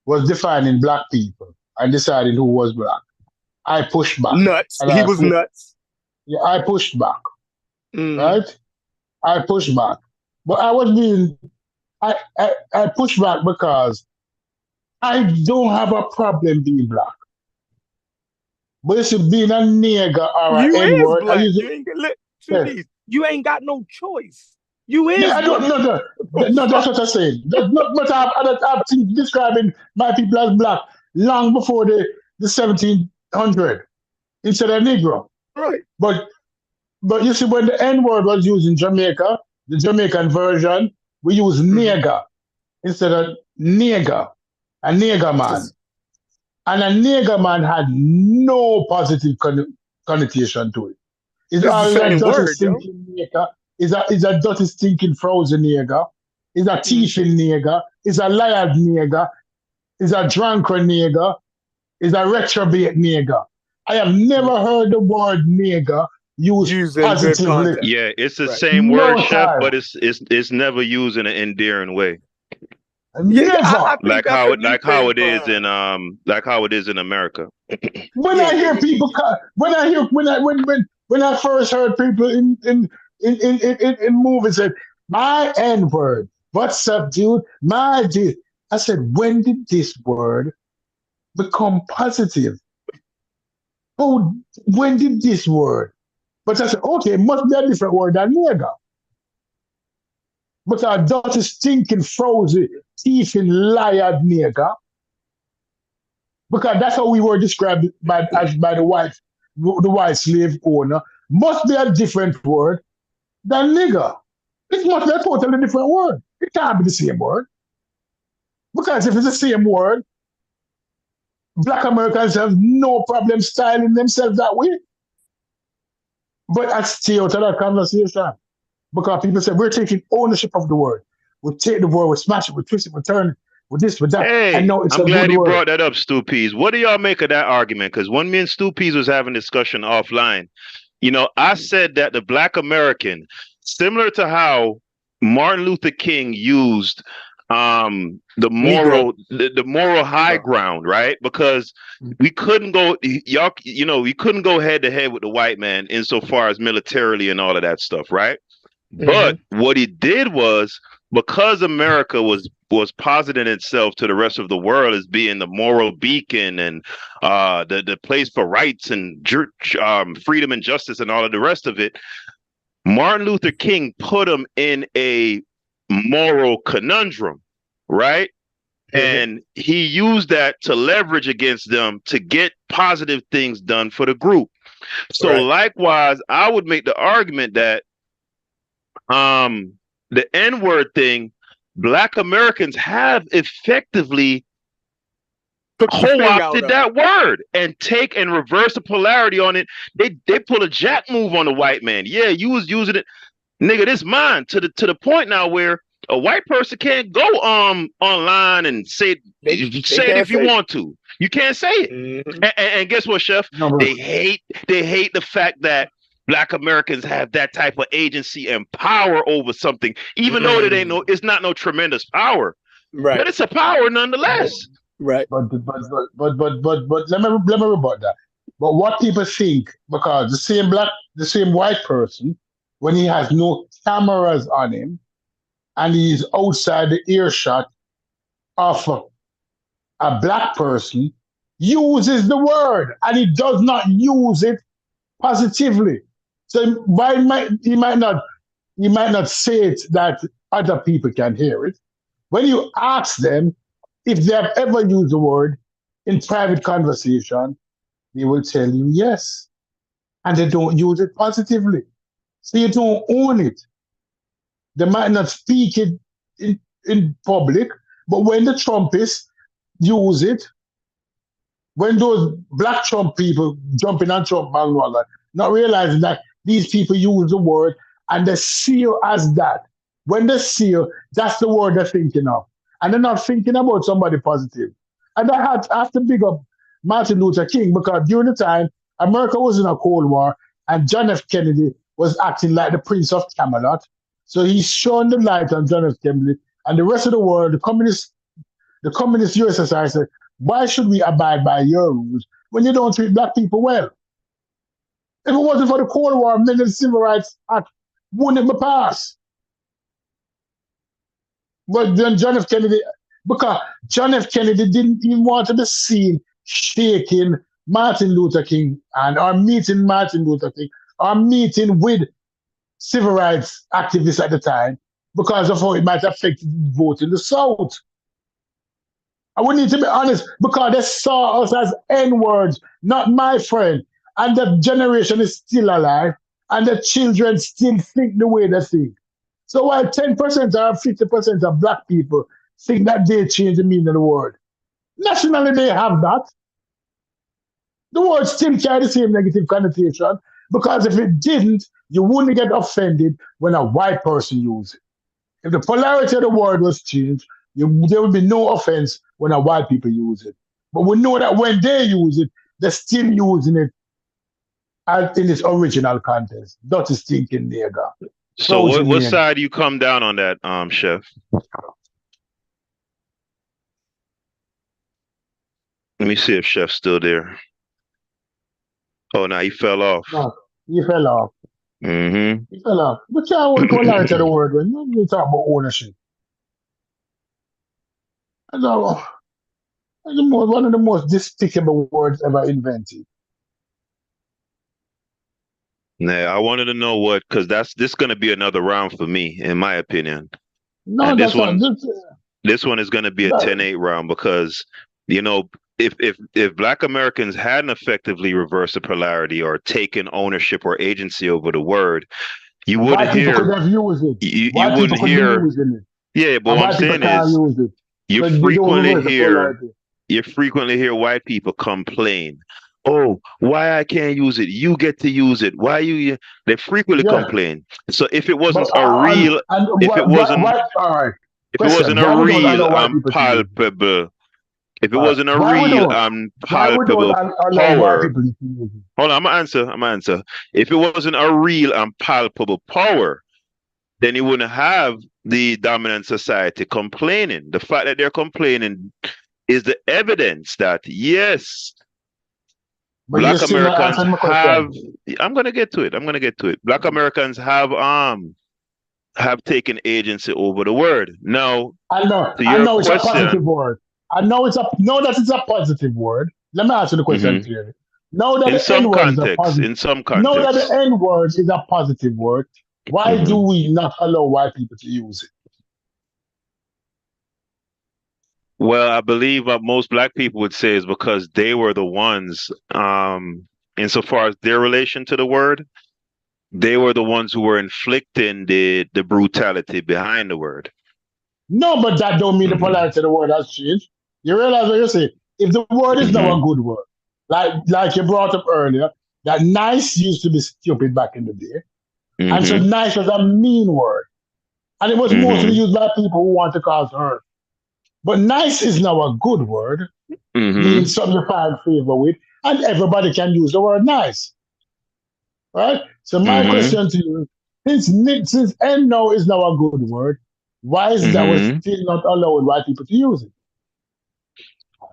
was defining black people and deciding who was black, I pushed back. Nuts. He was nuts. Yeah, I pushed back. Right? I pushed back. But I pushed back because I don't have a problem being black. But you see, being a nigger or an N-word, you ain't got no choice. You is. Yeah, I don't know. No, that's what I said. But I've been describing my people as black long before the 1700 instead of Negro. Right. But you see, when the N-word was used in Jamaica, the Jamaican version, we use nigger instead of nigger, a nigger man. And a nigger man had no positive connotation to it. It's all a dirty stinking nigger. It's a dirty stinking frozen nigger. It's a thieving nigger. It's a liar nigger. It's a drunken nigger. It's a retrobate nigger. I have never heard the word nigger used positively. Yeah, it's the same word, Chef, but it's never used in an endearing way. Never. Like how it is in America. When I hear people, when I first heard people in movies say my N-word, what's up, dude? My dude. I said, when did this word become positive? Oh, when did this word? But I said, okay, it must be a different word than nigger. But our dirty, stinking, frozen, thieving, liar nigger. Because that's how we were described by the white slave owner. Must be a different word than nigger. It must be a totally different word. It can't be the same word. Because if it's the same word, Black Americans have no problem styling themselves that way. But I stay out of that conversation because people say we're taking ownership of the word. we take the word, we smash it, we twist it, we turn it, with this, with that. And Hey, now it's I'm a good glad you word. brought that up, Stu Peas. What do y'all make of that argument? Because when me and Stu Peas was having discussion offline, I said that the Black American, similar to how Martin Luther King used the moral high ground, right? Because we couldn't go we couldn't go head to head with the white man insofar as militarily and all of that stuff, right? But what he did was, because America was positing itself to the rest of the world as being the moral beacon and the place for rights and freedom and justice and all of the rest of it, Martin Luther King put him in a moral conundrum, right? And he used that to leverage against them to get positive things done for the group. So likewise, I would make the argument that the N-word thing, Black Americans have effectively co-opted that word and take and reverse the polarity on it. They pull a jack move on the white man. Yeah, you was using it, nigga. This mine to the point now where a white person can't go online and say it if you want to. You can't say it. And guess what, Chef? They hate the fact that Black Americans have that type of agency and power over something, even though it's not no tremendous power, right? But it's a power nonetheless, right? But let me rebut that. But what people think, because the same white person, when he has no cameras on him and he's outside the earshot of a Black person, uses the word and he does not use it positively. So he might not say it that other people can hear it. When you ask them if they have ever used the word in private conversation, they will tell you yes. And they don't use it positively. So you don't own it. They might not speak it in public, but when the Trumpists use it, when those Black Trump people jumping on Trump and all that, not realizing that these people use the word and they see you as that. When they see you, that's the word they're thinking of. And they're not thinking about somebody positive. And I have to big up Martin Luther King, because during the time, America was in a Cold War and John F. Kennedy was acting like the Prince of Camelot. So he's shone the light on John F. Kennedy and the rest of the world, the communist USSR said, why should we abide by your rules when you don't treat Black people well? If it wasn't for the Cold War, then the Civil Rights Act wouldn't have passed. But then because John F. Kennedy didn't even want to be seen shaking Martin Luther King or meeting Martin Luther King or meeting with civil rights activists at the time because of how it might affect the vote in the South. And we need to be honest, because they saw us as N-words, not my friend. And the generation is still alive, and the children still think the way they think. So while 10% or 50% of Black people think that they change the meaning of the word, nationally they have that. The word still carry the same negative connotation, because if it didn't, you wouldn't get offended when a white person uses it. If the polarity of the word was changed, there would be no offense when a white people use it. But we know that when they use it, they're still using it in its original context. Dirty stinking nigger. So what side do you come down on that, Chef? Let me see if Chef's still there. Oh, no, he fell off. No, he fell off. Mm-hmm. He fell off. But you want the polarity of the word when you talk about ownership. That's one of the most despicable words ever invented. Nah, I wanted to know because this going to be another round for me, in my opinion. No, and this one is going to be a 10-8 round, because if Black Americans hadn't effectively reversed the polarity or taken ownership or agency over the word, you wouldn't hear. People could have used it. You wouldn't hear. Yeah, but what I'm saying is, you frequently hear white people complain. Oh, why I can't use it? You get to use it. Why you? They frequently complain. So if it wasn't all right. If it Question: wasn't a why we don't real allow white and people to use it? palpable, if it All right. wasn't a Why we real don't? and Why we don't palpable allow white power, people to use it? hold on, I'm gonna answer. I'm gonna answer. If it wasn't a real and palpable power, then you wouldn't have the dominant society complaining. The fact that they're complaining is the evidence that yes, But you're Black still not Americans answering my have. question. I'm gonna get to it. I'm gonna get to it. Black Americans have taken agency over the word. Now, to I your know it's a positive question, word. I know that it's a positive word. Let me answer the question mhm, clearly. Know that in the some N word is a contexts, positive. in some Know that the contexts, N word is a positive word. Why do mhm. we not allow white people to use it? Well, I believe what most Black people would say is because they were the ones, insofar as their relation to the word, they were the ones who were inflicting the brutality behind the word. No, but that don't mean the Hmm. polarity of the word has changed. You realize what you're saying? If the word is now a Hmm. good word, like you brought up earlier, that nice used to be stupid back in the day. And so Hmm. nice was a mean word. And it was mostly Hmm. used by people who want to cause hurt. But nice is now a good word, means Hmm. something you find favor with, and everybody can use the word nice. Right? So my Hmm. question to you, since N now is now a good word, why is that we're Hmm. still not allowing white people to use it?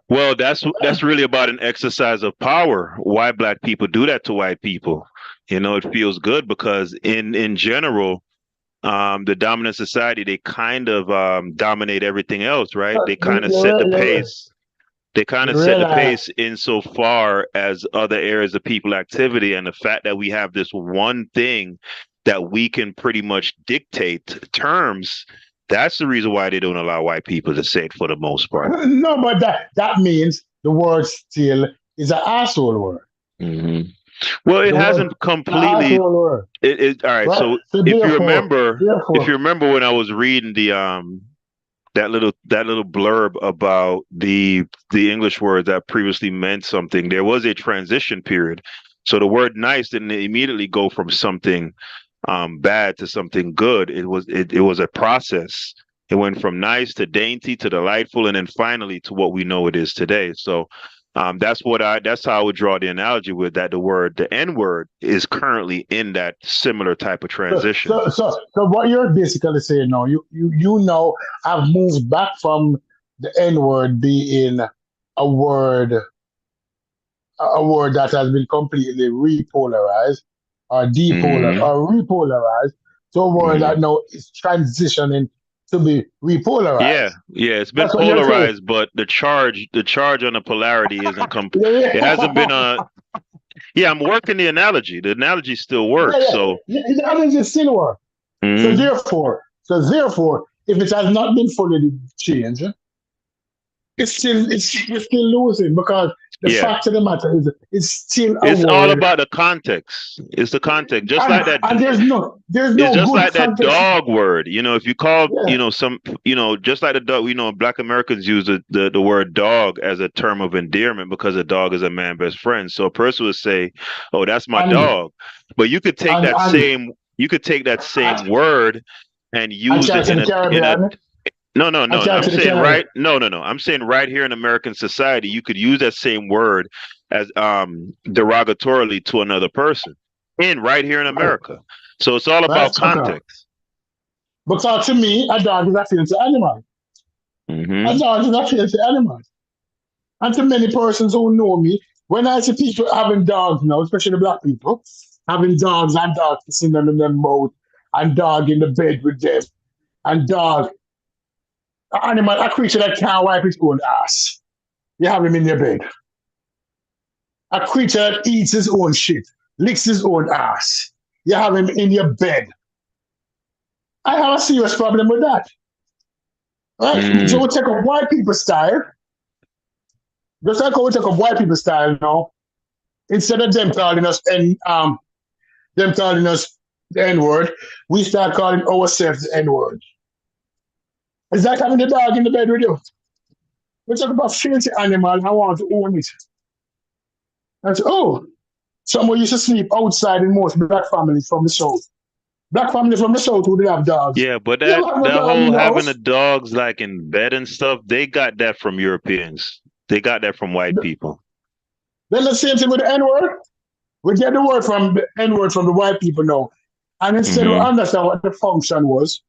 Well, that's really about an exercise of power. Why Black people do that to white people. It feels good because in general, the dominant society, they kind of dominate everything else, right? They You, kind of you, set the you, pace. They kind of you set the realize, pace insofar as other areas of people activity, and the fact that we have this one thing that we can pretty much dictate terms. That's the reason why they don't allow white people to say it for the most part. no, but that means the word still is an asshole word. Hmm. Well, it The word hasn't an completely. asshole word, All right. right? So So if you therefore, remember, if you therefore, remember when I was reading that little blurb about the English word that previously meant something, there was a transition period. So the word nice didn't immediately go from something bad to something good. It was a process. It went from nice to dainty to delightful, and then finally to what we know it is today. So that's how I would draw the analogy with that. The N word is currently in that similar type of transition. so what you're basically saying now, you know, I've moved back from the N word being a word a word that has been completely repolarized or Hmm. repolarized to a word Hmm. that now is transitioning to be Yeah, repolarized. yeah, it's been That's what you're saying. polarized, but the charge on the polarity isn't Yeah, it hasn't been yeah. a. Yeah, I'm working the analogy. The analogy still Yeah, works. yeah. So, That means it's still work. mhm. Therefore, if it has not been fully changed, you're still losing because the Yeah, fact of the matter is it's still a it's all word, about the context. It's the context. Just and like that. there's It's no just good like that context. dog word. If you call, Yeah, just like the dog, Black Americans use the word dog as a term of endearment because a dog is a man's best friend. So a person would say, "Oh, that's my and dog," but you could take and that and same you could take that and, same word and and use carry it to in the a Caribbean no, no, and no, no. carry I'm to the saying Caribbean. right. No, no, no. I'm saying right here in American society, you could use that same word as derogatorily to another person, and right here in Right, America. So it's all right. about Okay. context. Because to me, a dog is a fancy animal. A Hmm. dog is a fancy animal. And to many persons who know me, when I see people having dogs now, especially black people, having dogs and dogs kissing them in their mouth, and dog in the bed with them, and dog, an animal, a creature that can't wipe its own ass. You have him in your bed. A creature that eats his own shit, licks his own ass. You have him in your bed. I have a serious problem with that. Right? So we Mm. take up white people style, just like how we take up white people style now, instead of them calling us the N word, we start calling ourselves the N word. It's like having the dog in the bed with you. We talk about filthy animal and I want to own it. That's someone used to sleep outside in most black families from the south. Black families from the south who did have dogs. Yeah, but You don't have no that dog in whole the having the house. dogs like in bed and stuff, they got that from Europeans. They got that from white people. Then the same thing with the N-word. We get the word from the N-word from the white people now. And instead we Hmm understand what the function was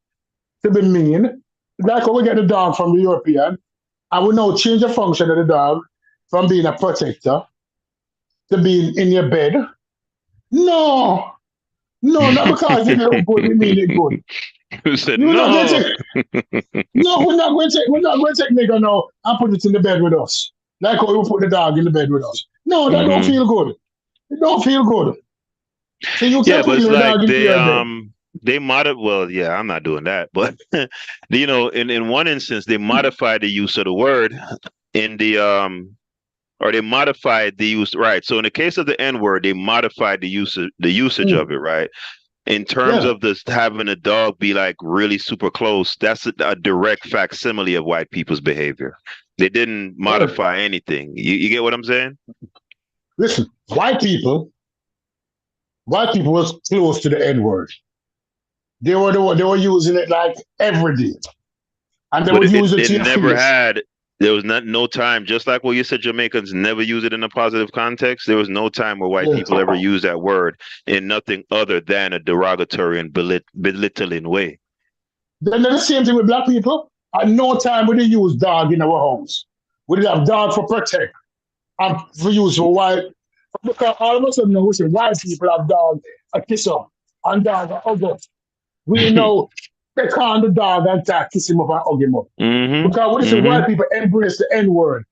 to be mean, like when we get the dog from the European, and we now change the function of the dog from being a protector to being in your bed. No, no, not because they look good, we mean it good. Who said You're not going to no? take, no, we're not going to take nigga now and put it in the bed with us. Like how we put the dog in the bed with us. No, that don't Hmm feel good. It don't feel good. So you Yeah, can't but put it's your like dog into your bed. they well, yeah, I'm not doing that, but you know, in one instance, they modified the use of the word in the or they modified the use, right? So in the case of the N word, they modified the usage Mm, of it, right? In terms yeah. of this having a dog be like really super close, that's a direct facsimile of white people's behavior. They didn't Well, modify anything. You get what I'm saying? listen, white people was close to the N word. They were using it like every day. And they But would use it it to your never face. had. There was no time. Just like what you said, Jamaicans never use it in a positive context. There was no time where white Yeah. people ever used that word in nothing other than a derogatory and belittling way. Then the same thing with black people. At no time would they use dog in our house. We did have dog for protect and for use for white. Because all of a sudden now we say white people have dog a kiss up and dog a hug up. We know they call the dog and try kiss him up and hug him up. Hmm Because what is it? hmm White people embrace the N word.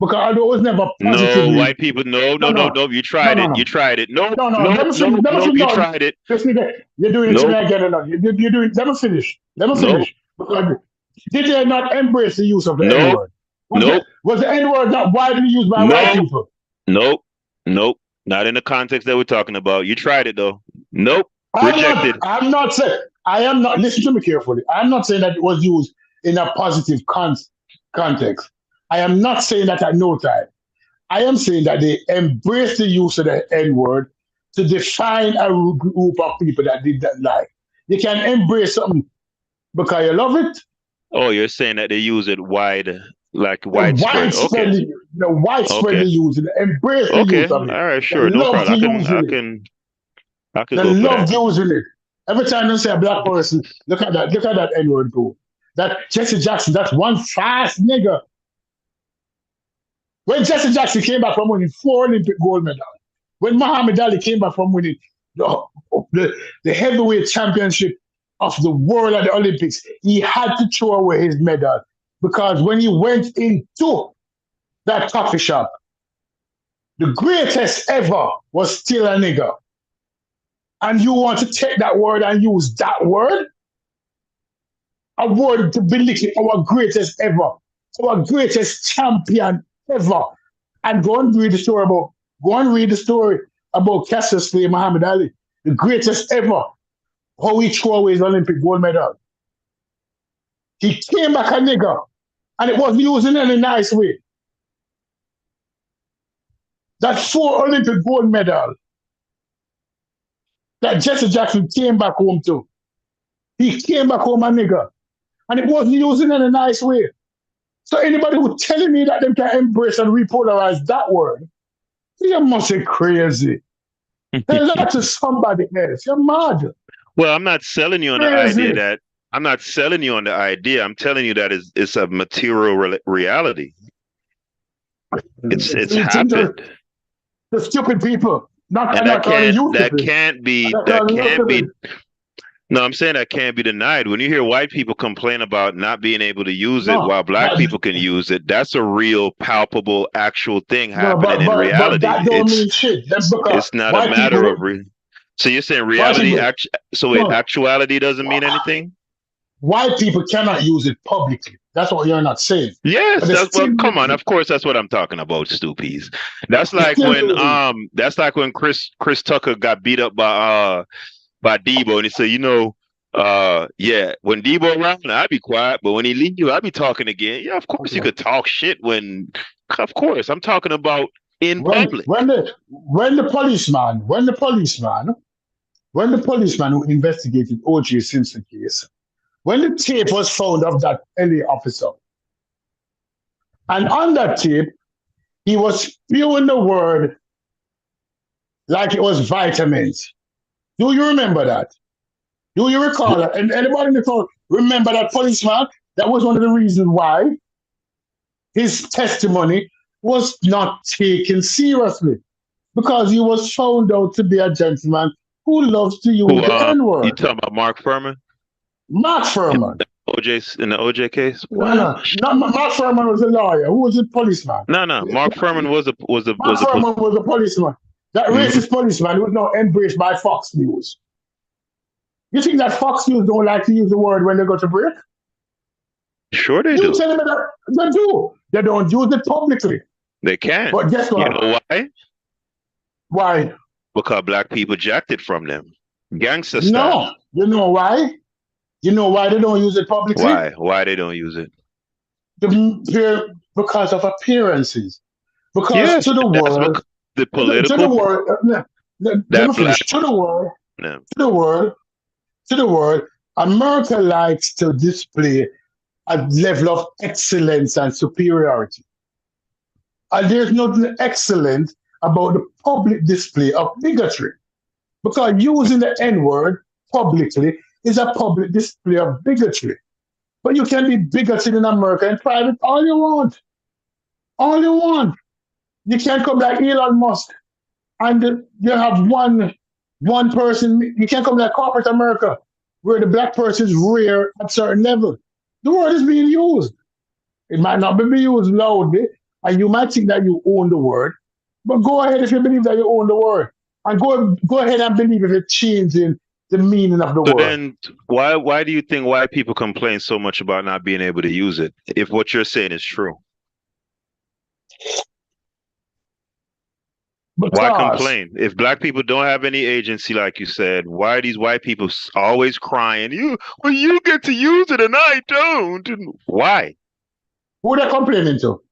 Because although it was never No, positively, white people. No, no, no, no, no, no. You no, tried no, it. You no. tried it. Nope, No, no, nope, nope, let me nope. finish. You No, tried it. just you're doing it to me Nope, again. No, you're doing. Let me finish. Let me nope, finish. Because did they not embrace the use of the N nope, word? nope, Was the N word not widely used by white nope, people? nope, nope. Not in the context that we're talking about. You tried it though. Nope. Rejected. I'm not saying. I am not. Listen to me carefully. I'm not saying that it was used in a positive context. I am not saying that at no time. I am saying that they embrace the use of the N word to define a group of people that did that lie. You can embrace something because you love it. Oh, you're saying that they use it like The widespread. Okay. Okay. widespreadly use it, embrace the Okay. use of it. All right. They Sure. No love problem. to use it. I can They go for love that. using it. Every time they say a black person, look at that N word go. That Jesse Jackson, that's one fast nigga. When Jesse Jackson came back from winning 4 Olympic gold medals, when Muhammad Ali came back from winning the, the heavyweight championship of the world at the Olympics, he had to throw away his medal because when he went into that coffee shop, the greatest ever was still a nigga. And you want to take that word and use that word? A word to belittle our greatest ever, our greatest champion ever. And go and read the story about Cassius Clay Muhammad Ali, the greatest ever, how he threw away his Olympic gold medal. He came back a nigga, and it wasn't used in any nice way. That 4 Olympic gold medal that Jesse Jackson came back home to, he came back home a nigga, and it wasn't used in any nice way. So anybody who telling me that they can embrace and repolarize that word, you must be crazy. Tell that to somebody else. You're mad. Well, I'm not selling you on the idea Crazy. that I'm not selling you on the idea. I'm telling you that it's a material reality. It's So you think happened. the stupid people, not And I'm not calling you that stupid. can't I'm be not calling you stupid. no, I'm saying that can't be denied. When you hear white people complain about not being able to use it No, while black people can use it, that's a real palpable actual thing no, happening in but reality. that don't mean shit. That's because It's not a white matter people, of so you're saying white reality people, so wait, no, actuality doesn't mean anything? white people cannot use it publicly. That's what you're not saying. Yes, But they that's still well. Come use on, it. of course, that's what I'm talking about, Stoopies. They still use it. That's like when Chris Tucker got beat up by Debo, and he said, yeah, when Debo around, I'd be quiet, but when he leave you, I'd be talking again. Yeah, of course you Okay. could talk shit of course, I'm talking about in public. When the policeman when the policeman who investigated O.J. Simpson case, when the tape was found of that LA officer, and on that tape, he was spewing the word like it was vitamins. Do you remember that? Do you recall that? And anybody in the crowd remember that policeman? That was one of the reasons why his testimony was not taken seriously, because he was found out to be a gentleman who loves to use the You N-word. talking about Mark Furman? Mark Furman. In the OJ case? No. Mark Furman was a lawyer. Who was a policeman? No. Mark Furman was a Mark Furman was a policeman. That racist policeman was now embraced by Fox News. You think that Fox News don't like to use the word when they go to break? Sure they You do. tell me that they do. They don't use it publicly. They can. But guess what? You know why? Why? Because black people jacked it from them. Gangster style. No. You know why? You know why they don't use it publicly? Why? Why they don't use it? Because of appearances. Because Yes, to the that's world, the political. to the world, let me finish. To the world, No. to the world, America likes to display a level of excellence and superiority. And there's nothing excellent about the public display of bigotry. Because using the N-word publicly is a public display of bigotry. But you can be bigoted in America in private all you want. All you want. You can't come like Elon Musk and you have one person. You can't come like corporate America where the black person is rare at a certain level. The word is being used. It might not be used loudly, and you might think that you own the word, but go ahead if you believe that you own the word. And go ahead and believe if it's changing the meaning of the word. Then why do you think white people complain so much about not being able to use it if what you're saying is true? Why complain? If black people don't have any agency, like you said, why are these white people always crying? You get to use it and I don't. Why? Who they complaining to?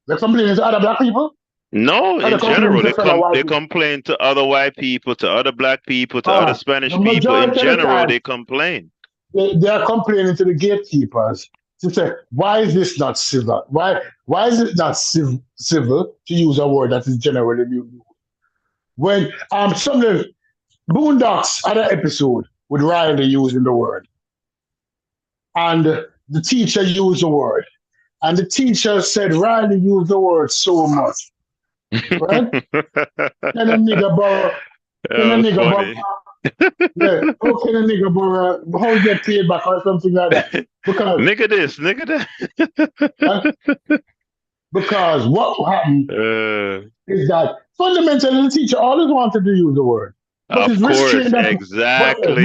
They're complaining to other black people? No, in general, they complain to other white people, to other black people, to other Spanish people. In general, they complain. They are complaining to the gatekeepers to say, why is this not civil? Why is it not civil to use a word that is generally used? When some of the Boondocks had an episode with Riley using the word, and the teacher used the word, and the teacher said Riley used the word so much. Right? Can a nigga borrow? Can a nigga borrow? Yeah, how can a nigga borrow? How you get paid back or something like that? Because nigga this, nigga that. Because what happened is that fundamentally the teacher always wanted to use the word. But of course, exactly.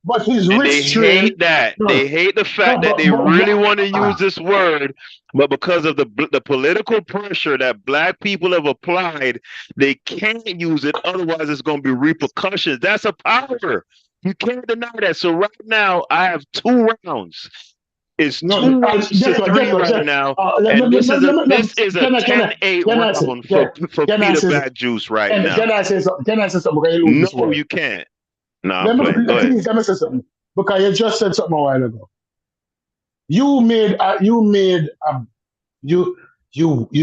But his wrist they hate that. No, they hate the fact that they really want to use this word, but because of the political pressure that black people have applied, they can't use it. Otherwise, it's going to be repercussions. That's a power. You can't deny that. So right now, I have 2 rounds. It's 2 to 3 right now, and this is a 10-8 round for Peter Bad Juice right now. Can I say something? No, you can't. No, let me say something, because you just said something a while ago. You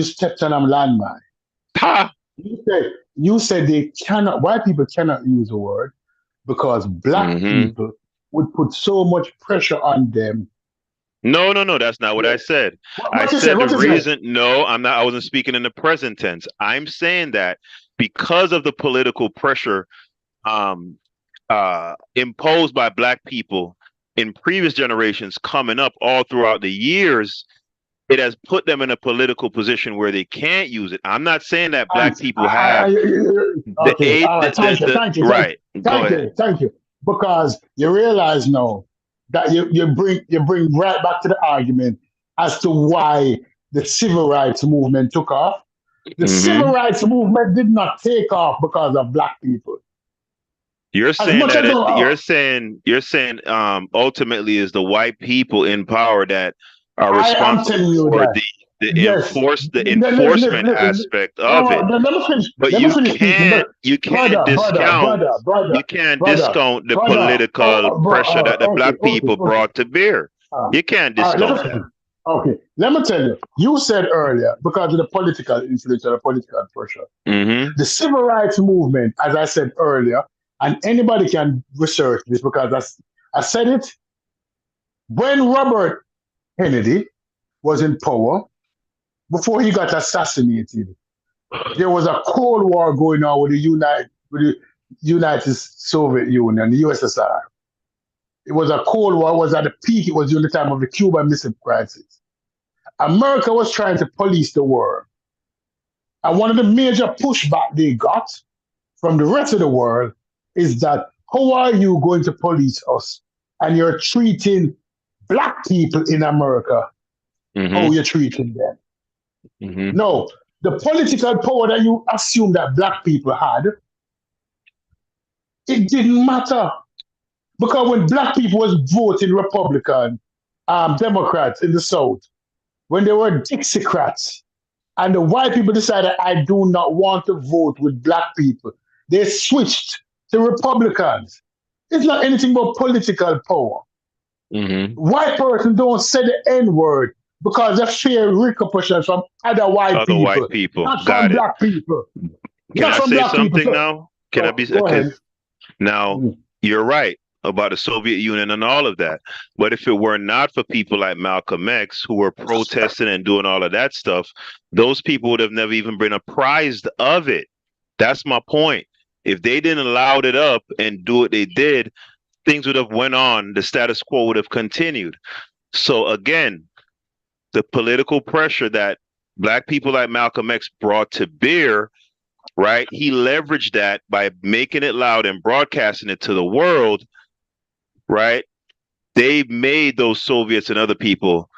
stepped on a landmine. Ha! You said they cannot. White people cannot use the word because black people would put so much pressure on them. No, that's not what I said. I said the reason. No, I'm not. I wasn't speaking in the present tense. I'm saying that because of the political pressure imposed by black people in previous generations coming up all throughout the years, it has put them in a political position where they can't use it. I'm not saying that black people have the age. Right. Thank you. Because you realize now that you bring right back to the argument as to why the civil rights movement took off. The civil rights movement did not take off because of black people. You're saying that you're saying ultimately is the white people in power that are responsible for yes. the enforcement aspect of it. Let me finish. But Let me finish speaking. But you can't discount the political pressure that the black people Okay. brought to bear. You can't All right, let me discount that. finish. Okay, let me tell you. You said earlier, because of the political influence and the political pressure, Mm-hmm. the civil rights movement, as I said earlier, and anybody can research this because I said it, when Robert Kennedy was in power, before he got assassinated, there was a Cold War going on with the United Soviet Union, the USSR. It was a Cold War, it was at the peak, it was during the time of the Cuban Missile Crisis. America was trying to police the world. And one of the major pushback they got from the rest of the world is that how are you going to police us? And you're treating black people in America how you're treating them. Mm-hmm. No, the political power that you assume that black people had, it didn't matter. Because when black people was voting Republican, Democrats in the South, when they were Dixiecrats, and the white people decided, I do not want to vote with black people, they switched to Republicans. It's not anything but political power. Mm-hmm. White person don't say the N-word because they fear repercussions from other white people, not from black people. Can I say something now? Can I be? Go ahead. Now, you're right about the Soviet Union and all of that. But if it were not for people like Malcolm X who were protesting and doing all of that stuff, those people would have never even been apprised of it. That's my point. If they didn't allow it up and do what they did, things would have went on. The status quo would have continued. So again, the political pressure that black people like Malcolm X brought to bear, right? He leveraged that by making it loud and broadcasting it to the world, right? They made those Soviets and other people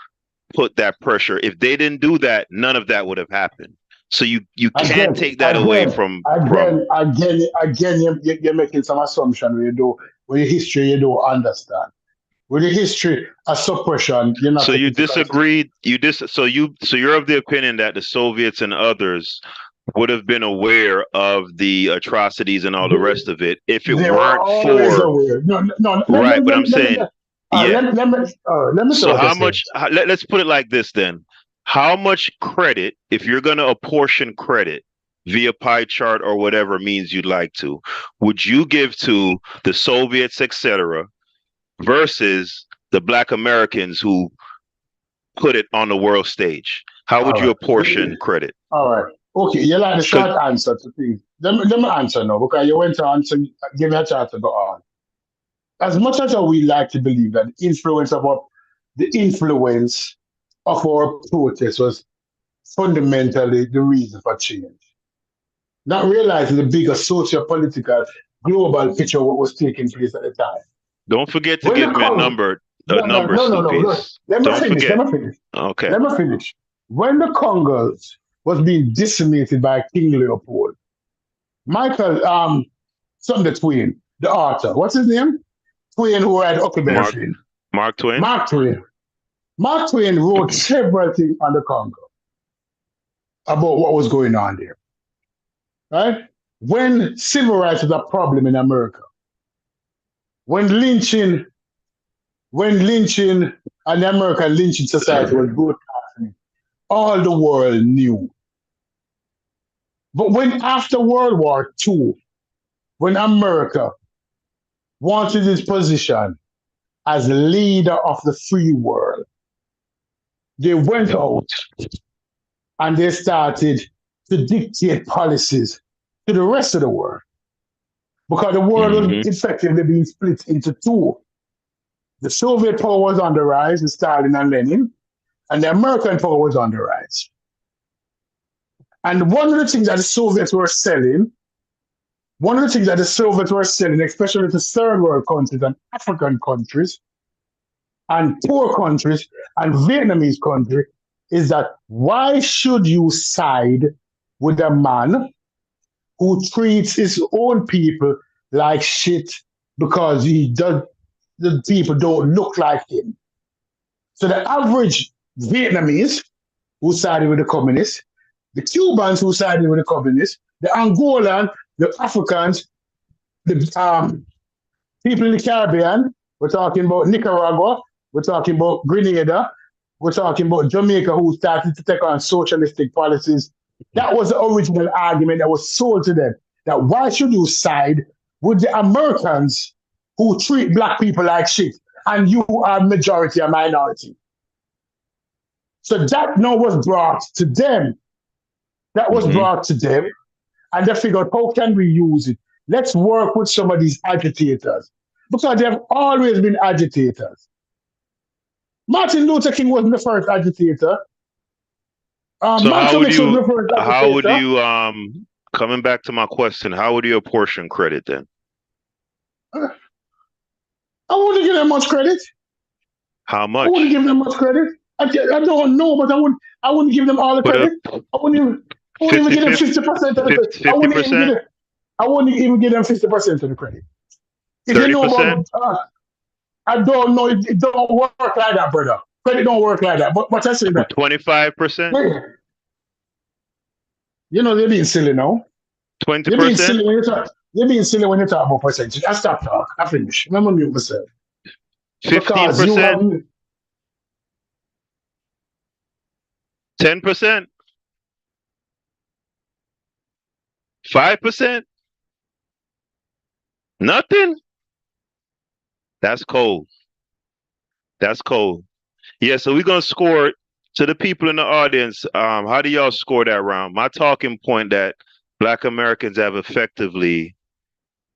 put that pressure. If they didn't do that, none of that would have happened. So you can't take that away from. Again, you're making some assumption with your history you don't understand. With the history of suppression, you're not. So you disagreed. So you're of the opinion that the Soviets and others would have been aware of the atrocities and all the rest of it if it weren't for. No. Right, but I'm saying, yeah. Let me. So how much? Let's put it like this then. How much credit, if you're going to apportion credit via pie chart or whatever means you'd like to, would you give to the Soviets, etc., versus the Black Americans who put it on the world stage? How would you apportion credit? All right. Okay, you like the short answer to things. Let me answer now, because you went on to give me a chance to go on. As much as we like to believe that the influence of our protest was fundamentally the reason for change, not realizing the bigger socio-political global picture of what was taking place at the time. Don't forget to give me a number. No. Let me finish. Okay. Let me finish. When the Congos was being decimated by King Leopold, Michael, something the Twain, the author, what's his name? Twain, who had Huckleberry Finn. Mark Twain. Mark Twain wrote several things on the Congo about what was going on there. Right? When civil rights was a problem in America, when lynching and the American lynching society was broadcasting, all the world knew. But when after World War II, when America wanted its position as leader of the free world, they went out and they started to dictate policies to the rest of the world. Because the world was effectively being split into two. The Soviet power was on the rise with Stalin and Lenin, and the American power was on the rise. And one of the things that the Soviets were selling, especially to third world countries and African countries, and poor countries and Vietnamese countries, is that why should you side with a man who treats his own people like shit because the people don't look like him? So the average Vietnamese who sided with the communists, the Cubans who sided with the communists, the Angolan, the Africans, the people in the Caribbean. We're talking about Nicaragua. We're talking about Grenada. We're talking about Jamaica, who started to take on socialistic policies. That was the original argument that was sold to them. That why should you side with the Americans who treat black people like shit, and you are majority or minority? So that now was brought to them. That was brought to them, and they figured, how can we use it? Let's work with some of these agitators, because they have always been agitators. Martin Luther King wasn't the first agitator. So Malcolm X was the first agitator. how would you coming back to my question, how would you apportion credit then? I wouldn't give them much credit. How much? I wouldn't give them much credit. I don't know, but I wouldn't give them all the credit. I wouldn't even give them 50% of the credit. I wouldn't even give them 50% of the credit. If 30%? you know about, I don't know. It don't work like that, brother. Credit don't work like that. But I say that 25%. You know they're being silly now. 20%. They're being silly when you talk. They're being silly when you talk about percentage. I stop talk. I finish. Remember mute myself. 15%. 10%. 5%. Nothing. That's cold. That's cold. Yeah, so we're gonna score to the people in the audience. How do y'all score that round? My talking point that Black Americans have effectively,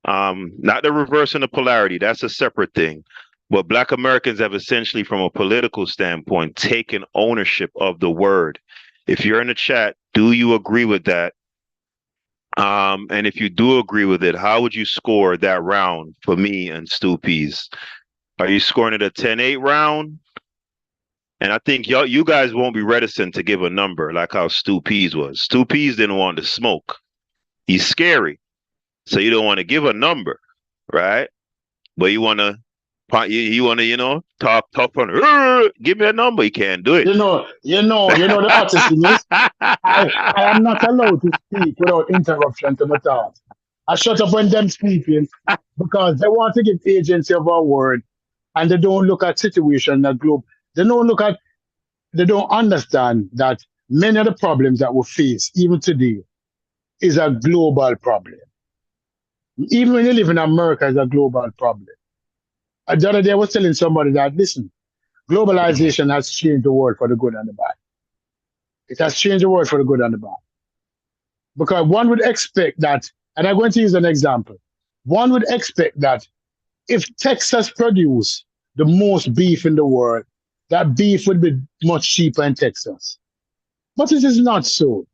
not the reversing the polarity, that's a separate thing. But Black Americans have essentially, from a political standpoint, taken ownership of the word. If you're in the chat, do you agree with that? And if you do agree with it, how would you score that round for me and Stu Peas? Are you scoring it a 10-8 round? And I think you guys won't be reticent to give a number like how Stu Peas was. Stu Peas didn't want to smoke. He's scary. So you don't want to give a number, right? But you want to, talk tough on, give me a number. You can't do it. You know the artist thing is, I am not allowed to speak without interruption to my thoughts. I shut up when them speaking because they want to give agency of our word, and they don't look at situation that globe. They don't understand that many of the problems that we face, even today, is a global problem. Even when you live in America, it's a global problem. The other day I was telling somebody that, listen, globalization has changed the world for the good and the bad. It has changed the world for the good and the bad. Because one would expect that, and I'm going to use an example. One would expect that if Texas produced the most beef in the world, that beef would be much cheaper in Texas. But it is not so.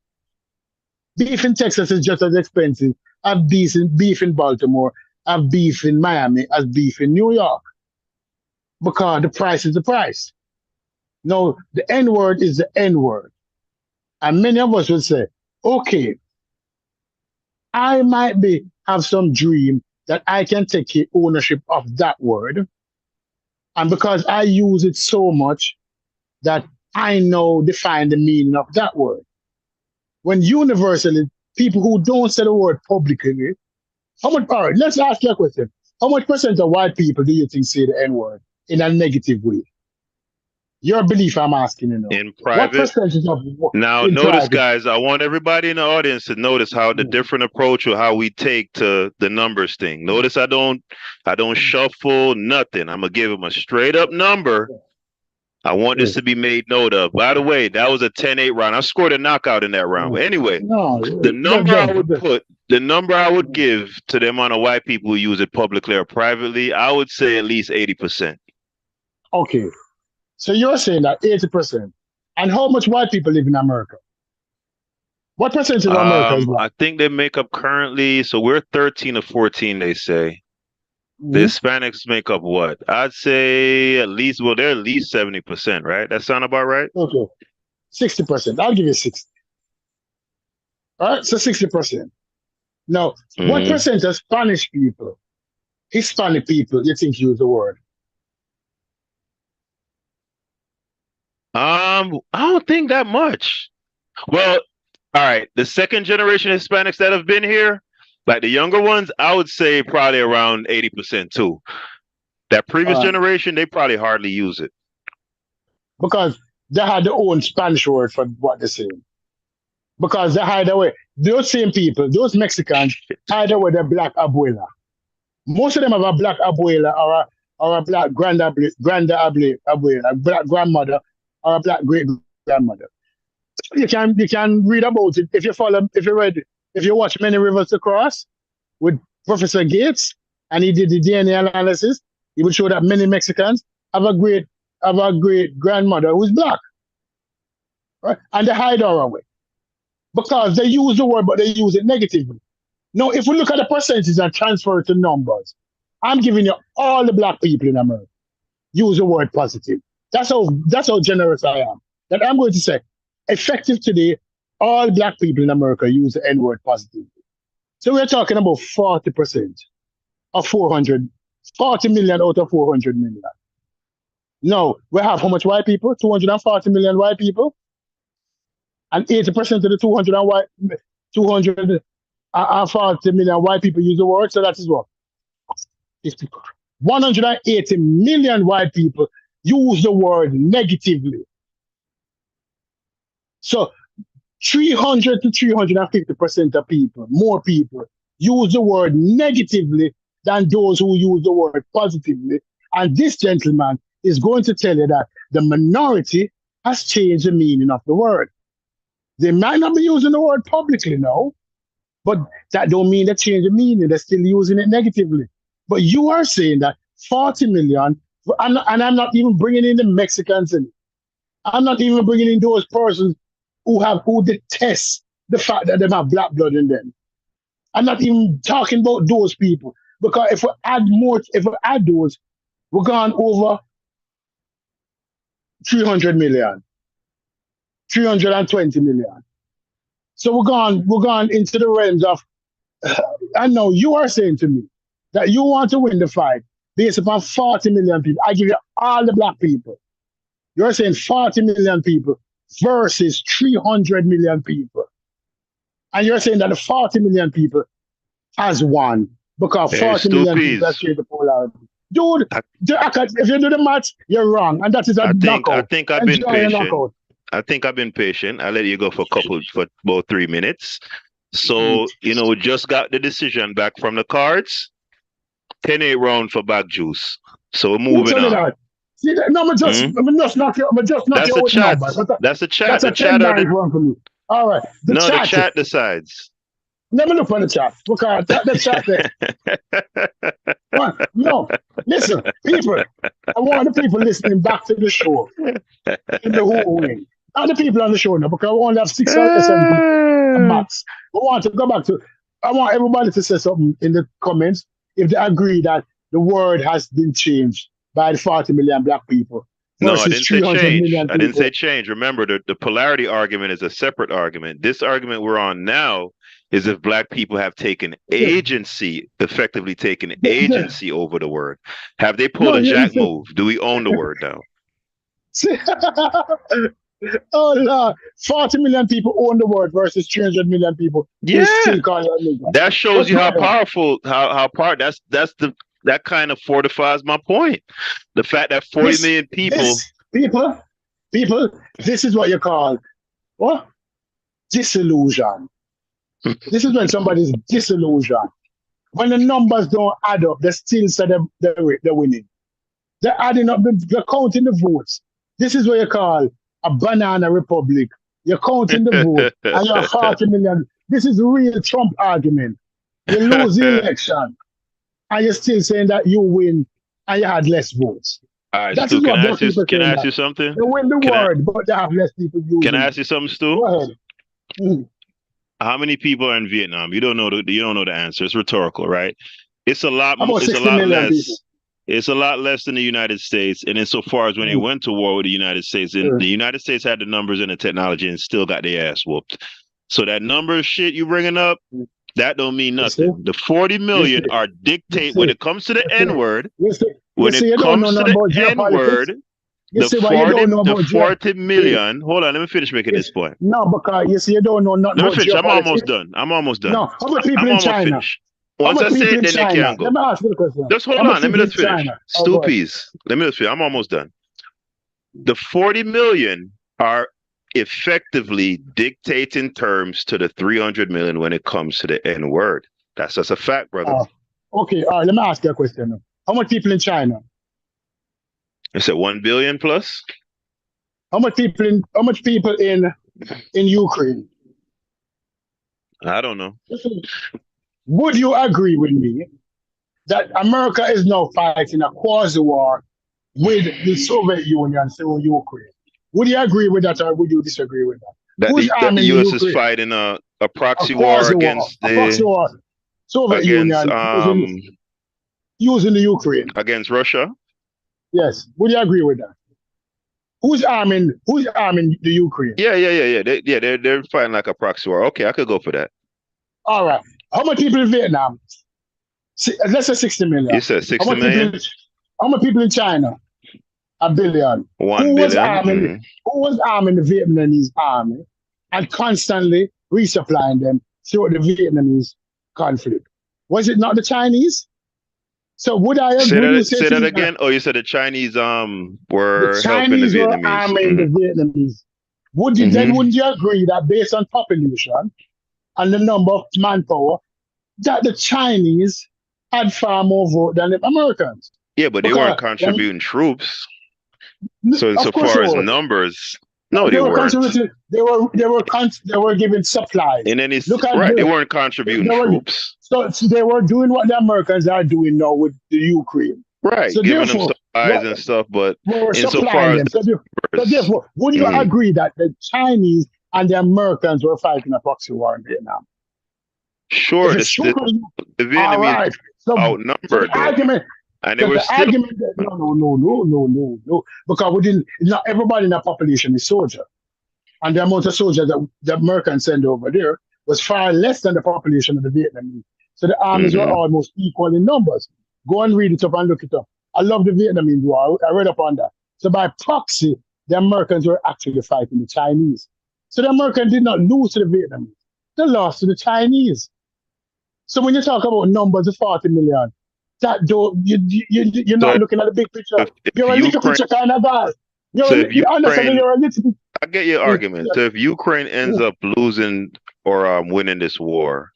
Beef in Texas is just as expensive as beef in Baltimore, as beef in Miami, as beef in New York. Because the price is the price. No, the N-word is the N-word. And many of us would say, okay, I might have some dream that I can take ownership of that word. And because I use it so much that I now define the meaning of that word. When universally, people who don't say the word publicly, all right, let's ask you a question. How much percent of white people do you think say the N-word in a negative way? Your belief, I'm asking you now. In private. What percentage of now, in notice, private? guys, I want everybody in the audience to notice how the different approach or how we take to the numbers thing. Notice I don't shuffle nothing. I'm gonna give them a straight up number. I want this to be made note of. By the way, that was a 10-8 round. I scored a knockout in that round. But anyway, the number I would give to the amount of white people who use it publicly or privately, I would say at least 80%. Okay. So you're saying that 80%. And how much white people live in America? What percentage of America is white? I think they make up currently, so we're 13 or 14, they say. The Hispanics make up what? I'd say they're at least 70%, right? That sound about right? Okay. 60%. I'll give you 60. All right, so 60%. Now, what percent of Spanish people, Hispanic people, you think use the word? I don't think that much. Well, all right. The second generation Hispanics that have been here, like the younger ones, I would say probably around 80% too. That previous generation, they probably hardly use it. Because they had their own Spanish word for what they're saying. Because they hide away. Those same people, those Mexicans, hide away their black abuela. Most of them have a black abuela or a black abuela, a black grandmother or a black great grandmother. You can read about it if you watch Many Rivers to Cross with Professor Gates and he did the DNA analysis. He would show that many Mexicans have a great grandmother who's black, right? And they hide her away because they use the word, but they use it negatively. Now, if we look at the percentages and transfer it to numbers, I'm giving you all the black people in America use the word positive. That's how generous I am. That I'm going to say, effective today, all black people in America use the N-word positively. So we're talking about 40% of 40 million out of 400 million. No, we have how much white people? 240 million white people. And 80% of the 240 million white people use the word. So that is what? 180 million white people use the word negatively. So 300 to 350% of people, more people, use the word negatively than those who use the word positively. And this gentleman is going to tell you that the minority has changed the meaning of the word. They might not be using the word publicly now, but that don't mean they change the meaning. They're still using it negatively. But you are saying that 40 million, and I'm not even bringing in the Mexicans in it. I'm not even bringing in those persons who detest the fact that they have black blood in them. I'm not even talking about those people, because if we add those, we're gone over 300 million, 320 million. So we're gone into the realms of, I know you are saying to me that you want to win the fight based upon 40 million people. I give you all the black people. You're saying 40 million people versus 300 million people. And you're saying that the 40 million people has won because 40 million people have changed the polarity. Dude, if you do the math, you're wrong. And that is a knockout. I think I've been patient. I think I've been patient. I let you go for about 3 minutes. So, we just got the decision back from the cards. 10-8 round for back juice. So we're moving on. See, no, I'm just not your numbers. That's a chat. That's a chat one for me. All right. The chat decides. Let me look on the chat. Because the chat there. No, listen, people. I want the people listening back to the show in the whole way. Not the people on the show now, because I only have 670 max. I want to go back to. I want everybody to say something in the comments if they agree that the word has been changed by the 40 million black people. No, I didn't say change. I didn't say change. Remember, the polarity argument is a separate argument. This argument we're on now is if black people have taken agency, effectively taken agency over the word. Have they pulled a jack move? Do we own the word now? Oh Lord, 40 million people own the word versus 300 million people. Yeah, that shows you how powerful, that kind of fortifies my point. The fact that 40 million people, this is what you call what? Disillusion. This is when somebody's disillusioned. When the numbers don't add up, they still say they're winning. They're adding up, they're counting the votes. This is what you call a banana republic. You're counting the vote and you're 40 million. This is a real Trump argument. You lose the election and you're still saying that you win and you had less votes. All right, Stu, can I ask you something? They win the word, but they have less people using. Can I ask you something, Stu? Go ahead. How many people are in Vietnam? You don't know the answer. It's rhetorical, right? It's a lot less. People. It's a lot less than the United States. And insofar as when they went to war with the United States, and the United States had the numbers and the technology and still got their ass whooped. So that number shit you bringing up, that don't mean nothing. The 40 million are dictate when it comes to the N-word. When it comes to the N-word, You see what you don't know The about 40 million. Hold on, let me finish making this point. No, because you see, you don't know nothing Let me about finish. I'm almost geopolitics. done. I'm almost done. No, how about people I'm in almost China? finished. How Once I about say people it, in then you China? can go. Let me ask you a question. Just hold How on. about Let me people just in finish. China? Oh, go ahead. Stoopies. Let me just finish. I'm almost done. The 40 million are effectively dictating terms to the 300 million when it comes to the N word. That's just a fact, brother. Okay, all right, let me ask you a question now. How much people in China? It's at 1 billion plus. How much people in Ukraine? I don't know. Would you agree with me that America is now fighting a quasi war with the Soviet Union through Ukraine? Would you agree with that, or would you disagree with that? That Who's that the arming the US is Ukraine? fighting a A proxy war quasi war. against A proxy war. Soviet Union using the Ukraine. against Russia. Yes. Would you agree with that? Who's arming the Ukraine? Yeah. They're fighting like a proxy war. Okay, I could go for that. All right. How many people in Vietnam? Let's say 60 million. You said 60 million? How many people in China? 1 billion. 1 billion. Who was arming the Vietnamese army and constantly resupplying them through the Vietnamese conflict? Was it not the Chinese? So would I agree with you Say that again? Oh, you said the Chinese the were helping the Chinese were Vietnamese. arming the Vietnamese? Wouldn't you agree that based on population and the number of manpower, that the Chinese had far more vote than the Americans? Yeah, but they weren't contributing troops. So Of course far they as were. numbers, no, they weren't. They were giving supplies. In any Right, they weren't contributing troops. So they were doing what the Americans are doing now with the Ukraine. Right, So giving them supplies and stuff, but insofar as so therefore, would you agree that the Chinese and the Americans were fighting a proxy war in Vietnam? Sure, the Vietnamese outnumbered them. And they were still no, because not everybody in the population is soldier, and the amount of soldiers that the Americans send over there was far less than the population of the Vietnamese. So the armies were almost equal in numbers. Go and read it up and look it up. I love the Vietnamese war. I read up on that. So by proxy, the Americans were actually fighting the Chinese. So the Americans did not lose to the Vietnamese; they lost to the Chinese. So when you talk about numbers of 40 million, that you're not looking at the big picture. You're a little picture kind of guy. I get your argument. So if Ukraine ends up losing or winning this war,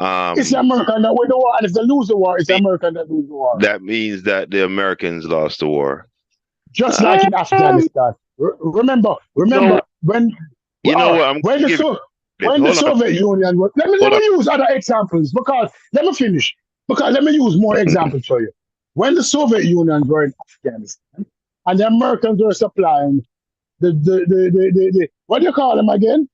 it's the American that win the war, and if they lose the war, it's the American that lose the war. That means that the Americans lost the war. Just like in Afghanistan. Remember when the Soviet Union was, let me use other examples because let me finish. Because let me use more examples for you. When the Soviet Union were in Afghanistan and the Americans were supplying the what do you call them again?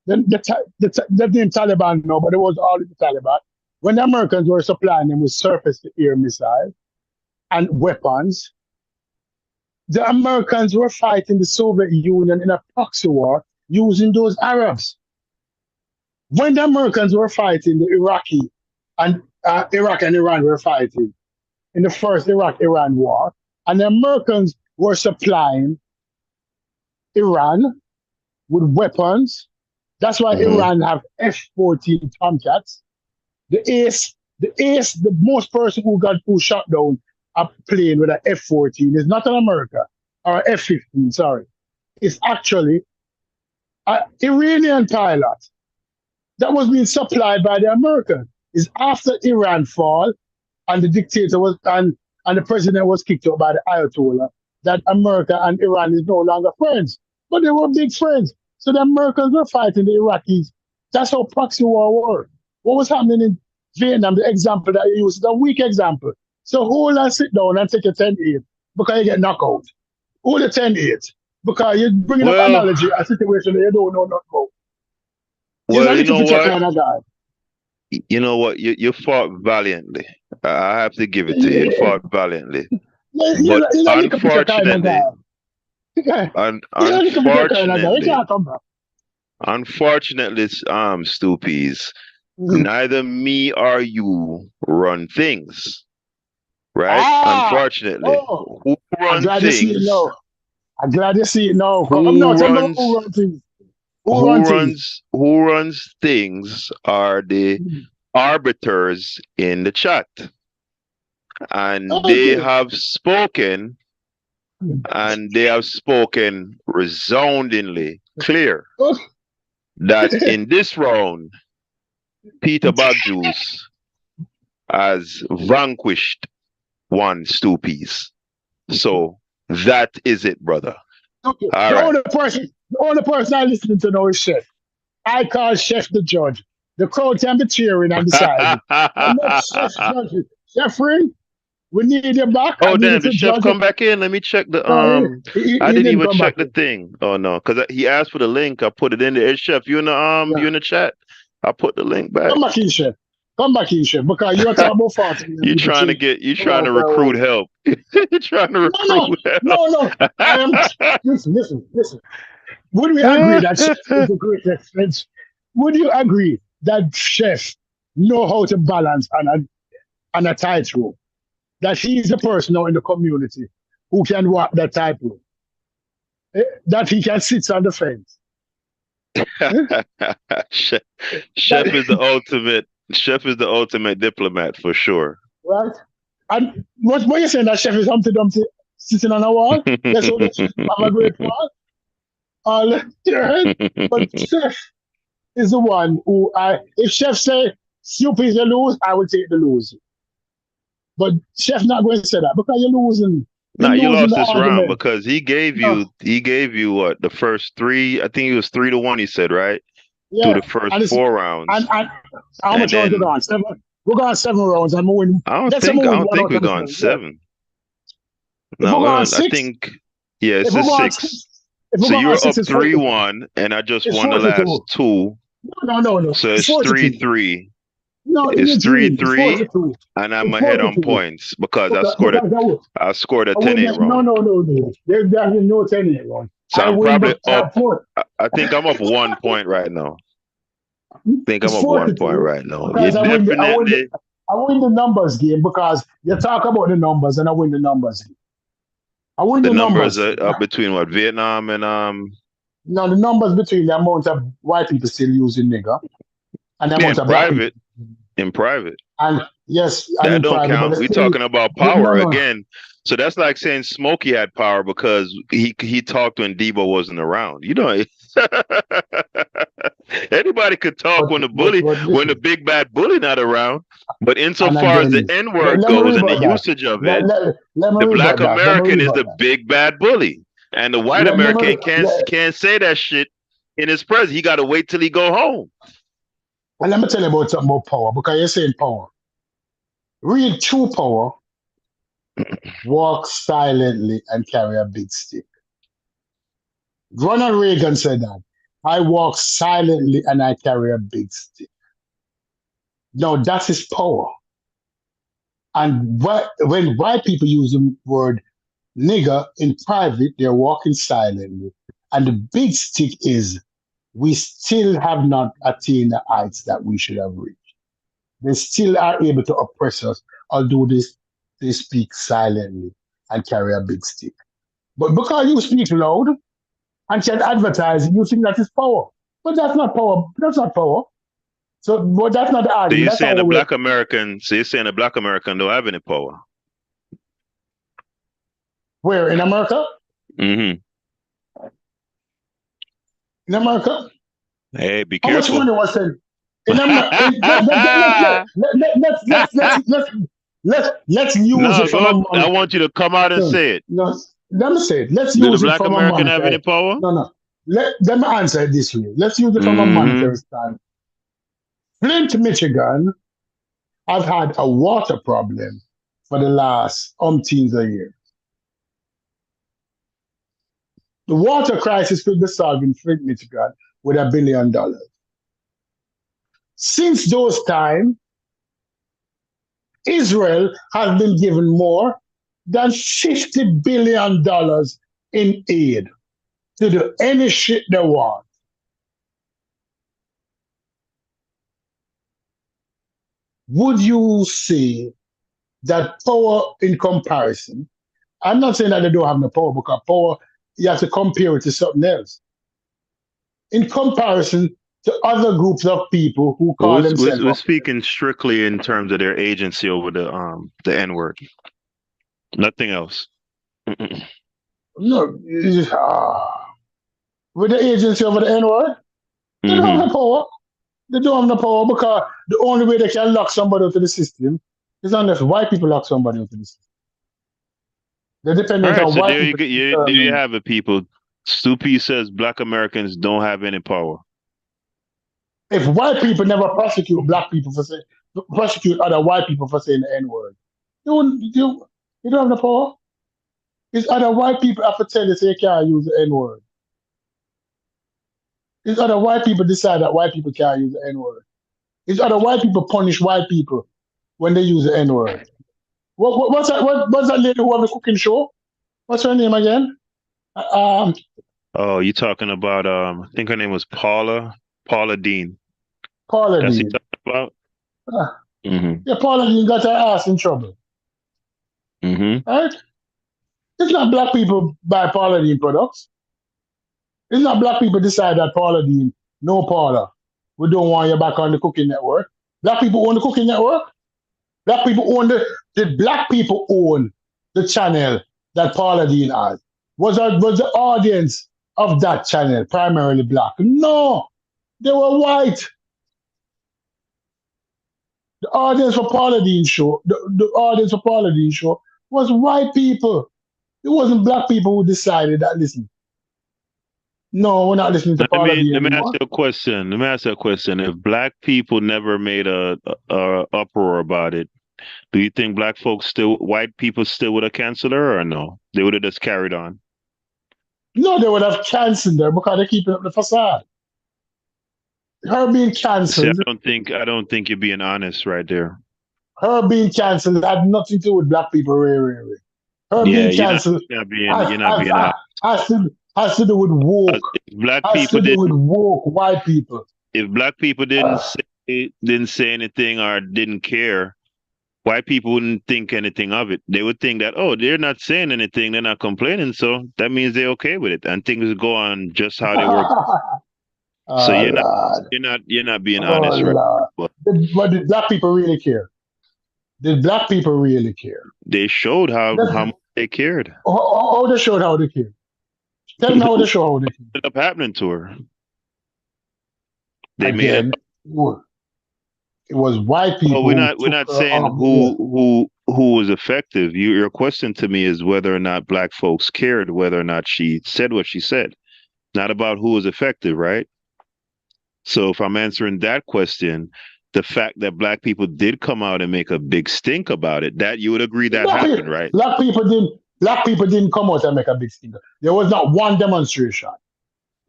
The name Taliban, no, but it was all the Taliban. When the Americans were supplying them with surface-to-air missiles and weapons, the Americans were fighting the Soviet Union in a proxy war using those Arabs. When the Americans were fighting the Iraqi and Iraq and Iran were fighting in the first Iraq-Iran war, and the Americans were supplying Iran with weapons. That's why Iran have F-14 Tomcats. The most person who shot down a plane with an F-14 is not an America or F-15. Sorry, it's actually an Iranian pilot that was being supplied by the Americans. Is after Iran fall and the dictator was and the president was kicked out by the Ayatollah that America and Iran is no longer friends, but they were big friends. So the Americans were fighting the Iraqis. That's how proxy war worked. What was happening in Vietnam? The example that you used is a weak example. So hold and sit down and take a 10-8 because you get knocked out. Hold a 10-8 because you're bringing up analogy a situation that you don't know nothing about. Well, you know what? Kind of guy. You know what? You fought valiantly. I have to give it to you. You fought vallantly. But unfortunately, Stoopies, neither me or you run things. right? Ah, Unfortunately, oh, who I'm run glad you see it things? now. I'm glad you see it now. Come Who now, tell me who runs? run things. Who Who run things? runs? Who runs things are the arbiters in the chat, and they Okay. have spoken, and they have spoken resoundingly clear that in this round, Peter Bagjuice has vanquished one Stoopies. So that is it, brother. Okay. All right. The only person I listen to now is Chef. I call Chef the judge. The crowd can be cheering and deciding. But let Chef judge it. Chef Ring, we need you back. I Oh need you damn! The to chef judge it. come back in. Let me check the No, I he didn't didn't even come check back the in. thing. Oh no, because he asked for the link. I put it in there. Hey, chef, you in the Yeah. you in the chat? I put the link back. Come back in, Chef. Come back in, Chef. Because you're talking about 40 million You people trying to change. get? You Come trying on, to bro. recruit help? You trying to No, recruit help? no. I am. Listen. Would we agree that Chef is a great reference? Would you agree that Chef know how to balance on a tightrope? That he is the person now in the community who can walk that tightrope? That he can sit on the fence? Eh? chef, chef is That, the ultimate. Chef is the ultimate diplomat for sure. right? And what you saying that Chef is Humpty Dumpty sitting on a wall? Let's hope the Chef have a great fall. All right? But Chef is the one who if Chef say Snoop is the lose, I will take the lose. But Chef not going to say that because you're losing. You're Nah, you losing lost the this round argument. because No, he gave you what the first three. I think it was 3-1. He said right through the yeah. first And it's four rounds, and how and much rounds we then gone? Seven. We got 7 rounds and we win. Let's say we I win don't one think out we've of the gone seven. Yeah. seven. If we No, go on I six, think yeah, if it's we a go on six. six, if we So go you on were six, up it's 42. 3-1, and I just It's won the last 42. two. No. So It's it's 42. 3-3. No, in It's your three dream, it's three, 42. and I'm It's ahead on 42. points because Because I scored a I win 10-8 that. No. round. There's no 10 round. So I I'm win, probably but up. four. I think I'm up 1 point right now. Think I'm It's up 1 point 42 right now. You because definitely I win the numbers game because you talk about the numbers and I win the numbers game. I win the the numbers numbers. are up between what Vietnam and Now the numbers between the amount of white people still using nigger and the yeah, amount in of black people. private. In private. And yes, and That in don't private, but count. it's We're still talking about no, power no. again. So that's like saying Smokey had power because he talked when Debo wasn't around. You know, anybody could talk when But when the listen, big bad bully not around. But and insofar as the again, N let word me goes read and the about that. usage of Let, it, let, let me the read black about that. Let me American read is about the that. big bad bully, and the white Let, let me, American can't say that shit in his presence. He got to wait till he go home. and let me tell you about something about power because you're saying power. Real true power walks silently and carry a big stick. Ronald Reagan said that. I walk silently and I carry a big stick. No, that is power. And when white people use the word nigger in private, they're walking silently. And the big stick is we still have not attained the heights that we should have reached. They still are able to oppress us, although they speak silently and carry a big stick. But because you speak loud and can advertise, you think that is power. But that's not power. That's not power. So, but that's not the So argument. you're That's not saying what we're. the black American don't have any power. Where in America? Mm-hmm. In America, Hey, be how much careful. money was sent? In America, let's use No, it from a go. I monetary. want you to come out and No, say it. no, let me say it. Let's Do the use it black from a American have any monetary. power? No. Let me answer it this way. Let's use it from a Mm-hmm. monetary stand. Flint, Michigan, I've had a water problem for the last umpteens a year. The water crisis could be solved in Flint, Michigan with $1 billion. Since those times, Israel has been given more than $50 billion in aid to do any shit they want. Would you say that power in comparison, I'm not saying that they don't have no power, because power, you have to compare it to something else. In comparison to other groups of people who Well, call themselves we're African. speaking strictly in terms of their agency over the N-word. Nothing else. No, with the agency over the N-word, they don't have Mm-hmm. the power. They don't have the power because the only way they can lock somebody out of the system is unless white people lock somebody out of the system. They're All dependent right, on so white there you people go. to There you determine. have it, people. Stupi says Black Americans don't have any power. If white people never prosecute black people for saying, prosecute other white people for saying the N-word, you don't have the power. It's other white people have to tell you say you can't use the N-word. It's other white people decide that white people can't use the N-word. It's other white people punish white people when they use the N-word. What's that lady who have the cooking show? What's her name again? Um, Oh, you talking about I think her name was Paula Dean. Paula That's what Dean. you talking about? Uh, Mm-hmm. yeah, Paula Dean got her ass in trouble. Mm-hmm. Right? It's not black people buy Paula Dean products. It's not black people decide that Paula Dean, no Paula, we don't want you back on the cooking network. Black people own the cooking network. Black people own did black people own the channel that Paula Dean has? Was the audience of that channel primarily black? No, they were white. The audience for Paula Dean show, the audience for Paula Dean show was white people. It wasn't black people who decided that, listen, no, we're not listening to Paula Dean Let me ask anymore. you a question. Let me ask you a question. If black people never made a uproar about it, do you think white people still would have canceled her or no? They would have just carried on. No, they would have canceled her because they're keeping up the facade. Her being See, cancelled, I don't think you're being honest right there. her being cancelled had nothing to do with black people, really. Her Yeah, being cancelled you're not being honest. has to do with woke, If black has to people do with didn't woke white people. if black people Uh, didn't say anything or didn't care, white people wouldn't think anything of it. They would think that, oh, they're not saying anything, they're not complaining, so that means they're okay with it, and things go on just how they were. So oh Lord, you're not being oh honest, right? Lord. But But did black people really care? Did black people really care? they showed how Let's, much they cared. how they showed how they care. Tell me how they What show how they care. ended up happening to her? They made it. Again, it was white Well, people who we're took not her saying off the air. who was effective. Your question to me is whether or not black folks cared whether or not she said what she said, not about who was effective, right? So if I'm answering that question, the fact that black people did come out and make a big stink about it, that you would agree that Black people, happened, right? black people didn't come out and make a big thing. There was not one demonstration.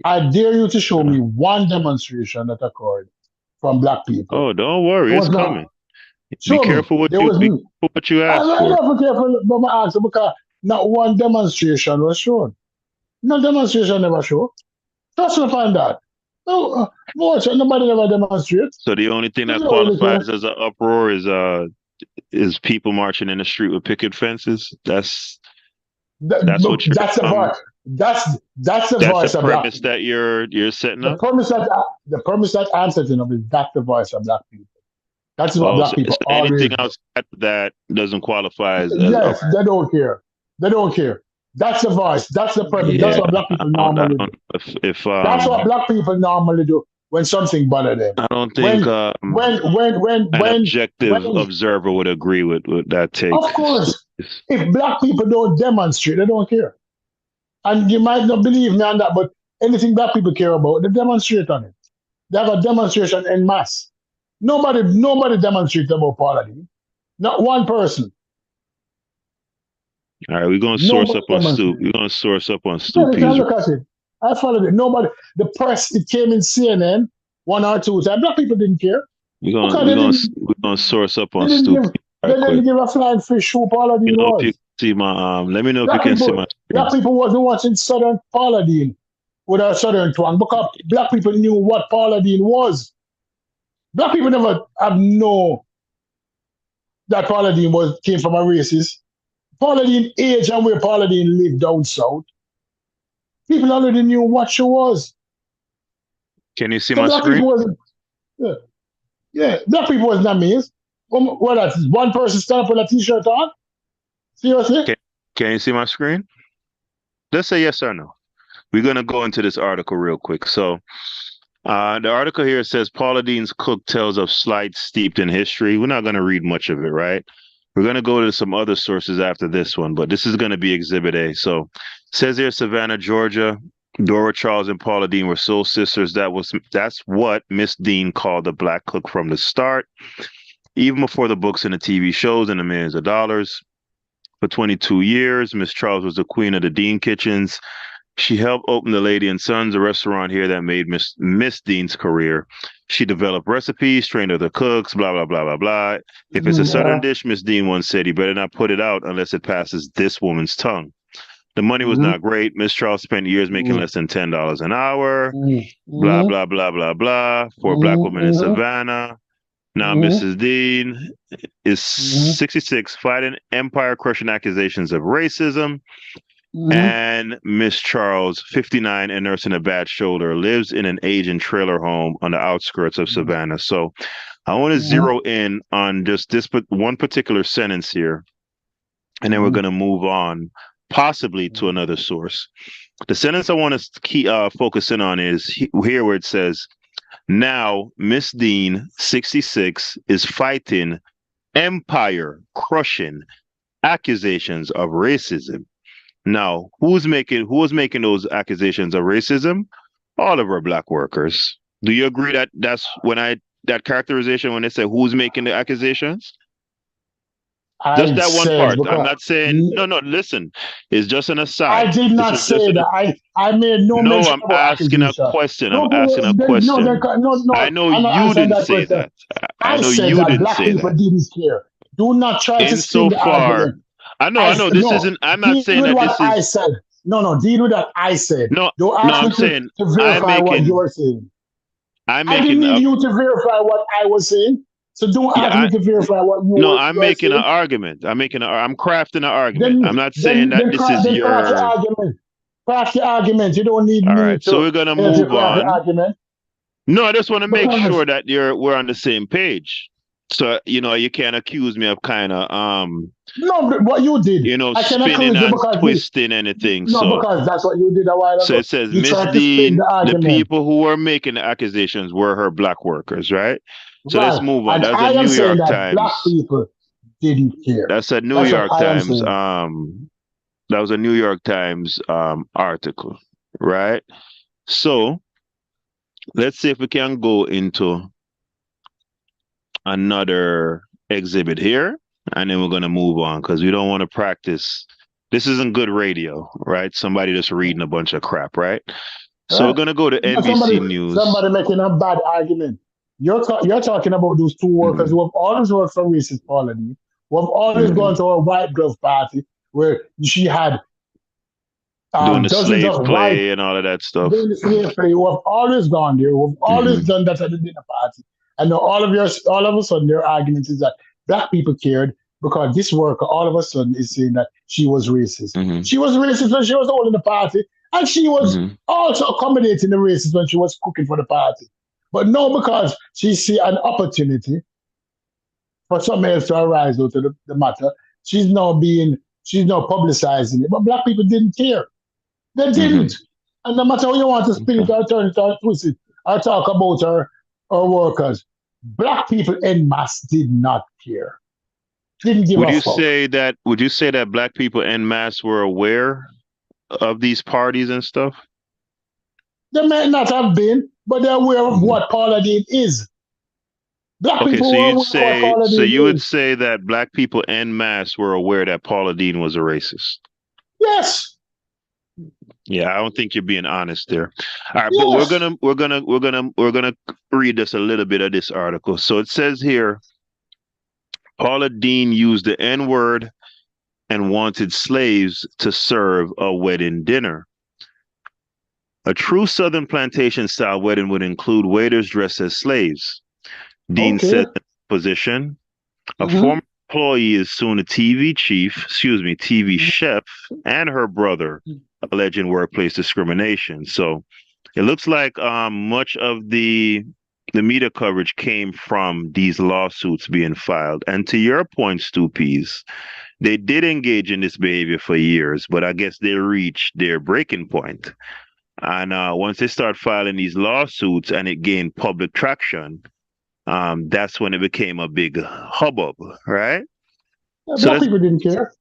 I dare you to show Uh, me one demonstration that occurred from black people. Oh, don't worry, There it's was not. coming. Show me. There was. Be careful what you ask I'm for. not careful about my answer because not one demonstration was shown. No demonstration never showed. Trust me find that. No, watch it. Nobody ever demonstrate. So the only thing You that know really care. qualifies as an uproar is people marching in the street with picket fences. That's what you're That's the voice. That's the that's the voice of black premise people. that you're setting The up. premise that I'm setting up is that's the voice of black people. That's what Oh, black so, people so always anything do. outside of that doesn't qualify as up. Yes, they don't care. They don't care. That's the voice. That's the premise. That's Yeah, what black people I normally don't do. if That's what black people normally do when something bother them. I don't think When when when when an when objective when observer would agree with that take. of course, if black people don't demonstrate, they don't care. And you might not believe me on that, but anything black people care about, they demonstrate on it. They have a demonstration en masse. Nobody demonstrates about Paladin. Not one person. All right, we're gonna source Nobody up on Stoop. demonstrated. We're gonna source up on Yeah, you can Stoopy's. look at it. I followed it. Nobody, the press, it came in CNN 1 or 2 times. Black people didn't care. Because We're gonna source up they on didn't Stoop give, right they didn't quick. give a flying fish who You Paladin know if you was. can see my let me know if you Black can see my people, screen. wasn't watching Southern Paladin with a Southern twang because black people knew what Paladin was. Black people never have no that Paula Dean came from a racist. Paula Dean age and where Paula Dean lived down south. People already knew what she was. Can you see So my black people screen? wasn't. Yeah, yeah, black people wasn't amazed. What that is? One person stand up with a t-shirt on. Seriously? Can you see my screen? Let's say yes or no. We're gonna go into this article real quick. So the article here says Paula Dean's cook tells of slights steeped in history. We're not gonna read much of it, right? We're gonna go to some other sources after this one, but this is gonna be Exhibit A. So it says here Savannah, Georgia. Dora Charles and Paula Dean were soul sisters. That's what Miss Dean called the black cook from the start, even before the books and the TV shows and the millions of dollars. For 22 years, Miss Charles was the queen of the Dean kitchens. She helped open the Lady and Sons, a restaurant here that made Miss Dean's career. She developed recipes, trained other cooks, blah, blah, blah, blah, blah. If it's a Southern dish, Miss Dean once said, you better not put it out unless it passes this woman's tongue. The money was not great. Miss Charles spent years making less than $10 an hour. Blah, blah, blah, blah, blah. For a black woman in Savannah. Now, Mrs. Dean is 66, fighting empire-crushing accusations of racism. And Miss Charles, 59 and nursing a bad shoulder, lives in an aging trailer home on the outskirts of Savannah. So I want to zero in on just this one particular sentence here. And then we're going to move on possibly to another source. The sentence I want to focus in on is here where it says, now Miss Dean, 66, is fighting empire-crushing accusations of racism. Now, who was making those accusations of racism? All of our black workers. Do you agree that that's that characterization when they say who's making the accusations? Just that one part. I'm not saying no. Listen, it's just an aside. I did not say that. I made no mention I'm about asking a question. I'm asking a question. I know you didn't say that. I know you didn't say that. Didn't care. Do not try to spin the argument. I know. This isn't. I'm not saying that this is. I said. No. Deal with that. I said. No. I'm saying to verify what you were saying. I didn't need you to verify what I was saying. So don't ask me to verify what you. No, I'm making an argument. I'm crafting an argument. I'm not saying that this is your argument. Craft the argument. You don't need me. All right, so we're gonna move on. No, I just want to make sure that we're on the same page. So you can't accuse me of kind of No, but what you did. Spinning and twisting anything. No, because that's what you did a while ago. So it says Miss Dean, the people who were making the accusations were her black workers, right? So let's move on. That's a New York Times. Black people didn't care. That's a New York Times. That was a New York Times article, right? So let's see if we can go into another exhibit here, and then we're going to move on because we don't want to practice. This isn't good radio, right? Somebody just reading a bunch of crap, right? So we're going to go to NBC News. Somebody making a bad argument. You're talking about those two workers who have always worked for racist colony, who have always gone to a white glove party where she had doing the slave play and all of that stuff. Doing the slave play, who have always gone there, who have always done that at the dinner party. And all of a sudden their argument is that black people cared because this worker all of a sudden is saying that she was racist. She was racist when she was holding the party, and she was also accommodating the racist when she was cooking for the party. But no, because she see an opportunity for something else to arise out of the matter, she's now publicizing it. But black people didn't care. They didn't. And no matter how you want to spin it or turn it or twist it or talk about her workers, black people en masse did not care. Didn't give a fuck. Would you say that black people en masse were aware of these parties and stuff? They may not have been, but they're aware of what Paula Dean is. Black people would say that black people en masse were aware that Paula Dean was a racist. Yes. Yeah, I don't think you're being honest there. All right, but we're gonna read this a little bit of this article. So it says here, Paula Dean used the N-word and wanted slaves to serve a wedding dinner. A true Southern plantation-style wedding would include waiters dressed as slaves. Dean said in position. A former employee is soon a TV chief, TV chef, and her brother alleging workplace discrimination. So it looks like much of the media coverage came from these lawsuits being filed. And to your point, Stupies, they did engage in this behavior for years, but I guess they reached their breaking point. And once they start filing these lawsuits and it gained public traction, that's when it became a big hubbub, right? So Black people didn't care.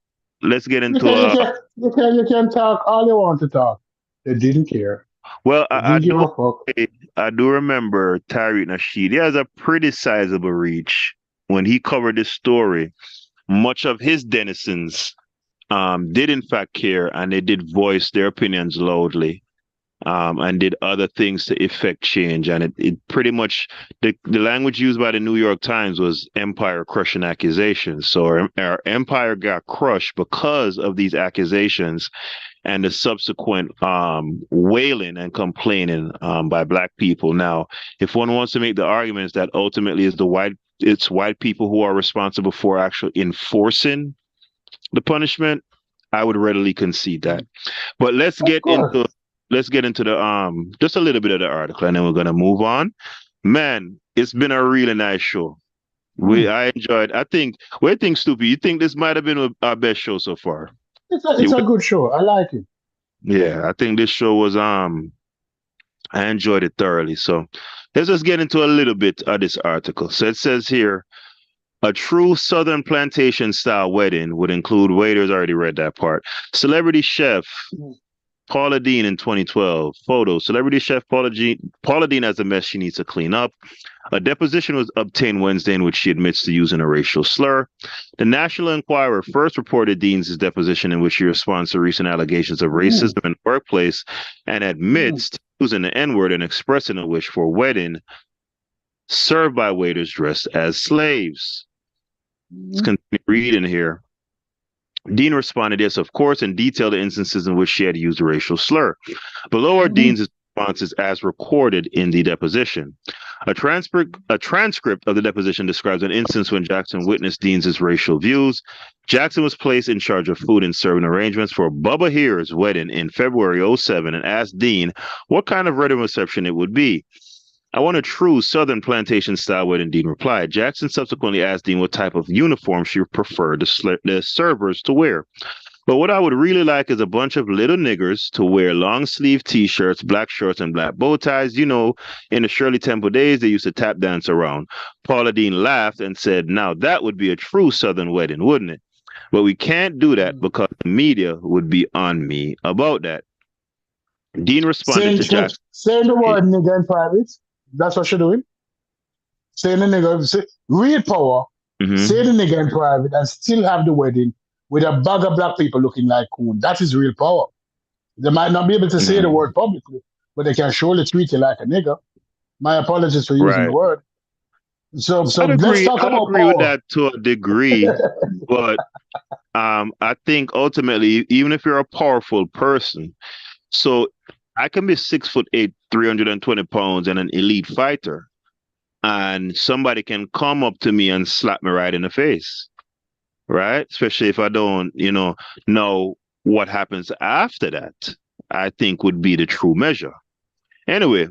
let's get You into can, you can, you can talk all they want to talk. They didn't care. well, They didn't give a fuck. I do remember Tariq Nasheed. He has a pretty sizable reach. When he covered this story, much of his denizens did in fact care, and they did voice their opinions loudly, and did other things to effect change. And it pretty much, the language used by the New York Times was empire crushing accusations. So our empire got crushed because of these accusations and the subsequent wailing and complaining by Black people. Now, if one wants to make the arguments that ultimately it's white people who are responsible for actually enforcing the punishment, I would readily concede that. But let's get into the just a little bit of the article, and then we're gonna move on. Man, it's been a really nice show. I enjoyed. I think. What do you think, Stoopy? You think this might have been our best show so far? It's a good show. I like it. Yeah, I think this show was I enjoyed it thoroughly. So let's just get into a little bit of this article. So it says here, a true Southern plantation style wedding would include waiters. I already read that part. Celebrity chef Paula Deen in 2012. Photo. Celebrity chef Paula Deen has a mess she needs to clean up. A deposition was obtained Wednesday in which she admits to using a racial slur. The National Enquirer first reported Dean's deposition in which she responds to recent allegations of racism in the workplace and admits to using the N-word and expressing a wish for a wedding served by waiters dressed as slaves. Let's continue reading here. Dean responded, yes, of course, and detailed the instances in which she had used a racial slur. Below are Dean's responses as recorded in the deposition. A transcript of the deposition describes an instance when Jackson witnessed Dean's racial views. Jackson was placed in charge of food and serving arrangements for Bubba Here's wedding in February 2007 and asked Dean what kind of wedding reception it would be. I want a true Southern plantation style wedding, Dean replied. Jackson subsequently asked Dean what type of uniform she preferred the servers to wear. But what I would really like is a bunch of little niggers to wear long sleeve t-shirts, black shorts, and black bow ties. You know, in the Shirley Temple days, they used to tap dance around. Paula Dean laughed and said, now that would be a true Southern wedding, wouldn't it? But we can't do that because the media would be on me about that. Dean responded to Jackson. Saying the word nigger in private. That's what you're doing. Saying the nigger, real power, say the nigger in private and still have the wedding with a bag of black people looking like coon. That is real power. They might not be able to say the word publicly, but they can surely treat you like a nigger. My apologies for using the word. So let's talk about agree power. with that to a degree, but I think ultimately, even if you're a powerful person, so I can be 6'8", 320 pounds, and an elite fighter, and somebody can come up to me and slap me right in the face, right? Especially if I don't, know what happens after that, I think would be the true measure. Anyway,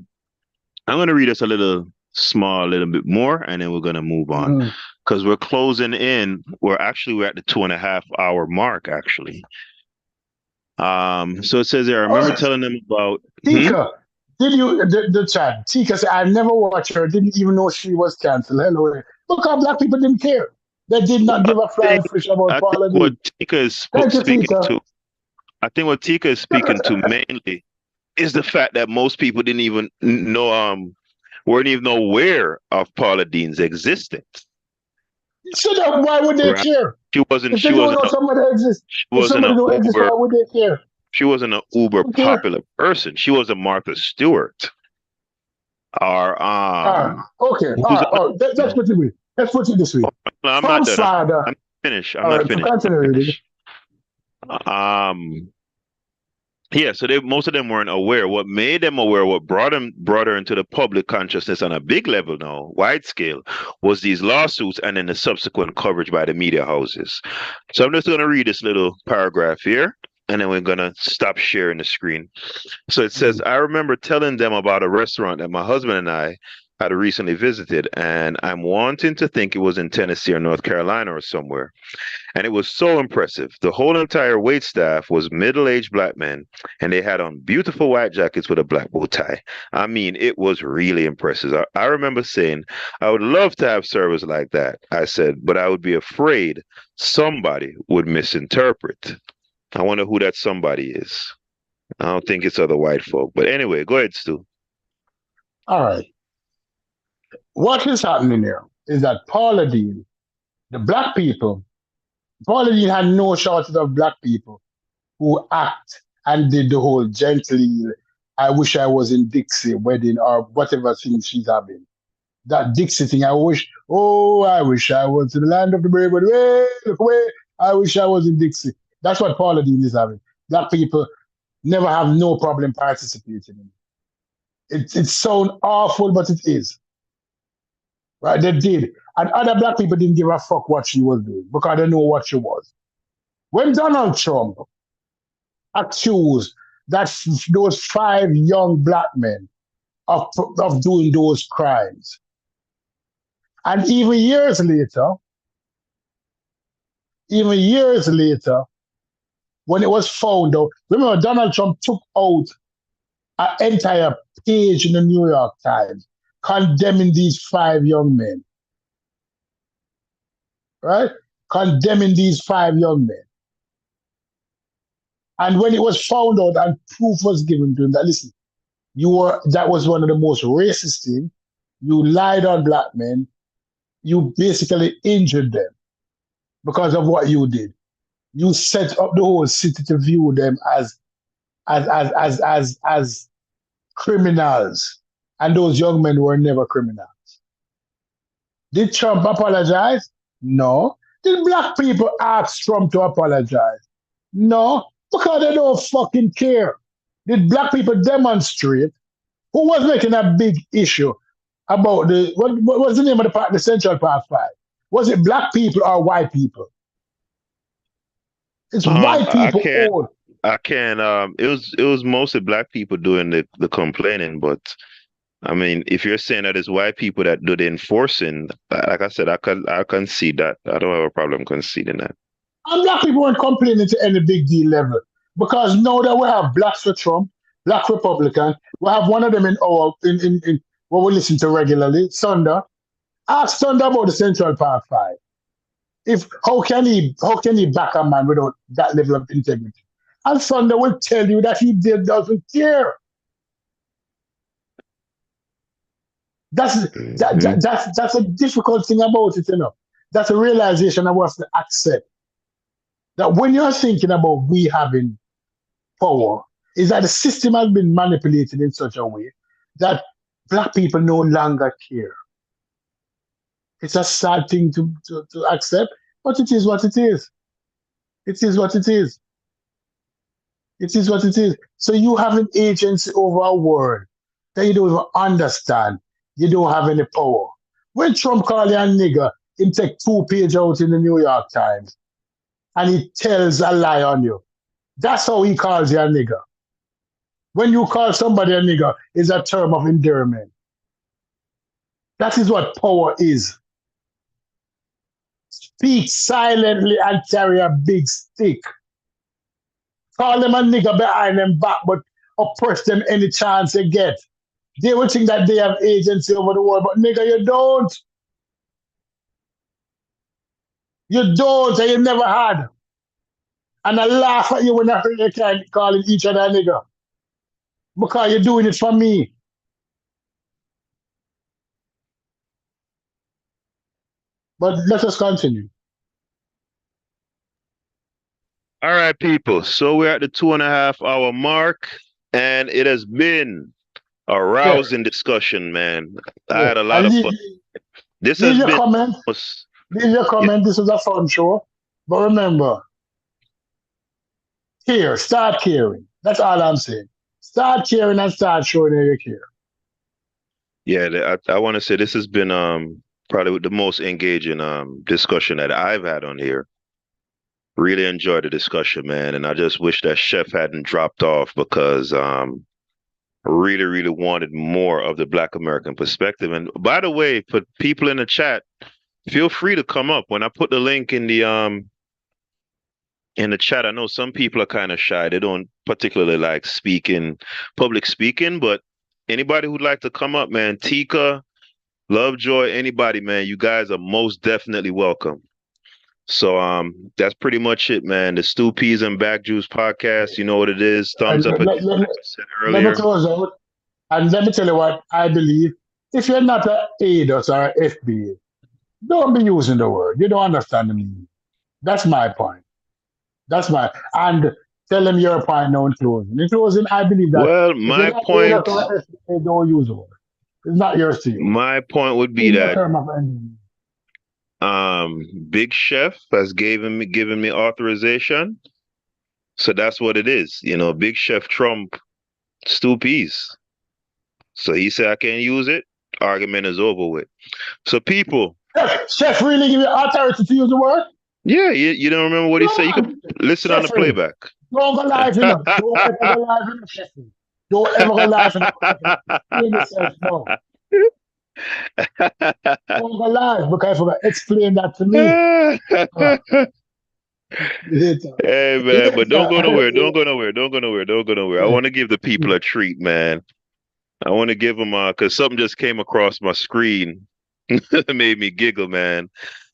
I'm going to read us a little bit more, and then we're going to move on because we're closing in. We're at the 2.5 hour mark, actually. So it says there, I remember telling them about Tika. Did you the chat? Tika said, I never watched her, didn't even know she was cancelled. Hello. Look how black people didn't care. They did not give a flying fish about Paula Dean. What Tika is speaking to, I think what Tika is speaking to mainly is the fact that most people didn't even know, weren't even aware of Paula Dean's existence. So why would they care? She wasn't. If they don't know somebody exists, if somebody don't exist, why would they care? She wasn't an uber popular person. She was a Martha Stewart. Or okay. Let's put it this way. I'm not done. I'm finished. I'm not finished. Yeah, so most of them weren't aware. What made them aware, what brought her into the public consciousness on a big level now, wide scale, was these lawsuits and then the subsequent coverage by the media houses. So I'm just going to read this little paragraph here, and then we're going to stop sharing the screen. So it says, I remember telling them about a restaurant that my husband and I had recently visited, and I'm wanting to think it was in Tennessee or North Carolina or somewhere. And it was so impressive. The whole entire wait staff was middle-aged black men, and they had on beautiful white jackets with a black bow tie. I mean, it was really impressive. I remember saying, I would love to have service like that. I said, but I would be afraid somebody would misinterpret. I wonder who that somebody is. I don't think it's other white folk. But anyway, go ahead, Stu. All right. What is happening here is that Paula Dean, the black people, Paula Dean had no shortage of black people who act and did the whole gently, I wish I was in Dixie wedding or whatever thing she's having. That Dixie thing, I wish I was in the land of the brave, but hey, look away, I wish I was in Dixie. That's what Paula Dean is having. Black people never have no problem participating in it. It sounds awful, but it is. Right? They did. And other black people didn't give a fuck what she was doing because they know what she was. When Donald Trump accused those 5 young black men of doing those crimes, and even years later, when it was found out, remember Donald Trump took out an entire page in the New York Times condemning these 5 young men. Right? Condemning these 5 young men. And when it was found out and proof was given to him that, listen, that was one of the most racist things. You lied on black men. You basically injured them because of what you did. You set up the whole city to view them as criminals. And those young men were never criminals. Did Trump apologize? No. Did black people ask Trump to apologize? No, because they don't fucking care. Did black people demonstrate? Who was making a big issue about what was the name of the park, the Central Park 5? Was it black people or white people? It's white people all. I can't. It was mostly black people doing the complaining, but I mean, if you're saying that it's white people that do the enforcing, like I said, I can see that. I don't have a problem conceding that. And black people weren't complaining to any big deal level because now that we have blacks for Trump, black Republican, we have one of them in what we listen to regularly, Thunder. Ask Thunder about the Central Park 5. How can he back a man without that level of integrity? And Thunder will tell you that he doesn't care. That's a difficult thing about it, you know. That's a realization I have to accept. That when you're thinking about we having power, is that the system has been manipulated in such a way that black people no longer care. It's a sad thing to accept, but it is what it is. It is what it is. It is what it is. So you have an agency over a world that you don't even understand. You don't have any power. When Trump called you a nigger, he take 2 pages out in the New York Times and he tells a lie on you. That's how he calls you a nigger. When you call somebody a nigger, it's a term of endearment. That is what power is. Speak silently and carry a big stick. Call them a nigger behind them back, but oppress them any chance they get. They will think that they have agency over the world, but nigga, you don't. You don't, and you never had. And I laugh at you when I hear you calling each other a nigga. Because you're doing it for me. But let us continue. All right, people. So we're at the 2.5 hour mark, and it has been a rousing discussion, man. I had a lot of fun. This has been. Leave your comment. This was a fun show. But remember, start caring. That's all I'm saying. Start caring and start showing that you care. Yeah, I want to say this has been probably the most engaging discussion that I've had on here. Really enjoyed the discussion, man, and I just wish that Chef hadn't dropped off because really, really wanted more of the Black American perspective. And by the way, for people in the chat, feel free to come up. When I put the link in the chat, I know some people are kind of shy. They don't particularly like public speaking, but anybody who'd like to come up, man, Tika, Lovejoy, anybody, man, you guys are most definitely welcome. So that's pretty much it, man. The Stew Peas and Back Juice podcast, you know what it is. Thumbs And up again, like I said let me earlier. close out. And let me tell you what I believe. If you're not an ADOS or an FBA, don't be using the word. You don't understand the meaning. That's my point. And tell them your point now in closing. In closing, I believe that Well, if you're my not point, ADOS or FBA, don't use the word. It's not yours to use. my point would be In the that term of any. Big Chef has given me authorization. So that's what it is. You know, Big Chef Trump Stew Peas. So he said I can't use it. Argument is over with. So people, Chef really give you authority to use the word? yeah, you don't remember what he said. You can listen on the Chef really. playback. Don't go live enough. Don't ever go live enough, Chef. Don't ever go live enough. Explain yourself now. Don't go live because if I explain that to me. Hey man, but don't go nowhere. Don't go nowhere. Don't go nowhere. Don't go nowhere. I want to give the people a treat, man. I want to give them because something just came across my screen. It made me giggle, man.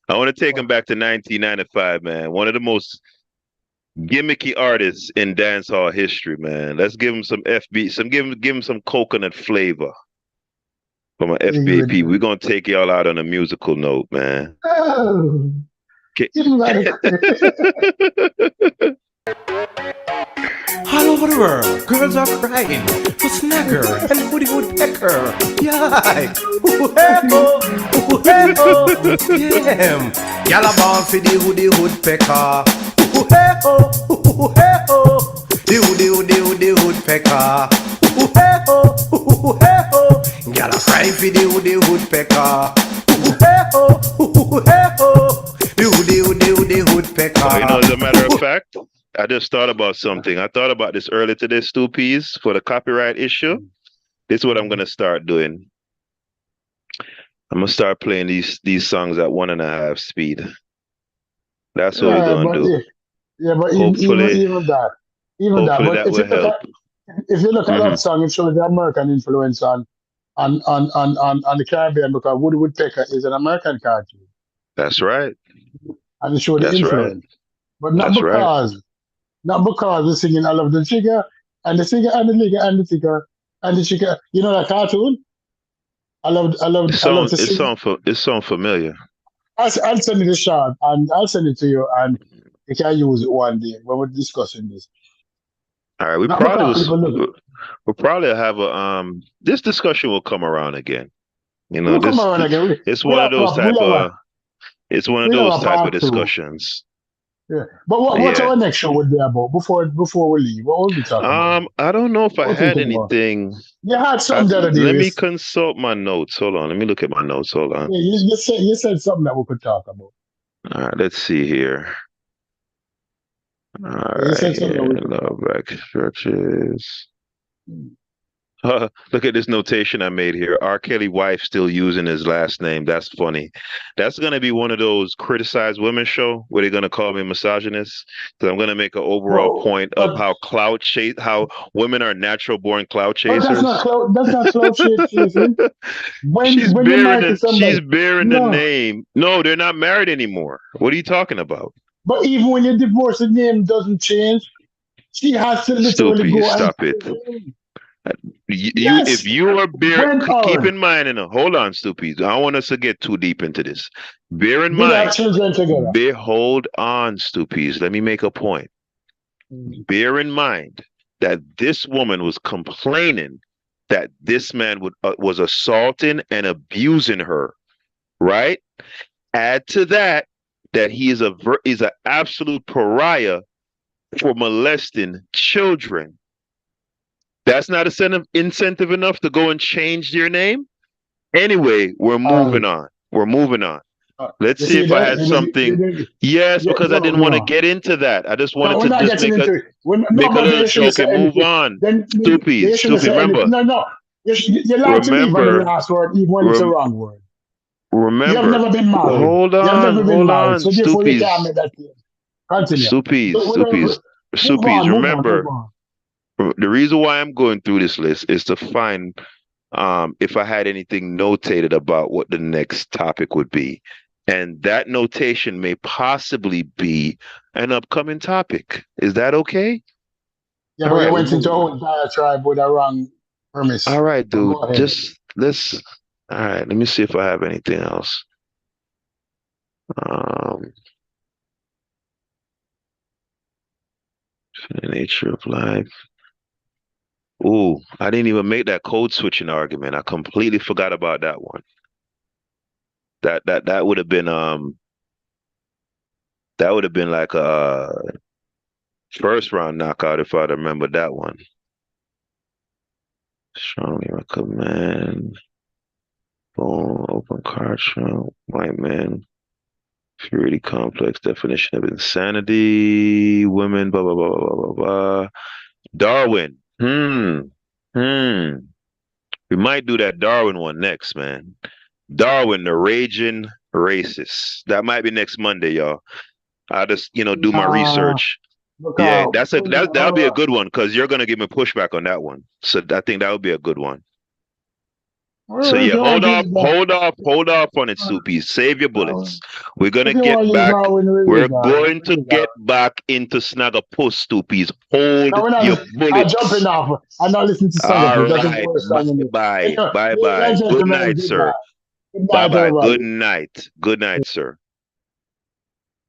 I want to take them back to 1995, man. One of the most gimmicky artists in dancehall history, man. Let's give him some give him some coconut flavor from an FBAP. We're gonna take y'all out on a musical note, man. Oh, All over the world, girls are crying for Snagger and Woody Woodpecker. Yeah, yeah. Y'all are born for the Woody Woodpecker. The Woodpecker. Y'all are crying for the Woody Woodpecker. The Woodpecker. You know, as a matter of fact, I just thought about something. I thought about this earlier today, Stew Peas, for the copyright issue. This is what I'm gonna start doing. I'm gonna start playing these songs at 1.5 speed. That's what we're gonna do. Yeah, but Hopefully, even that. Hopefully But that will help. if you look at that song, it shows the American influence on the Caribbean because Woody Woodpecker is an American cartoon. That's right. And it shows the influence. But not because we're singing I love the chicken and the chicken and the liquor and the ticker and the chicken. You know that cartoon? I love to sing. It sounds familiar. I'll send you the shot and I'll send it to you and you can use it one day when we're discussing this. All right, we'll probably have a this discussion will come around again. You know, it's one of those type of discussions. Yeah. But what's our next show would be about before we leave? What would we talk about? I don't know if I had anything. You had something the other day. Let me consult my notes. Hold on. Let me look at my notes. Hold on. Yeah, you said something that we could talk about. All right, let's see here. All right. Love back stretches. Look at this notation I made here. R. Kelly wife still using his last name. That's funny. That's gonna be one of those criticize women show where they're gonna call me misogynist. Because I'm gonna make an overall point of how women are natural born clout chasers. That's not clout chasing. She's bearing the name. No, they're not married anymore. What are you talking about? But even when you divorce, the name doesn't change. She has to literally go. Stop it. If you are bearing, keep in mind, hold on, Stupid. I don't want us to get too deep into this. Bear in mind, hold on, Stupid. Let me make a point. Bear in mind that this woman was complaining that this man was assaulting and abusing her, right? Add to that he is an absolute pariah for molesting children. That's not incentive enough to go and change your name. Anyway, we're moving on. We're moving on. Let's You see see if I that? had something. Yes, Yeah, because I didn't want to no. get into that. I just wanted No, we're to not just getting into it. make a But then little you shouldn't joke say and move anything. on. Then you Stupid, shouldn't stupid. say anything. Remember, No. You like to leave on the remember, last word, even when it's a rem, wrong word. You have remember. never been married. Hold You have on, never been hold married. on. So therefore you can't Stoopies, make that claim. Continue. stoopies, stoopies, Move stoopies. on, move on, move Remember, on. the reason why I'm going through this list is to find if I had anything notated about what the next topic would be. And that notation may possibly be an upcoming topic. Is that okay? Yeah, All but you right, we're went into a moving. whole diatribe with a wrong All premise. right, But dude. go ahead. Just let's. All right, let me see if I have anything else. Um, the nature of life. Ooh, I didn't even make that code switching argument. I completely forgot about that one. That would have been like a first round knockout if I'd remember that one. Strongly recommend. Boom, open card show. White man. Purity complex definition of insanity. Women, blah, blah, blah, blah, blah, blah. Darwin. Hmm. We might do that Darwin one next, man. Darwin, the raging racist. That might be next Monday, y'all. I'll just, do my Uh, research. Yeah, because, that'll be a good one because you're gonna give me pushback on that one. So I think that would be a good one. So if yeah, you want to use that, hold off on it, uh, Soupy. Save your uh, bullets. We're gonna if you get want to use back. Darwin, we We're use Darwin. going We to use get Darwin. back into Snaggerpuss, Stoopies. Hold No, we're your not. I'm jumping bullets. off. I'm not listening to All Snuggle. That is the right. worst Bye song in it. bye. Anyway, Bye ladies bye. and Good gentlemen, night, good sir. night. Good Bye night, bye. Good everybody. night. Good night, sir.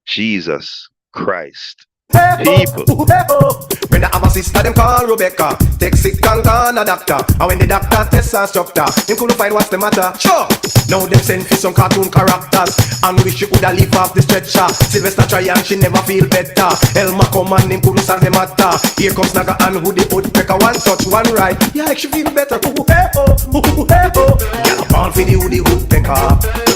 Jesus Christ. Hey People. oh, hey oh. When I have a sister, them call Rebecca. Take sick and gone a doctor. And when the doctor tests her structure, him couldn't find what's the matter. Sure. Now them send for some cartoon characters. And wish you coulda leave off the stretcher. Sylvester try and she never feel better. Elma come and him couldn't solve the matter. Here comes Naga and who the woodpecker. One touch, one right. Yeah, she feel better. Ooh, hey oh, ooh, hey oh. Girl, born for the woodpecker.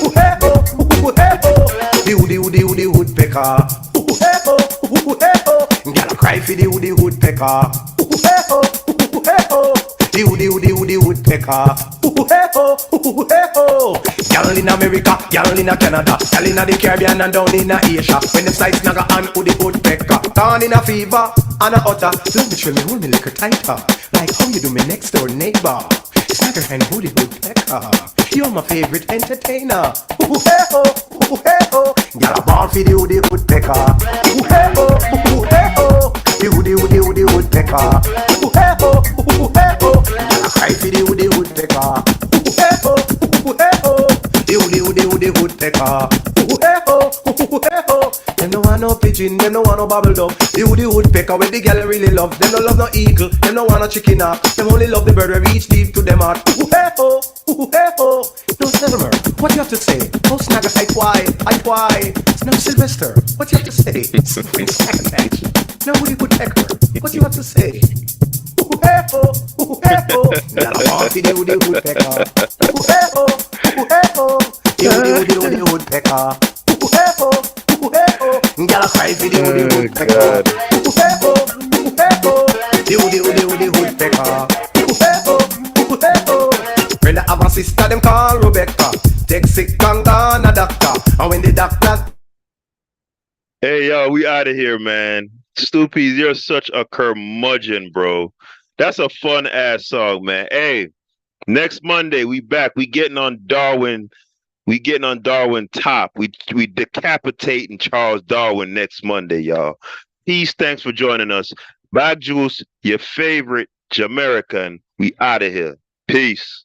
Ooh, hey oh, ooh, hey oh. The woodpecker. Ooh, hey oh, ooh, hey oh. Girl, cry for the woodpecker. Ooh, hey oh, ooh, hey oh. The woodpecker. Ooh, hey oh, ooh, hey oh. Girl in America, girl in Canada, girl in the Caribbean and down in Asia. When them sights Naga and who the woodpecker. Down in a fever and a utter. Let me show me, hold me little tighter. Like how you do me next door neighbor. Snagger and who the woodpecker. You're my favorite entertainer. Ooh, hey oh, ooh, hey oh. Girl, a ball for the woodpecker. Ooh, hey oh, ooh, hey oh. The woodpecker. Ooh, hey oh, ooh, hey oh. Girl, a cry for the woodpecker. Ooh, hey oh, ooh, hey oh. The woodpecker. Ooh, hey oh, ooh, hey oh. Them no want no pigeon, them no want no bubble dog. The woodpecker where the girl really love. Them no love no eagle, them no want no chicken hawk. Them only love the bird where reach deep to them heart. Ooh, hey oh, ooh, hey oh. No Selmer, what you have to say? Oh Snagger, I It's no Sylvester, what you have to say? Snagger match. No woodpecker, what you have to say? Ooh, hey oh, ooh, hey oh. Gotta walk the woodpecker. Ooh, hey oh, ooh, hey oh. The woodpecker. Ooh, hey oh, ooh, hey oh. Gotta cry for the woodpecker. Ooh, hey oh, ooh, hey oh. The woodpecker. Ooh, hey oh, ooh, hey oh. When I have a sister, them call Rebecca. Take sick and gone a doctor. And when the doctor... Hey, yo, we out of here, man. Stoopies, you're such a curmudgeon, bro. That's a fun ass song, man. Hey, next Monday we back. We getting on Darwin. We getting on Darwin top. We decapitating Charles Darwin next Monday, y'all. Peace. Thanks for joining us. Bag Juice, your favorite Jamaican. We out of here. Peace.